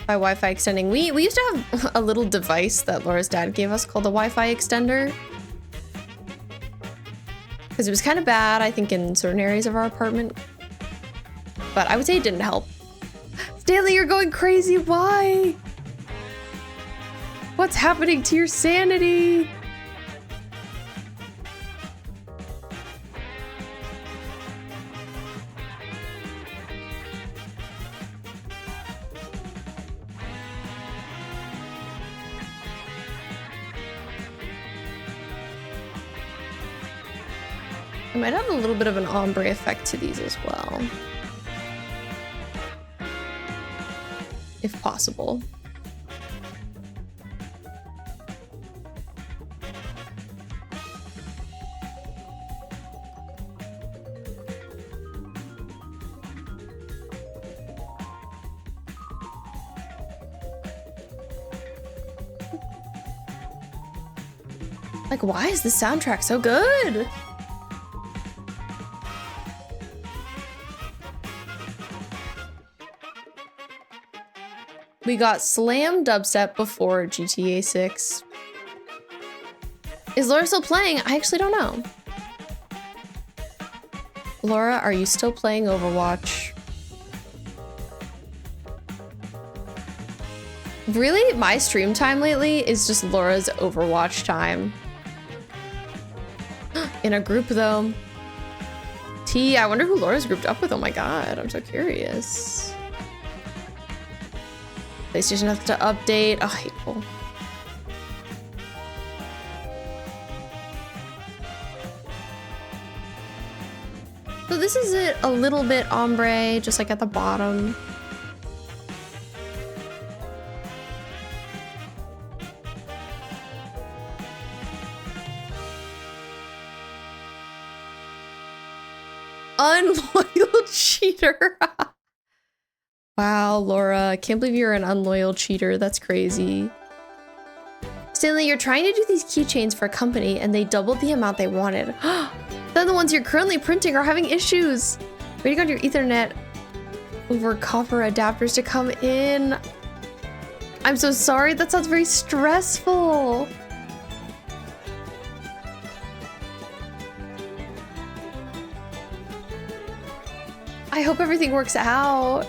By Wi-Fi extending. We used to have a little device that Laura's dad gave us called the Wi-Fi extender. Because it was kind of bad, I think, in certain areas of our apartment. But I would say it didn't help. Stanley, you're going crazy. Why? What's happening to your sanity? I might have a little bit of an ombre effect to these as well. If possible. Like, why is the soundtrack so good? We got Slam Dubstep before GTA 6. Is Laura still playing? I actually don't know. Laura, are you still playing Overwatch? Really? My stream time lately is just Laura's Overwatch time. In a group though. T, I wonder who Laura's grouped up with. Oh my god, I'm so curious. PlayStation has to update. Oh, hateful. So this is it, a little bit ombre, just like at the bottom. unloyal cheater. Wow, Laura, I can't believe you're an unloyal cheater. That's crazy. Stanley, you're trying to do these keychains for a company and they doubled the amount they wanted. Then the ones you're currently printing are having issues. Waiting on your Ethernet over copper adapters to come in. I'm so sorry, that sounds very stressful. I hope everything works out.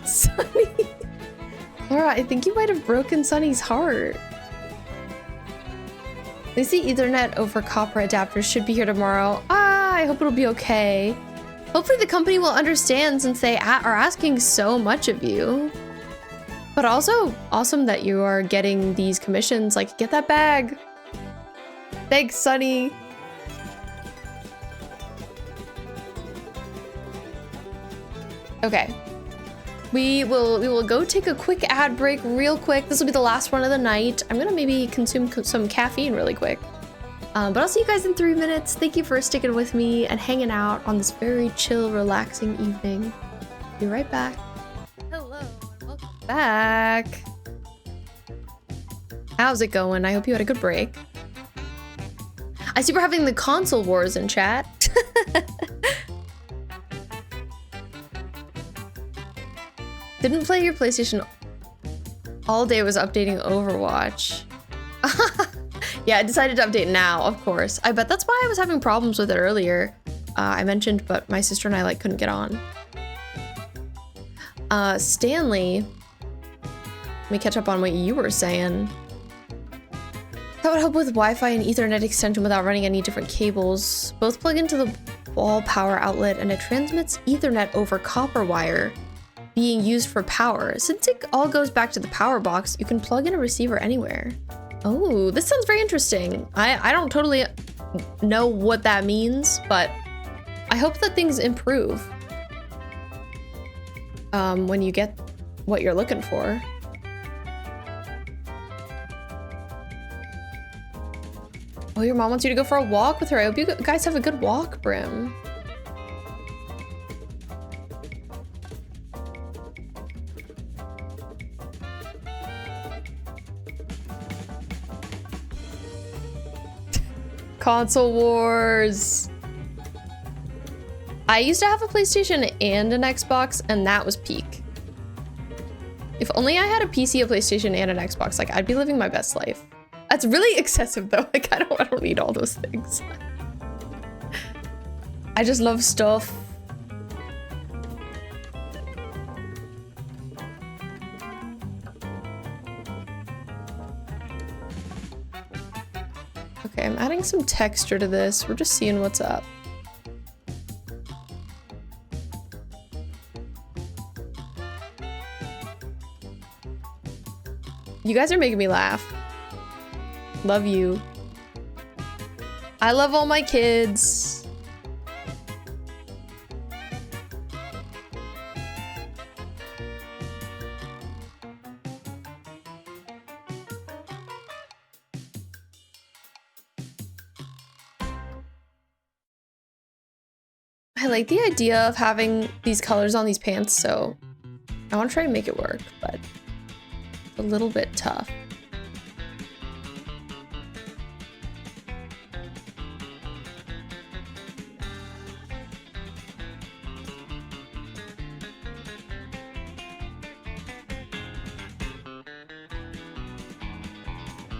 Sunny. Laura, I think you might have broken Sunny's heart. At least the Ethernet over copper adapters should be here tomorrow. I hope it'll be okay. Hopefully the company will understand since they are asking so much of you. But also awesome that you are getting these commissions. Like, get that bag. Thanks, Sunny. Okay. We will go take a quick ad break real quick. This will be the last one of the night. I'm gonna maybe consume some caffeine really quick. But I'll see you guys in 3 minutes. Thank you for sticking with me and hanging out on this very chill, relaxing evening. Be right back. Hello, and welcome back. How's it going? I hope you had a good break. I see we're having the console wars in chat. Didn't play your PlayStation all day, was updating Overwatch. Yeah, I decided to update now, of course. I bet that's why I was having problems with it earlier. I mentioned, but my sister and I couldn't get on. Stanley, let me catch up on what you were saying. That would help with Wi-Fi and Ethernet extension without running any different cables. Both plug into the wall power outlet and it transmits Ethernet over copper wire being used for power. Since it all goes back to the power box, you can plug in a receiver anywhere. Oh, this sounds very interesting. I don't totally know what that means, but I hope that things improve when you get what you're looking for. Oh, your mom wants you to go for a walk with her. I hope you guys have a good walk, Brim. Console wars. I used to have a PlayStation and an Xbox, and that was peak. If only I had a PC, a PlayStation, and an Xbox, like I'd be living my best life. That's really excessive though. Like I don't need all those things. I just love stuff. Okay, I'm adding some texture to this. We're just seeing what's up. You guys are making me laugh. Love you. I love all my kids. I like the idea of having these colors on these pants, so I want to try and make it work, but it's a little bit tough.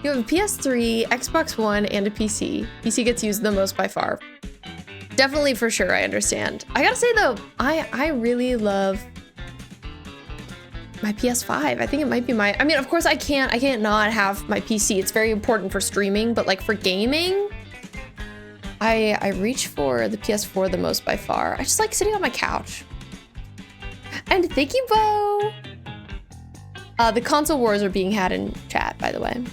You have a PS3, Xbox One, and a PC. PC gets used the most by far. Definitely, for sure, I understand. I gotta say though, I really love my PS5. I think it might be my, I mean, of course I can't not have my PC. It's very important for streaming, but like for gaming, I reach for the PS4 the most by far. I just like sitting on my couch. And thank you, Bo. The console wars are being had in chat, by the way.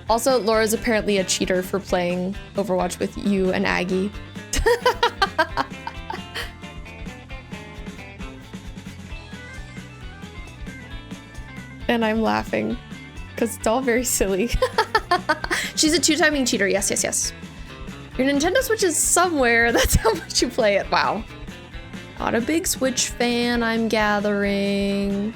Also, Laura's apparently a cheater for playing Overwatch with you and Aggie. And I'm laughing because it's all very silly. She's a two-timing cheater. Yes, yes, yes. Your Nintendo Switch is somewhere. That's how much you play it. Wow. Not a big Switch fan, I'm gathering.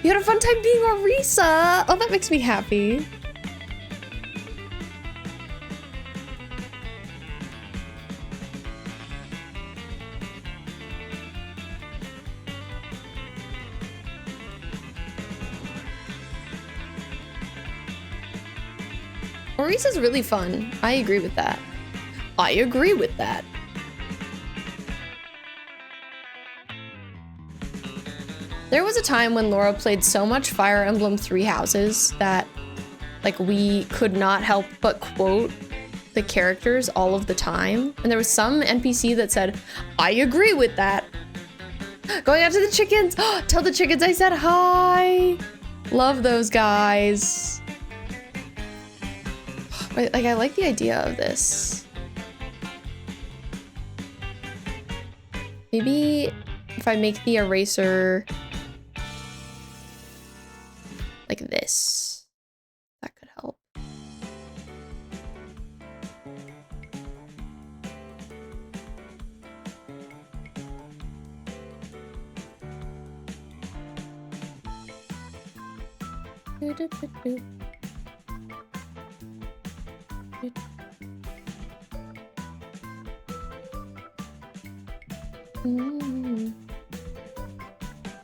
You had a fun time being Orisa. Oh, that makes me happy. Orisa's really fun. I agree with that. I agree with that. There was a time when Laura played so much Fire Emblem Three Houses that like we could not help but quote the characters all of the time. And there was some NPC that said, I agree with that. Going out to the chickens. Tell the chickens I said hi. Love those guys. Like, I like the idea of this. Maybe if I make the eraser like this, that could help.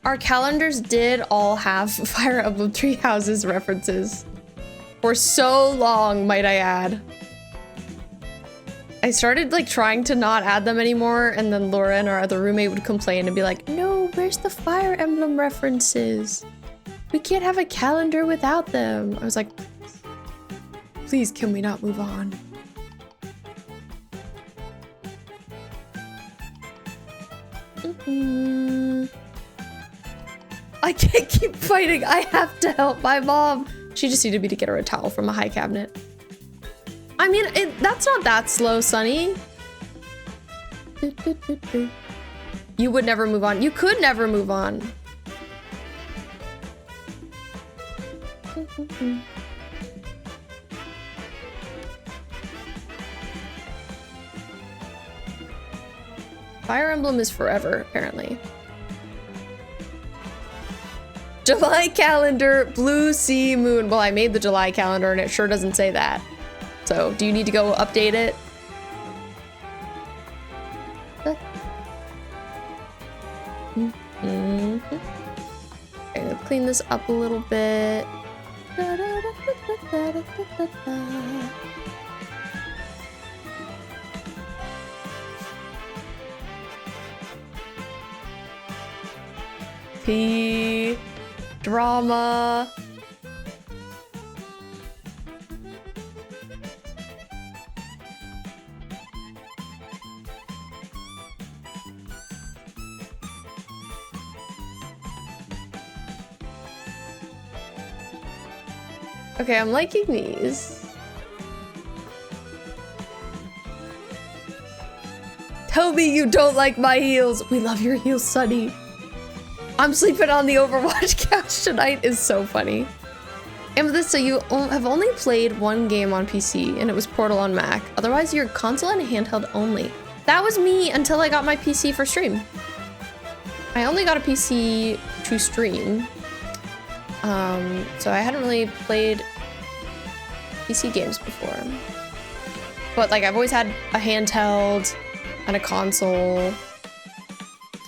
Our calendars did all have Fire Emblem Three Houses references. For so long, might I add. I started like trying to not add them anymore, and then Laura and our other roommate would complain and be like, no, where's the Fire Emblem references? We can't have a calendar without them. I was like, please, can we not move on? I can't keep fighting. I have to help my mom. She just needed me to get her a towel from a high cabinet. I mean, that's not that slow, Sunny. You would never move on. You could never move on. Fire Emblem is forever, apparently. July calendar, blue sea moon. Well, I made the July calendar and it sure doesn't say that. So, do you need to go update it? Okay, let's clean this up a little bit. P. Drama. Okay, I'm liking these. Tell me you don't like my heels. We love your heels, Sunny. I'm sleeping on the Overwatch couch tonight is so funny. And this, so you have only played one game on PC, and it was Portal on Mac. Otherwise, you're console and handheld only. That was me until I got my PC for stream. I only got a PC to stream. So I hadn't really played PC games before. But like, I've always had a handheld and a console. And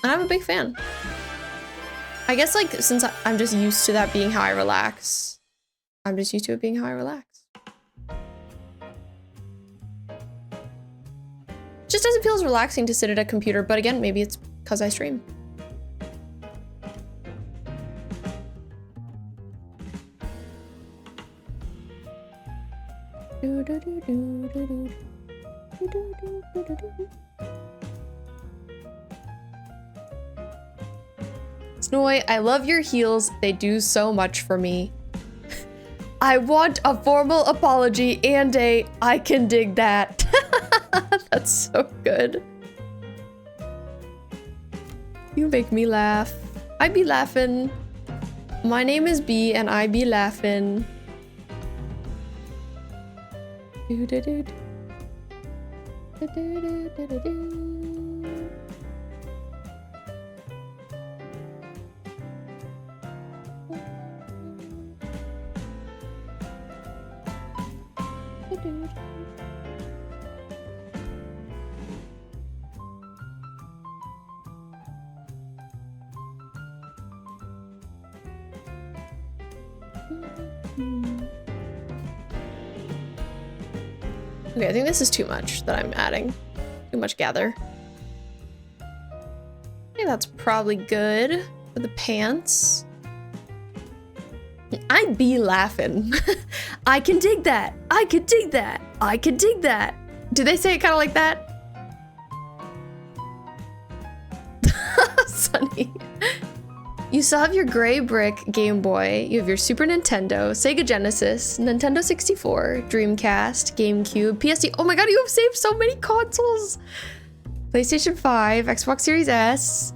I'm a big fan. I guess like, since I'm just used to that being how I relax, I'm just used to it being how I relax. Just doesn't feel as relaxing to sit at a computer, but again, maybe it's because I stream. Snowy, I love your heels. They do so much for me. I want a formal apology and I can dig that. That's so good. You make me laugh. I be laughing. My name is B and I be laughing. Do do do. Do do do do do do. Okay, I think this is too much that I'm adding. Too much gather. Okay, that's probably good for the pants. I'd be laughing. I can dig that. I could dig that. I could dig that. Do they say it kind of like that? Sunny. You still have your gray brick Game Boy, you have your Super Nintendo, Sega Genesis, Nintendo 64, Dreamcast, GameCube, PSD. Oh my god, you have saved so many consoles! PlayStation 5, Xbox Series S,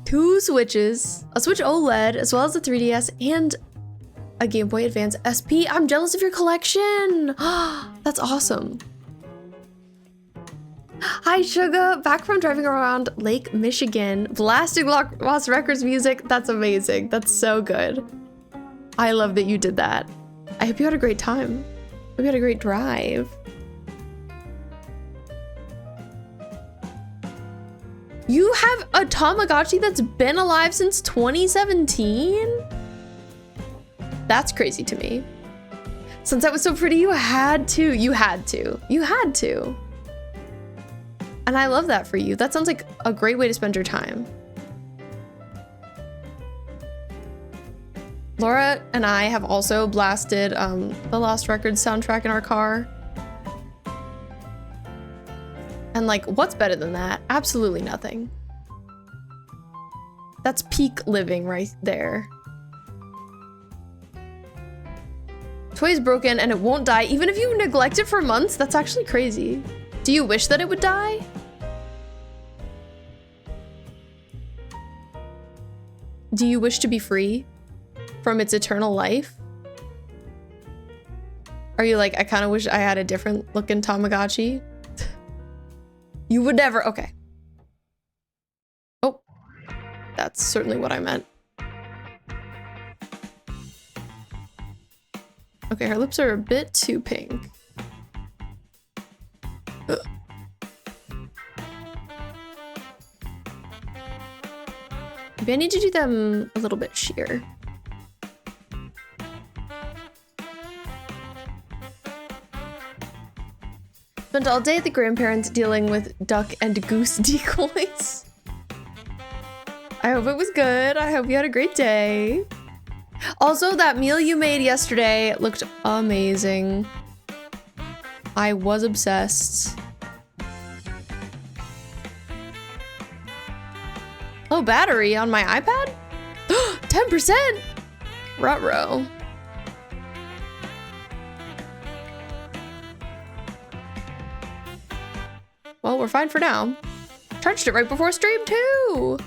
2 Switches, a Switch OLED, as well as a 3DS, and a Game Boy Advance SP. I'm jealous of your collection! That's awesome. Hi, Sugar. Back from driving around Lake Michigan, blasting Lost Records music. That's amazing. That's so good. I love that you did that. I hope you had a great time. Hope you had a great drive. You have a Tamagotchi that's been alive since 2017? That's crazy to me. Since that was so pretty, you had to. You had to. You had to. And I love that for you. That sounds like a great way to spend your time. Laura and I have also blasted the Lost Records soundtrack in our car. And like, what's better than that? Absolutely nothing. That's peak living right there. Toy's broken and it won't die. Even if you neglect it for months, that's actually crazy. Do you wish that it would die? Do you wish to be free from its eternal life? Are you like, I kind of wish I had a different looking Tamagotchi? You would never, okay. Oh, that's certainly what I meant. Okay, her lips are a bit too pink. Ugh. Maybe I need to do them a little bit sheer. Spent all day at the grandparents dealing with duck and goose decoys. I hope it was good. I hope you had a great day. Also, that meal you made yesterday looked amazing. I was obsessed. Oh, battery on my iPad? 10%! Ruh-roh. Well, we're fine for now. Charged it right before stream too!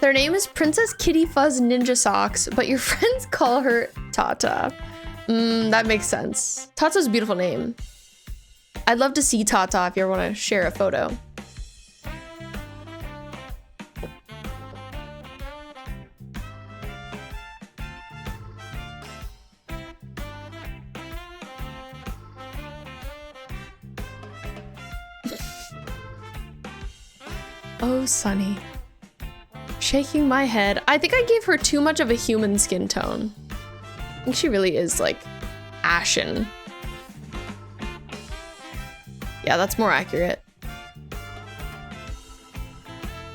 Their name is Princess Kitty Fuzz Ninja Socks, but your friends call her Tata. That makes sense. Tata's a beautiful name. I'd love to see Tata if you ever want to share a photo. Oh, Sunny. Shaking my head. I think I gave her too much of a human skin tone. I think she really is like ashen. Yeah, that's more accurate.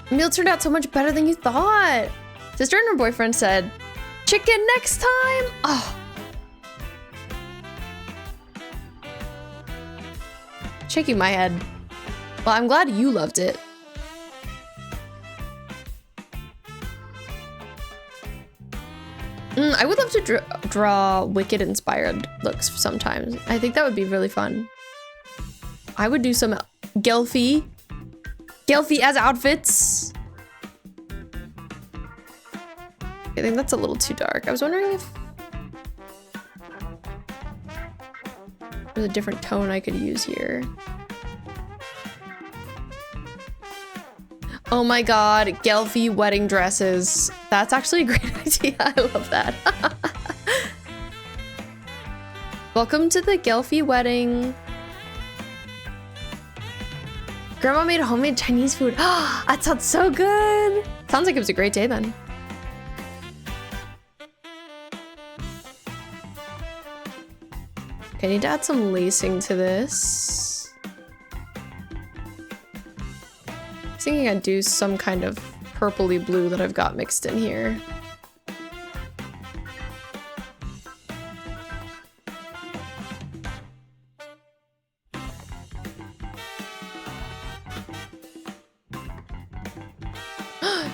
The meal turned out so much better than you thought. Sister and her boyfriend said, chicken next time? Oh. Shaking my head. Well, I'm glad you loved it. I would love to draw Wicked inspired looks sometimes. I think that would be really fun. I would do some Gelfie as outfits. I think that's a little too dark. I was wondering if there's a different tone I could use here. Oh my god, Gelfie wedding dresses. That's actually a great idea. I love that. Welcome to the Gelfie wedding. Grandma made homemade Chinese food. That sounds so good. Sounds like it was a great day then. Okay, I need to add some lacing to this. I was thinking I'd do some kind of purpley blue that I've got mixed in here.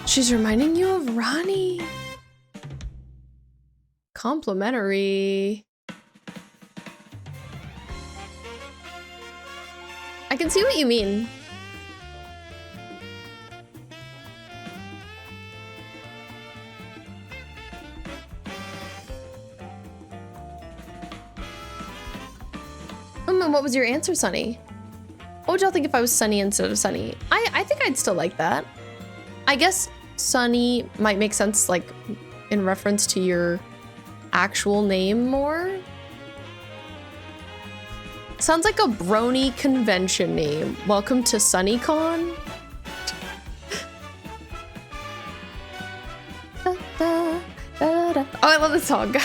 She's reminding you of Ronnie. Complimentary. I can see what you mean. What was your answer, Sunny? What would y'all think if I was Sunny instead of Sunny? I think I'd still like that. I guess Sunny might make sense, like, in reference to your actual name more. Sounds like a brony convention name. Welcome to SunnyCon. Oh, I love this song.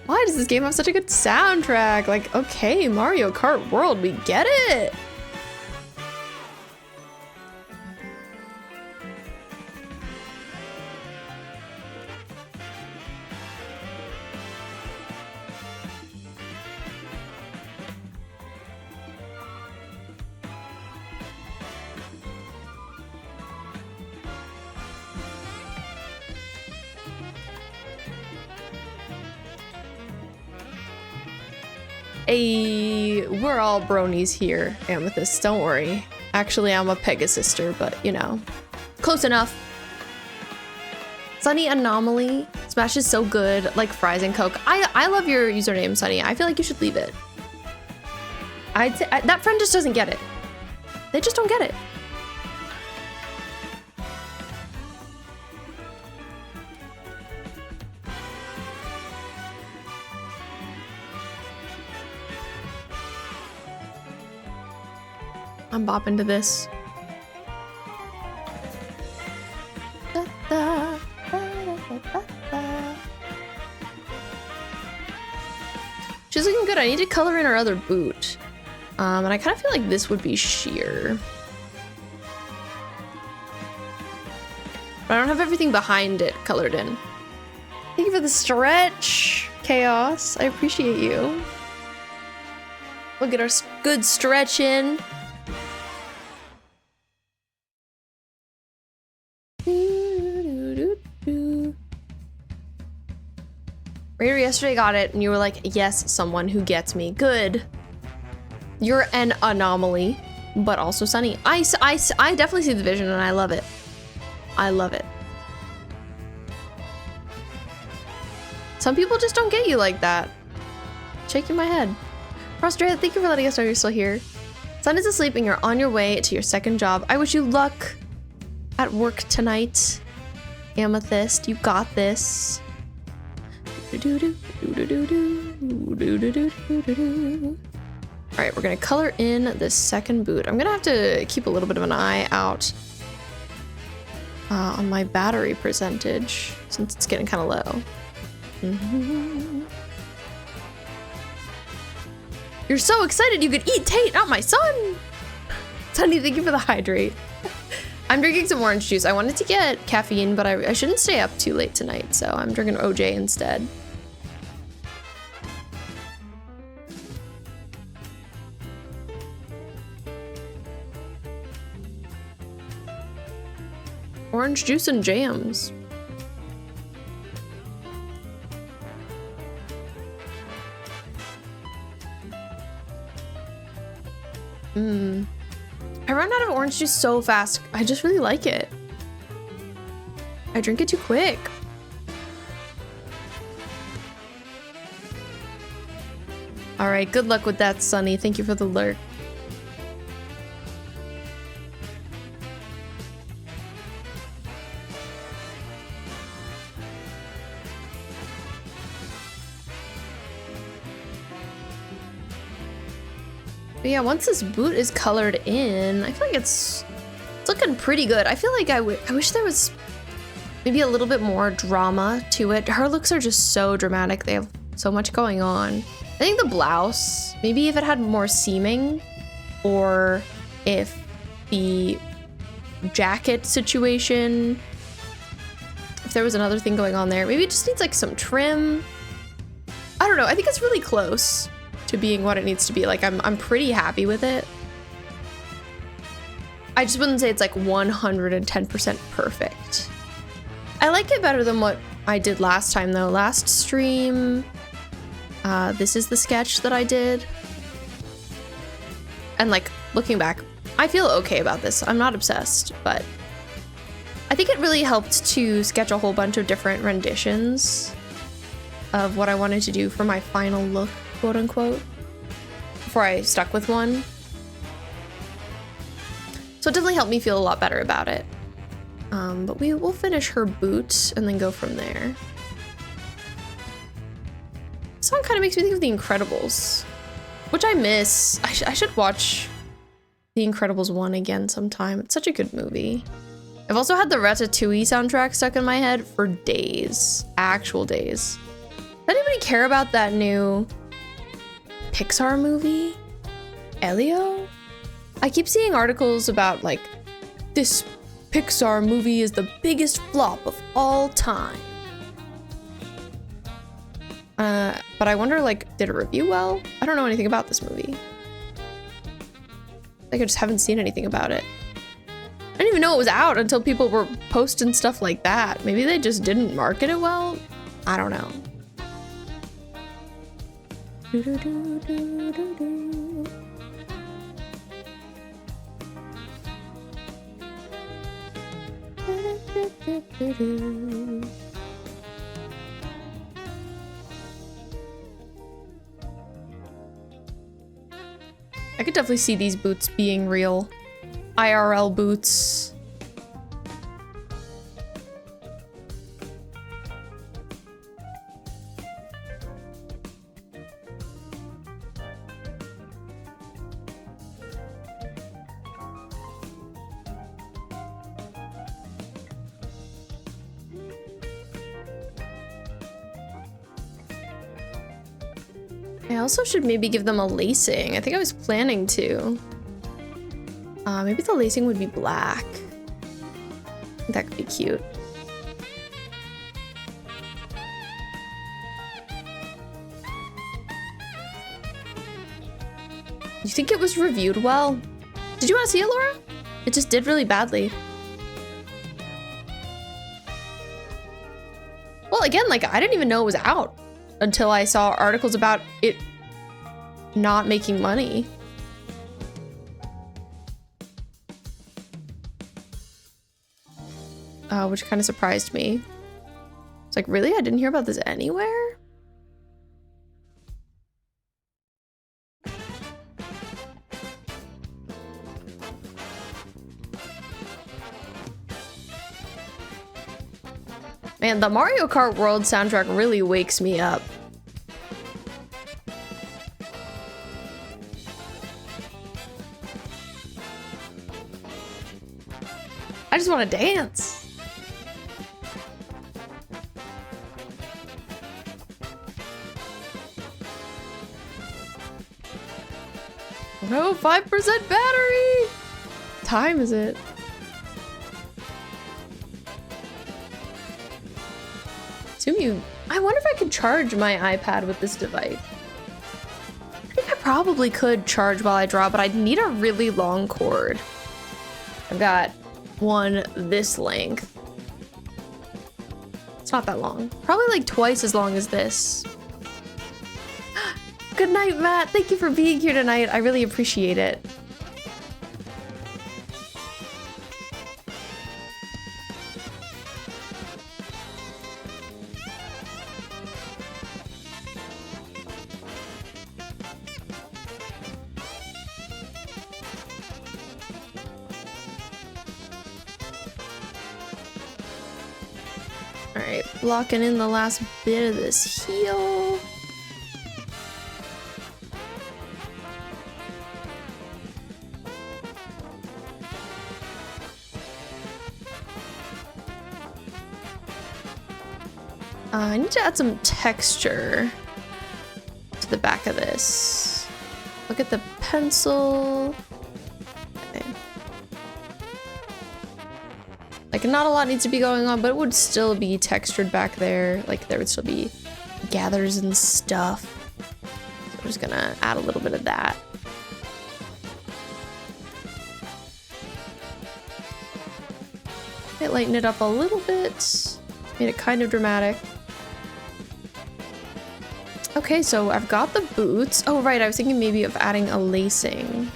Why does this game have such a good soundtrack? Like, okay, Mario Kart World, we get it. Hey, we're all bronies here, Amethyst, don't worry. Actually, I'm a Pegasister, but you know, close enough. Sunny Anomaly. Smash is so good, like fries and Coke. I love your username, Sunny. I feel like you should leave it. I'd say that friend just doesn't get it. They just don't get it. I'm bopping to this. She's looking good. I need to color in her other boot. And I kind of feel like this would be sheer. But I don't have everything behind it colored in. Thank you for the stretch, Chaos. I appreciate you. We'll get our good stretch in. Raider yesterday got it, and you were like, yes, someone who gets me. Good. You're an anomaly, but also Sunny. I definitely see the vision, and I love it. I love it. Some people just don't get you like that. Shaking my head. Prostrate, thank you for letting us know you're still here. Sun is asleep, and you're on your way to your second job. I wish you luck at work tonight. Amethyst, you got this. Alright, we're gonna color in the second boot. I'm gonna have to keep a little bit of an eye out on my battery percentage since it's getting kind of low. You're so excited you could eat Tate, not my son! Sunny, thank you for the hydrate. I'm drinking some orange juice. I wanted to get caffeine, but I shouldn't stay up too late tonight, so I'm drinking OJ instead. Orange juice and jams. I run out of orange juice so fast. I just really like it. I drink it too quick. All right, good luck with that, Sunny. Thank you for the lurk. But yeah, once this boot is colored in, I feel like it's looking pretty good. I feel like I wish there was maybe a little bit more drama to it. Her looks are just so dramatic. They have so much going on. I think the blouse, maybe if it had more seaming, or if the jacket situation, if there was another thing going on there, maybe it just needs like some trim. I don't know. I think it's really close to being what it needs to be. Like I'm pretty happy with it. I just wouldn't say it's like 110% perfect. I like it better than what I did last time though. Last stream, this is the sketch that I did. And like looking back, I feel okay about this. I'm not obsessed, but I think it really helped to sketch a whole bunch of different renditions of what I wanted to do for my final look, quote unquote, before I stuck with one. So it definitely helped me feel a lot better about it. But we will finish her boot and then go from there. This song kind of makes me think of The Incredibles, which I miss. I should watch The Incredibles 1 again sometime. It's such a good movie. I've also had the Ratatouille soundtrack stuck in my head for days, actual days. Does anybody care about that new Pixar movie, Elio? I keep seeing articles about like, this Pixar movie is the biggest flop of all time. But I wonder, like, did it review well? I don't know anything about this movie. Like, I just haven't seen anything about it. I didn't even know it was out until people were posting stuff like that. Maybe they just didn't market it well? I don't know. I could definitely see these boots being real. IRL boots. I also should maybe give them a lacing. I think I was planning to. Maybe the lacing would be black. That could be cute. You think it was reviewed well? Did you want to see it, Laura? It just did really badly. Well, again, like, I didn't even know it was out until I saw articles about it not making money. Which kind of surprised me. It's like, really? I didn't hear about this anywhere? Man, the Mario Kart World soundtrack really wakes me up. I just want to dance. Oh, 5% battery! What time is it? I wonder if I could charge my iPad with this device. I think I probably could charge while I draw, but I'd need a really long cord. I've got one this length. It's not that long. Probably like twice as long as this. Good night, Matt. Thank you for being here tonight. I really appreciate it. Alright, blocking in the last bit of this heal. I need to add some texture to the back of this. Look at the pencil. Okay. Like, not a lot needs to be going on, but it would still be textured back there. Like, there would still be gathers and stuff. So I'm just gonna add a little bit of that. Okay, lighten it up a little bit. Made it kind of dramatic. Okay, so I've got the boots. Oh, right, I was thinking maybe of adding a lacing.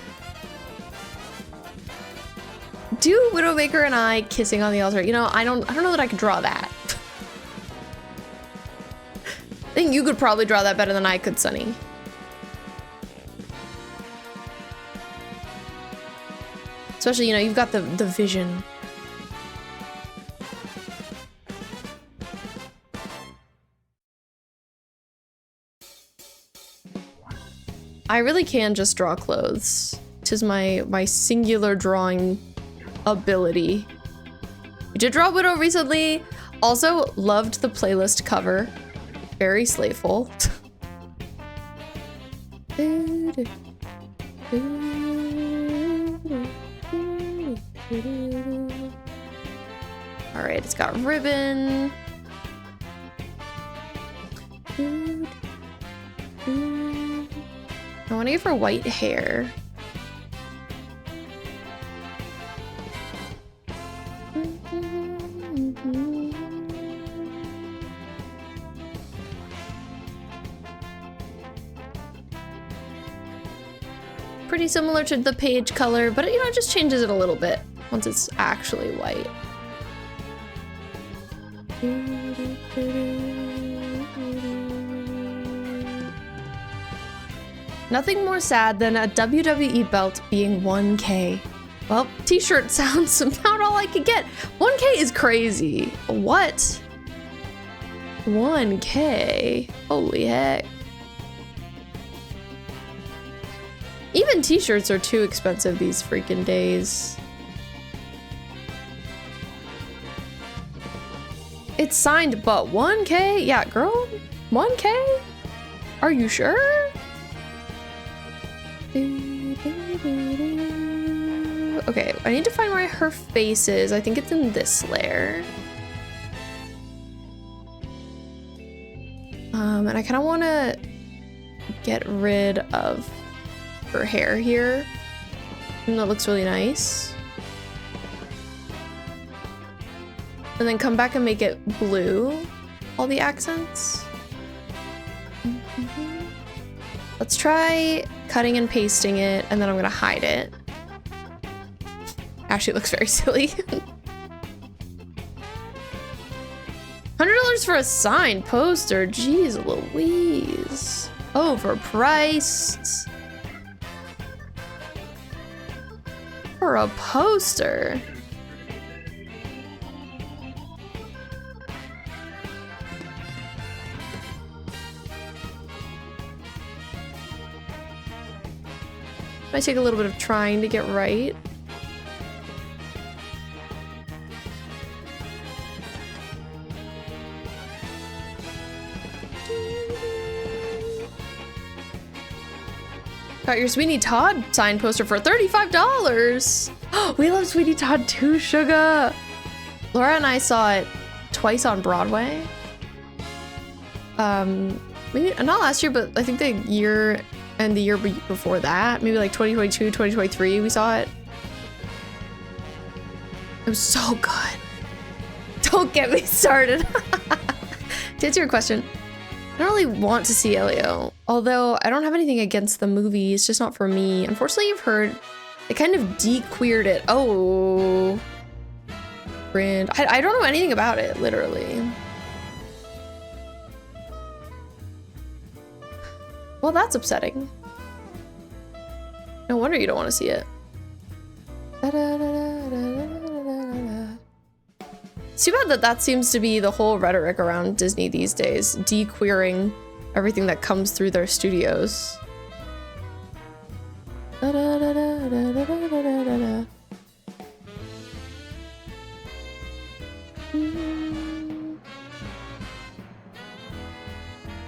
Do Widowmaker and I kissing on the altar? You know, I don't know that I could draw that. I think you could probably draw that better than I could, Sunny. Especially, you know, you've got the vision. I really can just draw clothes. 'Tis my singular drawing ability. We did draw Widow recently. Also loved the playlist cover. Very slayful. All right, it's got ribbon. I want to give her white hair. Pretty similar to the page color, but you know, it just changes it a little bit once it's actually white. Nothing more sad than a WWE belt being 1K. Well, t-shirt sounds about all I could get. 1K is crazy. What? 1K? Holy heck. Even t-shirts are too expensive these freaking days. It's signed, but 1K? Yeah, girl, 1K? Are you sure? Okay, I need to find where her face is. I think it's in this layer. And I kind of want to get rid of her hair here. And that looks really nice. And then come back and make it blue, all the accents. Let's try cutting and pasting it, and then I'm gonna hide it. Actually, it looks very silly. $100 for a signed poster. Jeez Louise. Overpriced. For a poster. Might take a little bit of trying to get right. Got your Sweeney Todd signed poster for $35. We love Sweeney Todd too, Sugar. Laura and I saw it twice on Broadway. Maybe not last year, but I think the year and the year before that, maybe like 2022, 2023, we saw it. It was so good. Don't get me started. To answer your question, I don't really want to see Elio. Although I don't have anything against the movie. It's just not for me. Unfortunately, you've heard they kind of de-queered it. Oh. Brand. I don't know anything about it, literally. Well, that's upsetting. No wonder you don't want to see it. It's too bad that seems to be the whole rhetoric around Disney these days, de-queering everything that comes through their studios.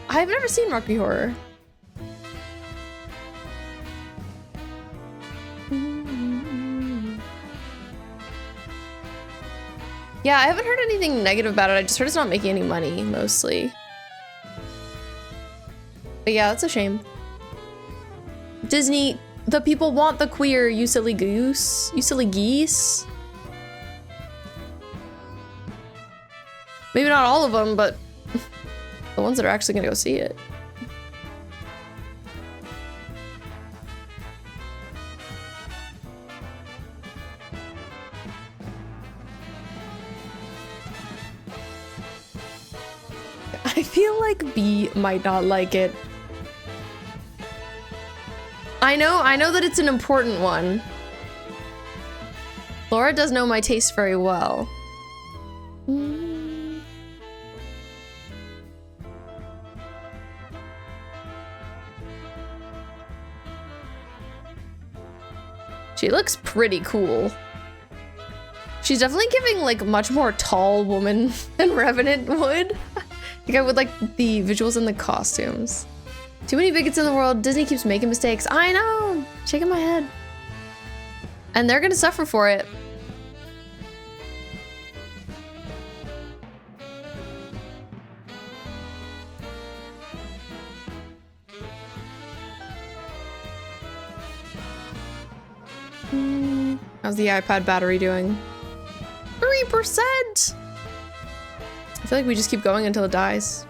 I've never seen Rocky Horror. Yeah, I haven't heard anything negative about it. I just heard it's not making any money, mostly. But yeah, that's a shame. Disney, the people want the queer, you silly goose. You silly geese. Maybe not all of them, but the ones that are actually gonna go see it. I feel like B might not like it. I know that it's an important one. Laura does know my taste very well. She looks pretty cool. She's definitely giving like much more tall woman than Revenant would. I think I would like the visuals and the costumes. Too many bigots in the world. Disney keeps making mistakes. I know. Shaking my head. And they're gonna suffer for it. How's the iPad battery doing? 3%! I feel like we just keep going until it dies.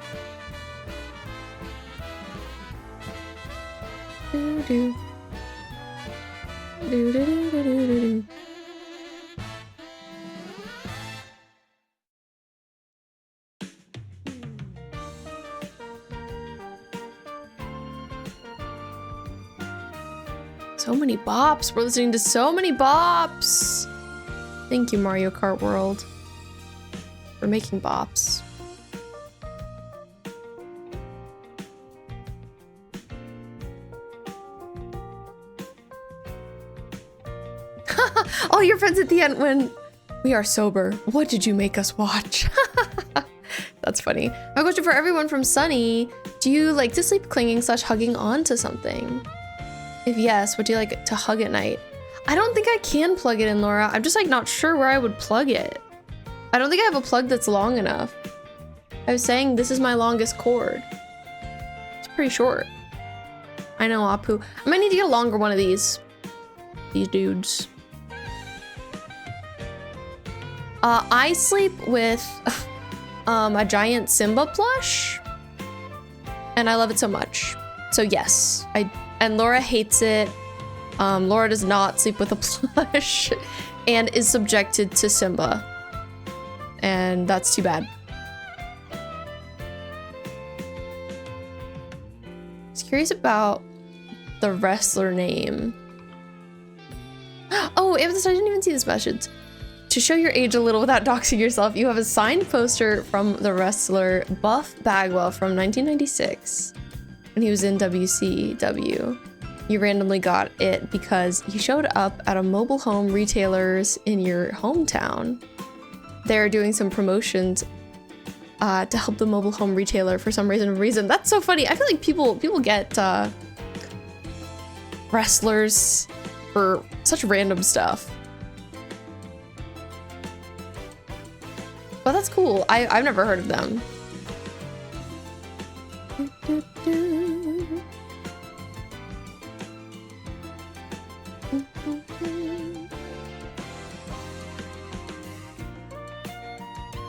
Do-do. Do-do-do-do-do-do. So many bops. We're listening to so many bops. Thank you, Mario Kart World, for making bops. All your friends at the end when we are sober. What did you make us watch? That's funny. My question for everyone from Sunny: do you like to sleep clinging / hugging on to something? If yes, what do you like to hug at night? I don't think I can plug it in, Laura. I'm just like not sure where I would plug it. I don't think I have a plug that's long enough. I was saying this is my longest cord. It's pretty short. I know, Apu. I might need to get a longer one of these. These dudes. I sleep with a giant Simba plush, and I love it so much. So yes, and Laura hates it. Laura does not sleep with a plush and is subjected to Simba. And that's too bad. I was curious about the wrestler name. Oh, Amethyst, I didn't even see this message. To show your age a little without doxing yourself, you have a signed poster from the wrestler Buff Bagwell from 1996 when he was in WCW. You randomly got it because he showed up at a mobile home retailer's in your hometown. They're doing some promotions to help the mobile home retailer for some reason. That's so funny. I feel like people get wrestlers for such random stuff. But that's cool. I've never heard of them.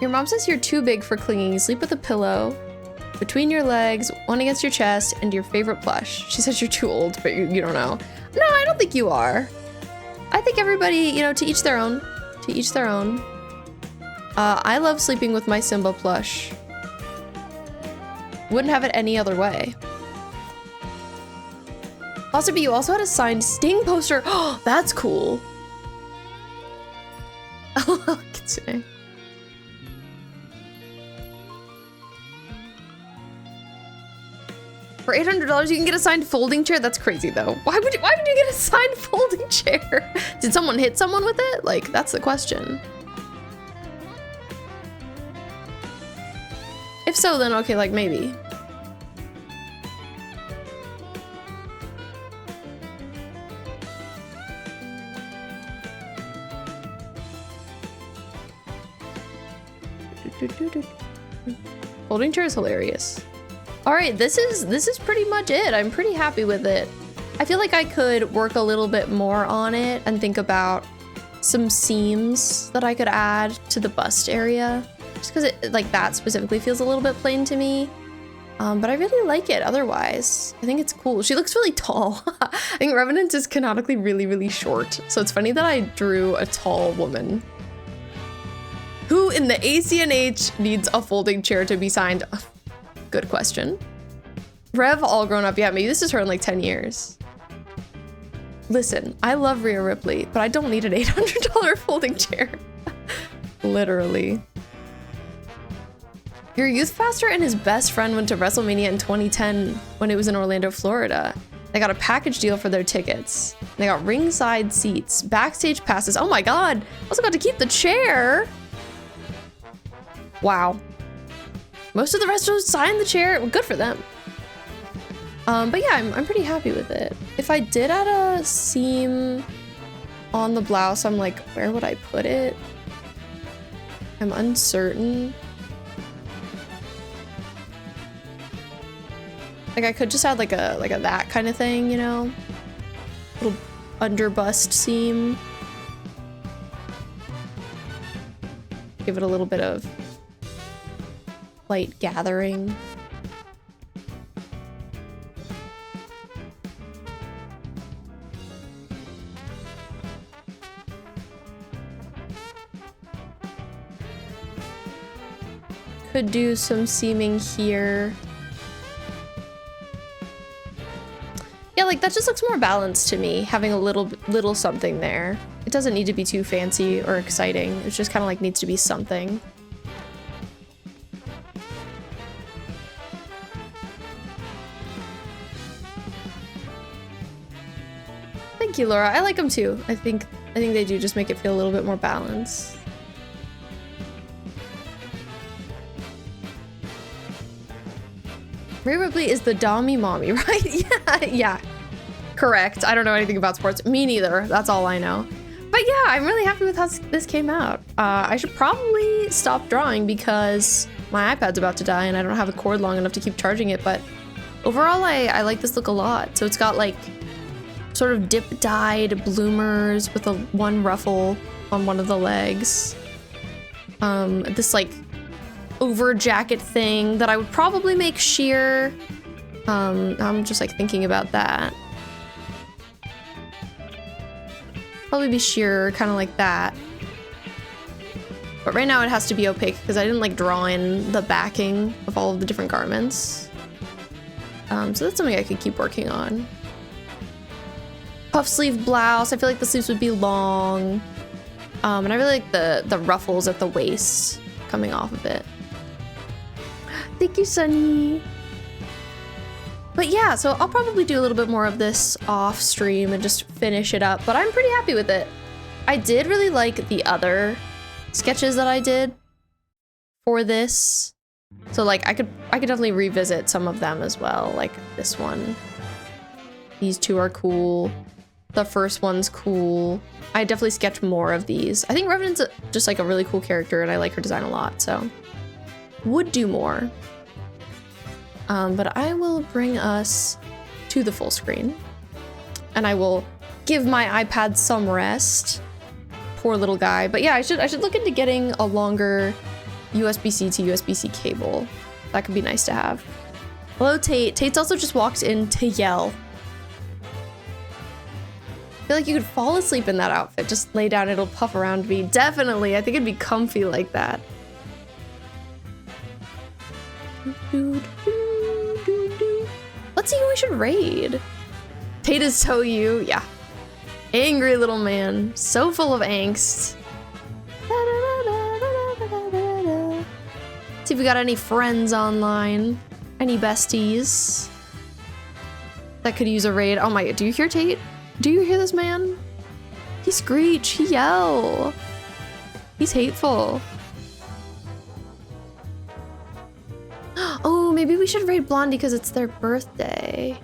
Your mom says you're too big for clinging. You sleep with a pillow between your legs, one against your chest, and your favorite plush. She says you're too old, but you don't know. No, I don't think you are. I think everybody, you know, to each their own. To each their own. I love sleeping with my Simba plush. Wouldn't have it any other way. Also, but you also had a signed Sting poster. Oh, that's cool. Kitsune. For $800, you can get a signed folding chair. That's crazy, though. Why would you get a signed folding chair? Did someone hit someone with it? Like, that's the question. If so, then okay, like maybe. Folding chair is hilarious. All right, this is pretty much it. I'm pretty happy with it. I feel like I could work a little bit more on it and think about some seams that I could add to the bust area. Just because it, like, that specifically feels a little bit plain to me. But I really like it otherwise. I think it's cool. She looks really tall. I think Revenant is canonically really, really short. So it's funny that I drew a tall woman. Who in the ACNH needs a folding chair to be signed? Good question. Rev all grown up. Yeah, maybe this is her in like 10 years. Listen, I love Rhea Ripley, but I don't need an $800 folding chair. Literally. Your youth pastor and his best friend went to WrestleMania in 2010 when it was in Orlando, Florida. They got a package deal for their tickets. They got ringside seats, backstage passes. Oh my God, I also got to keep the chair. Wow. Most of the wrestlers signed the chair. Well, good for them. But yeah, I'm pretty happy with it. If I did add a seam on the blouse, I'm like, where would I put it? I'm uncertain. Like I could just add like a that kind of thing, you know? Little under bust seam. Give it a little bit of light gathering. Could do some seaming here. Yeah, like that just looks more balanced to me, having a little something there. It doesn't need to be too fancy or exciting. It just kind of like needs to be something. Thank you, Laura. I like them too. I think they do just make it feel a little bit more balanced. Rhea Ripley is the Dommy mommy, right? Yeah. Correct. I don't know anything about sports. Me neither. That's all I know. But yeah, I'm really happy with how this came out. I should probably stop drawing because my iPad's about to die and I don't have a cord long enough to keep charging it. But overall, I like this look a lot. So it's got like sort of dip-dyed bloomers with one ruffle on one of the legs. This like over jacket thing that I would probably make sheer. I'm just like thinking about that. Probably be sheer, kind of like that. But right now it has to be opaque because I didn't like draw in the backing of all of the different garments. So that's something I could keep working on. Puff sleeve blouse. I feel like the sleeves would be long. And I really like the ruffles at the waist coming off of it. Thank you, Sunny. But yeah, so I'll probably do a little bit more of this off stream and just finish it up, but I'm pretty happy with it. I did really like the other sketches that I did for this. So like I could definitely revisit some of them as well, like this one. These two are cool. The first one's cool. I definitely sketch more of these. I think Revenant's just like a really cool character and I like her design a lot, so would do more. But I will bring us to the full screen and I will give my iPad some rest. Poor little guy. But yeah, I should look into getting a longer USB-C to USB-C cable. That could be nice to have. Hello, Tate. Tate's also just walked in to yell. I feel like you could fall asleep in that outfit. Just lay down, it'll puff around me. Definitely, I think it'd be comfy like that. Let's see who we should raid. Tate is so you, yeah. Angry little man, so full of angst. See if we got any friends online. Any besties that could use a raid. Oh my god, do you hear Tate? Do you hear this man? He screech, he yell. He's hateful. Oh, maybe we should raid Blondie because it's their birthday.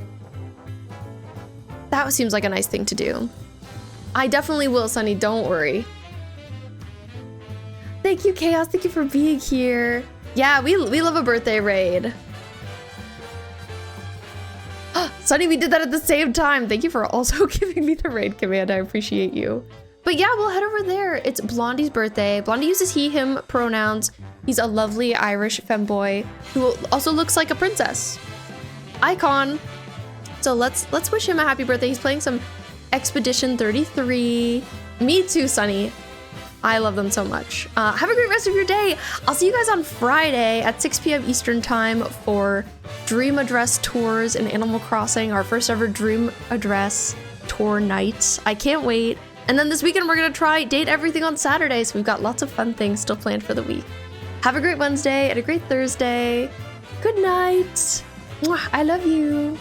That seems like a nice thing to do. I definitely will, Sunny, don't worry. Thank you, Chaos, thank you for being here. Yeah, we love a birthday raid. Sunny, we did that at the same time. Thank you for also giving me the raid command. I appreciate you. But yeah, we'll head over there. It's Blondie's birthday. Blondie uses he, him pronouns. He's a lovely Irish femboy who also looks like a princess. Icon. So let's wish him a happy birthday. He's playing some Expedition 33. Me too, Sunny. I love them so much. Have a great rest of your day. I'll see you guys on Friday at 6 p.m. Eastern time for Dream Address tours in Animal Crossing, our first ever Dream Address tour night. I can't wait. And then this weekend, we're gonna try Date Everything on Saturday. So we've got lots of fun things still planned for the week. Have a great Wednesday and a great Thursday. Good night. Mwah, I love you.